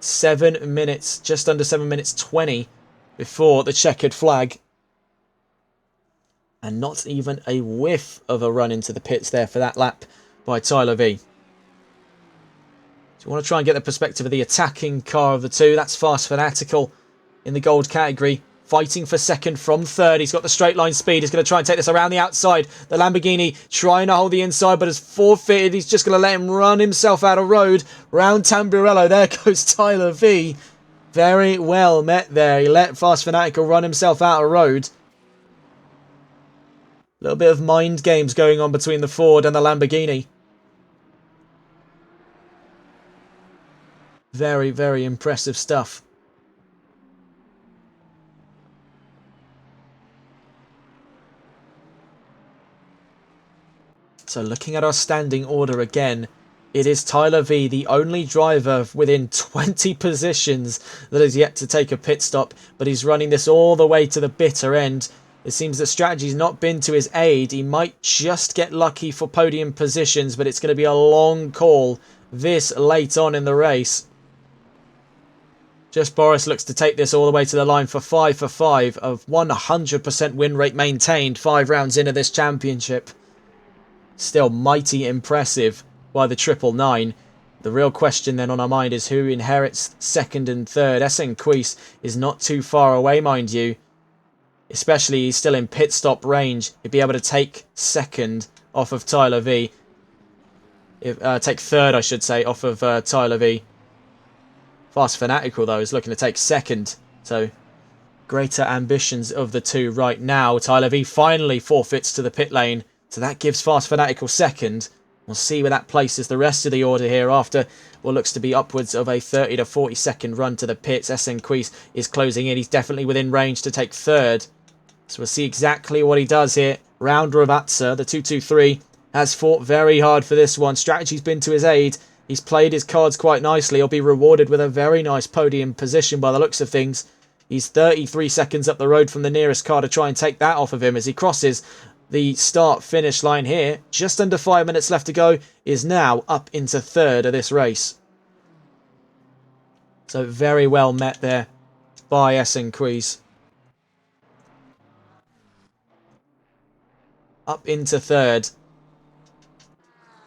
7 minutes, just under 7 minutes 20 before the checkered flag. And not even a whiff of a run into the pits there for that lap by Tyler V. So you want to try and get the perspective of the attacking car of the two. That's Fast Fanatical in the gold category. Fighting for second from third. He's got the straight line speed. He's going to try and take this around the outside. The Lamborghini trying to hold the inside, but has forfeited. He's just going to let him run himself out of road. Round Tamburello. There goes Tyler V. Very well met there. He let Fast Fanatical run himself out of road. A little bit of mind games going on between the Ford and the Lamborghini. Very, very impressive stuff. So looking at our standing order again, it is Tyler V, the only driver within 20 positions that has yet to take a pit stop, but he's running this all the way to the bitter end. It seems that strategy's not been to his aid. He might just get lucky for podium positions, but it's going to be a long call this late on in the race. Just Boris looks to take this all the way to the line for 5 for 5 of 100% win rate maintained 5 rounds into this championship. Still mighty impressive by the 999. The real question then on our mind is who inherits second and third. Esenquist is not too far away, mind you. Especially he's still in pit stop range. He'd be able to take second off of Tyler V. Take third, I should say, off of Tyler V. Fast Fanatical, though, is looking to take second. So, greater ambitions of the two right now. Tyler V finally forfeits to the pit lane. So that gives Fast Fanatical second. We'll see where that places the rest of the order here after what looks to be upwards of a 30 to 40 second run to the pits. Esenquist is closing in. He's definitely within range to take third. So we'll see exactly what he does here. Round Ravazza, the 223, has fought very hard for this one. Strategy's been to his aid. He's played his cards quite nicely. He'll be rewarded with a very nice podium position by the looks of things. He's 33 seconds up the road from the nearest car to try and take that off of him as he crosses the start-finish line here. Just under 5 minutes left to go. Is now up into third of this race. So very well met there by Esenquist. Up into third.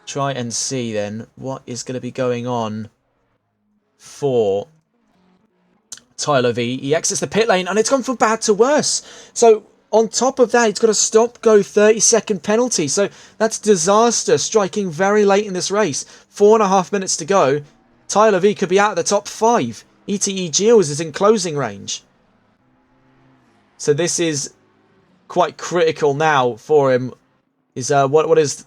Try and see then what is going to be going on for Tyler V. He exits the pit lane and it's gone from bad to worse. So on top of that, he's got a stop-go 30-second penalty. So that's disaster, striking very late in this race. 4.5 minutes to go. Tyler V could be out of the top 5. ETE Gilles is in closing range. So this is quite critical now for him. Is what is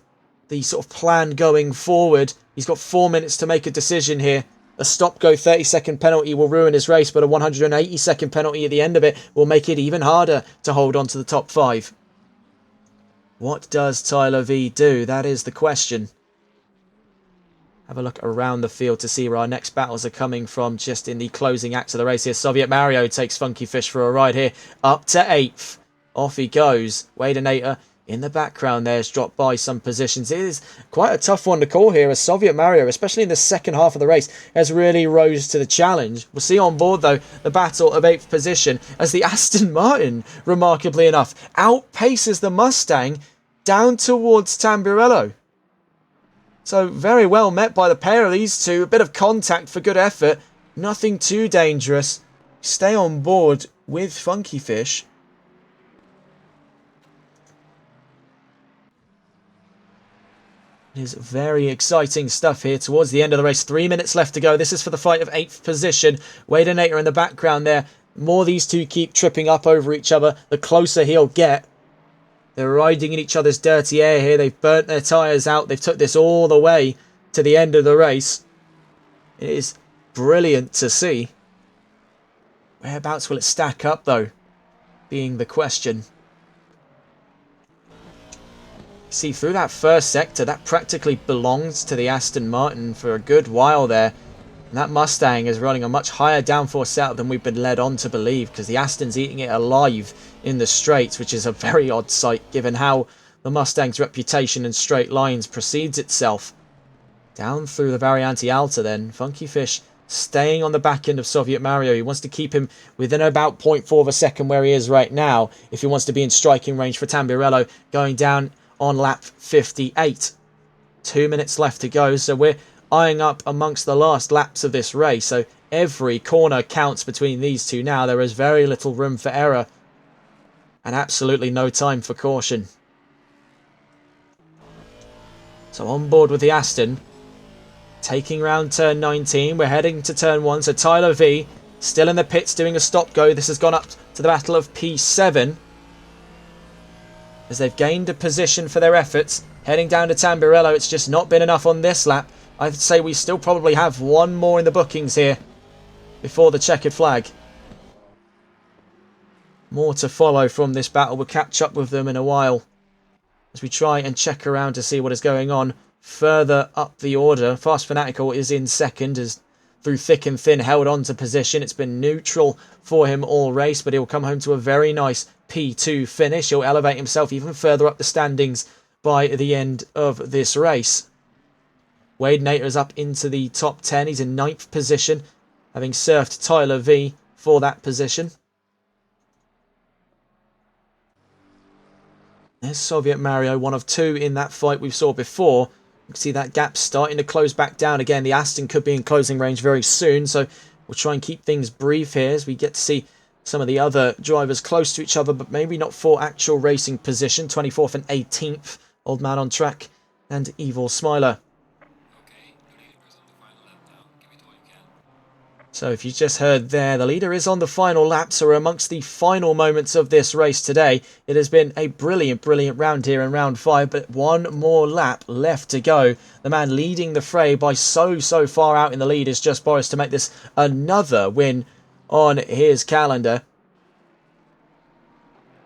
the sort of plan going forward? He's got 4 minutes to make a decision here. A stop-go 30-second penalty will ruin his race, but a 180-second penalty at the end of it will make it even harder to hold on to the top 5. What does Tyler V do? That is the question. Have a look around the field to see where our next battles are coming from just in the closing act of the race here. Soviet Mario takes Funky Fish for a ride here. Up to 8th. Off he goes. Wadenator in the background there has dropped by some positions. It is quite a tough one to call here as Soviet Mario, especially in the second half of the race, has really rose to the challenge. We'll see on board, though, the battle of 8th position as the Aston Martin, remarkably enough, outpaces the Mustang down towards Tamburello. So very well met by the pair of these two. A bit of contact for good effort. Nothing too dangerous. Stay on board with Funky Fish. It is very exciting stuff here towards the end of the race. 3 minutes left to go. This is for the fight of 8th position. Wadenator in the background there. The more these two keep tripping up over each other, the closer he'll get. They're riding in each other's dirty air here. They've burnt their tyres out. They've took this all the way to the end of the race. It is brilliant to see. Whereabouts will it stack up, though? Being the question. See, through that first sector, that practically belongs to the Aston Martin for a good while there. And that Mustang is running a much higher downforce setup than we've been led on to believe, because the Aston's eating it alive in the straights, which is a very odd sight given how the Mustang's reputation in straight lines precedes itself. Down through the Variante Alta then, Funky Fish staying on the back end of Soviet Mario. He wants to keep him within about 0.4 of a second where he is right now, if he wants to be in striking range for Tambirello, going down on lap 58. 2 minutes left to go, so we're eyeing up amongst the last laps of this race, so every corner counts between these two now. There is very little room for error and absolutely no time for caution. So on board with the Aston, taking round turn 19, we're heading to turn 1, so Tyler V still in the pits doing a stop go. This has gone up to the battle of P7 as they've gained a position for their efforts. Heading down to Tambirello, it's just not been enough on this lap. I'd say we still probably have one more in the bookings here before the checkered flag. More to follow from this battle. We'll catch up with them in a while as we try and check around to see what is going on further up the order. Fast Fanatical is in second, as through thick and thin held on to position. It's been neutral for him all race, but he'll come home to a very nice P2 finish. He'll elevate himself even further up the standings by the end of this race. Wade Nater is up into the top 10. He's in 9th position, having surfed Tyler V for that position. There's Soviet Mario, one of two in that fight we saw before. You can see that gap starting to close back down again. The Aston could be in closing range very soon, so we'll try and keep things brief here as we get to see some of the other drivers close to each other, but maybe not for actual racing position. 24th and 18th, Old Man on Track and Evil Smiler. So if you just heard there, the leader is on the final lap, so we're amongst the final moments of this race today. It has been a brilliant round here in round 5, but one more lap left to go. The man leading the fray by so far out in the lead is Just Boris to make this another win on his calendar.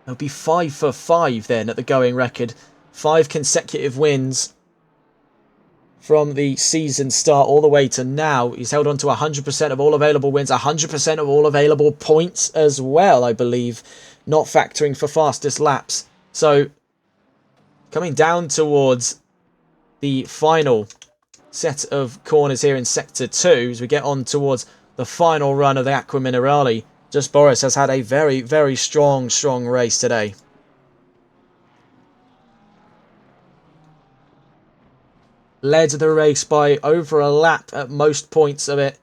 It'll be 5 for 5 then at the going record. 5 consecutive wins from the season start all the way to now. He's held on to 100% of all available wins, 100% of all available points as well, I believe, not factoring for fastest laps. So coming down towards the final set of corners here in Sector 2 as we get on towards the final run of the Aqua Minerale. Just Boris has had a very strong race today. Led the race by over a lap at most points of it,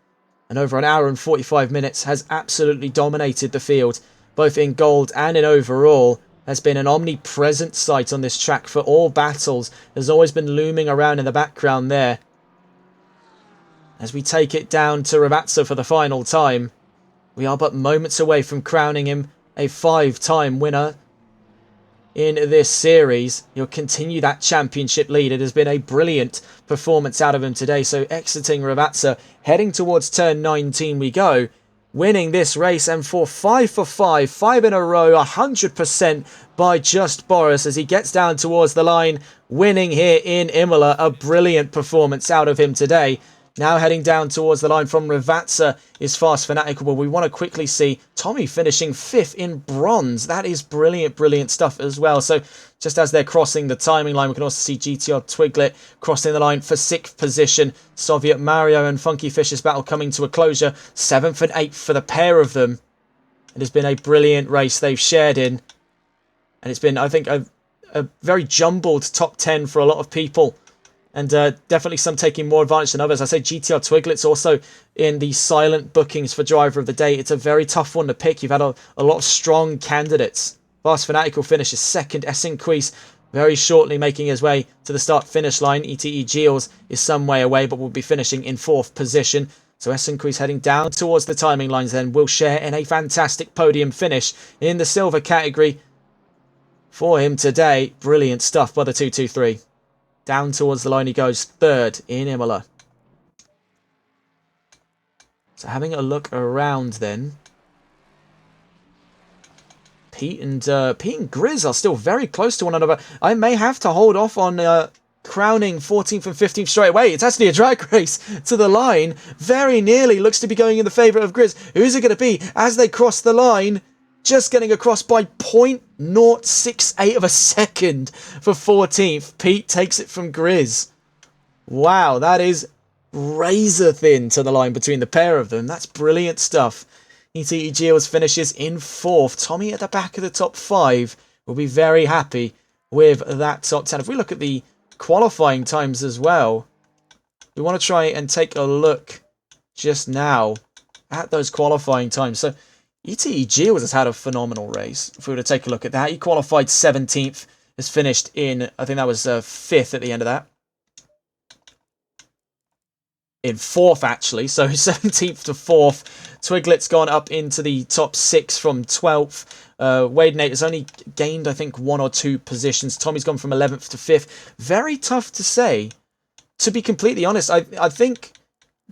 and over an hour and 45 minutes has absolutely dominated the field, both in gold and in overall. Has been an omnipresent sight on this track for all battles. Has always been looming around in the background there. As we take it down to Ravazza for the final time, we are but moments away from crowning him a 5-time winner in this series. He'll continue that championship lead. It has been a brilliant performance out of him today. So exiting Ravazza, heading towards turn 19 we go, winning this race, and for 5 for 5, 5 in a row, 100% by Just Boris as he gets down towards the line, winning here in Imola. A brilliant performance out of him today. Now heading down towards the line from Ravazza is Fast Fanatical. But we want to quickly see Tommy finishing 5th in bronze. That is brilliant stuff as well. So just as they're crossing the timing line, we can also see GTR Twiglet crossing the line for 6th position. Soviet Mario and Funky Fish's battle coming to a closure. 7th and 8th for the pair of them. It has been a brilliant race they've shared in. And it's been, I think, a very jumbled top 10 for a lot of people. And definitely some taking more advantage than others. I say GTR Twiglet's also in the silent bookings for Driver of the Day. It's a very tough one to pick. You've had a lot of strong candidates. Fast Fanatical finishes 2nd. Essenquist very shortly making his way to the start-finish line. ETE Giles is some way away, but will be finishing in 4th position. So Essenquist heading down towards the timing lines then will share in a fantastic podium finish in the silver category for him today. Brilliant stuff by the 223. Down towards the line he goes, 3rd in Imola. So having a look around then. Pete and Grizz are still very close to one another. I may have to hold off on crowning 14th and 15th straight away. It's actually a drag race to the line. Very nearly looks to be going in the favour of Grizz. Who's it going to be as they cross the line? Just getting across by 0.068 of a second for 14th. Pete takes it from Grizz. Wow, that is razor thin to the line between the pair of them. That's brilliant stuff. ETE Geos finishes in 4th. Tommy at the back of the top 5 will be very happy with that top 10. If we look at the qualifying times as well, we want to try and take a look just now at those qualifying times. So ETE Geos has had a phenomenal race. If we were to take a look at that, he qualified 17th, has finished in, I think that was 5th at the end of that. In 4th, actually. So 17th to 4th. Twiglet's gone up into the top 6 from 12th. Wade Nate has only gained, I think, 1 or 2 positions. Tommy's gone from 11th to 5th. Very tough to say. To be completely honest, I think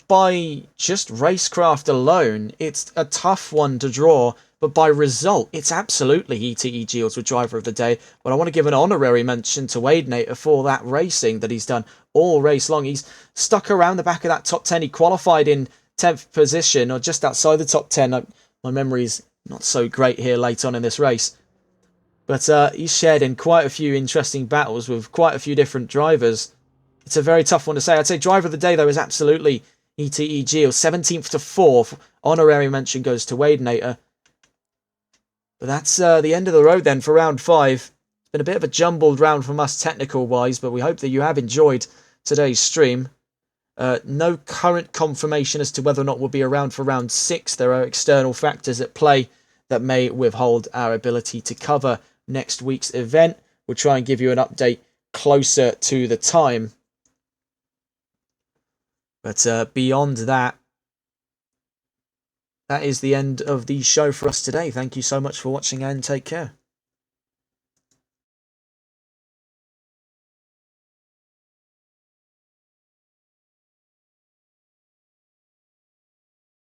by just racecraft alone, it's a tough one to draw. But by result, it's absolutely ETE Geos with Driver of the Day. But I want to give an honorary mention to Wade Nate for that racing that he's done all race long. He's stuck around the back of that top 10. He qualified in 10th position or just outside the top 10. My memory's not so great here late on in this race. But he's shared in quite a few interesting battles with quite a few different drivers. It's a very tough one to say. I'd say Driver of the Day, though, is absolutely ETE Geos. 17th to 4th. Honorary mention goes to Wade Nater. But that's the end of the road then for round 5. It's been a bit of a jumbled round from us technical-wise, but we hope that you have enjoyed today's stream. No current confirmation as to whether or not we'll be around for round 6. There are external factors at play that may withhold our ability to cover next week's event. We'll try and give you an update closer to the time. But beyond that, that is the end of the show for us today. Thank you so much for watching and take care.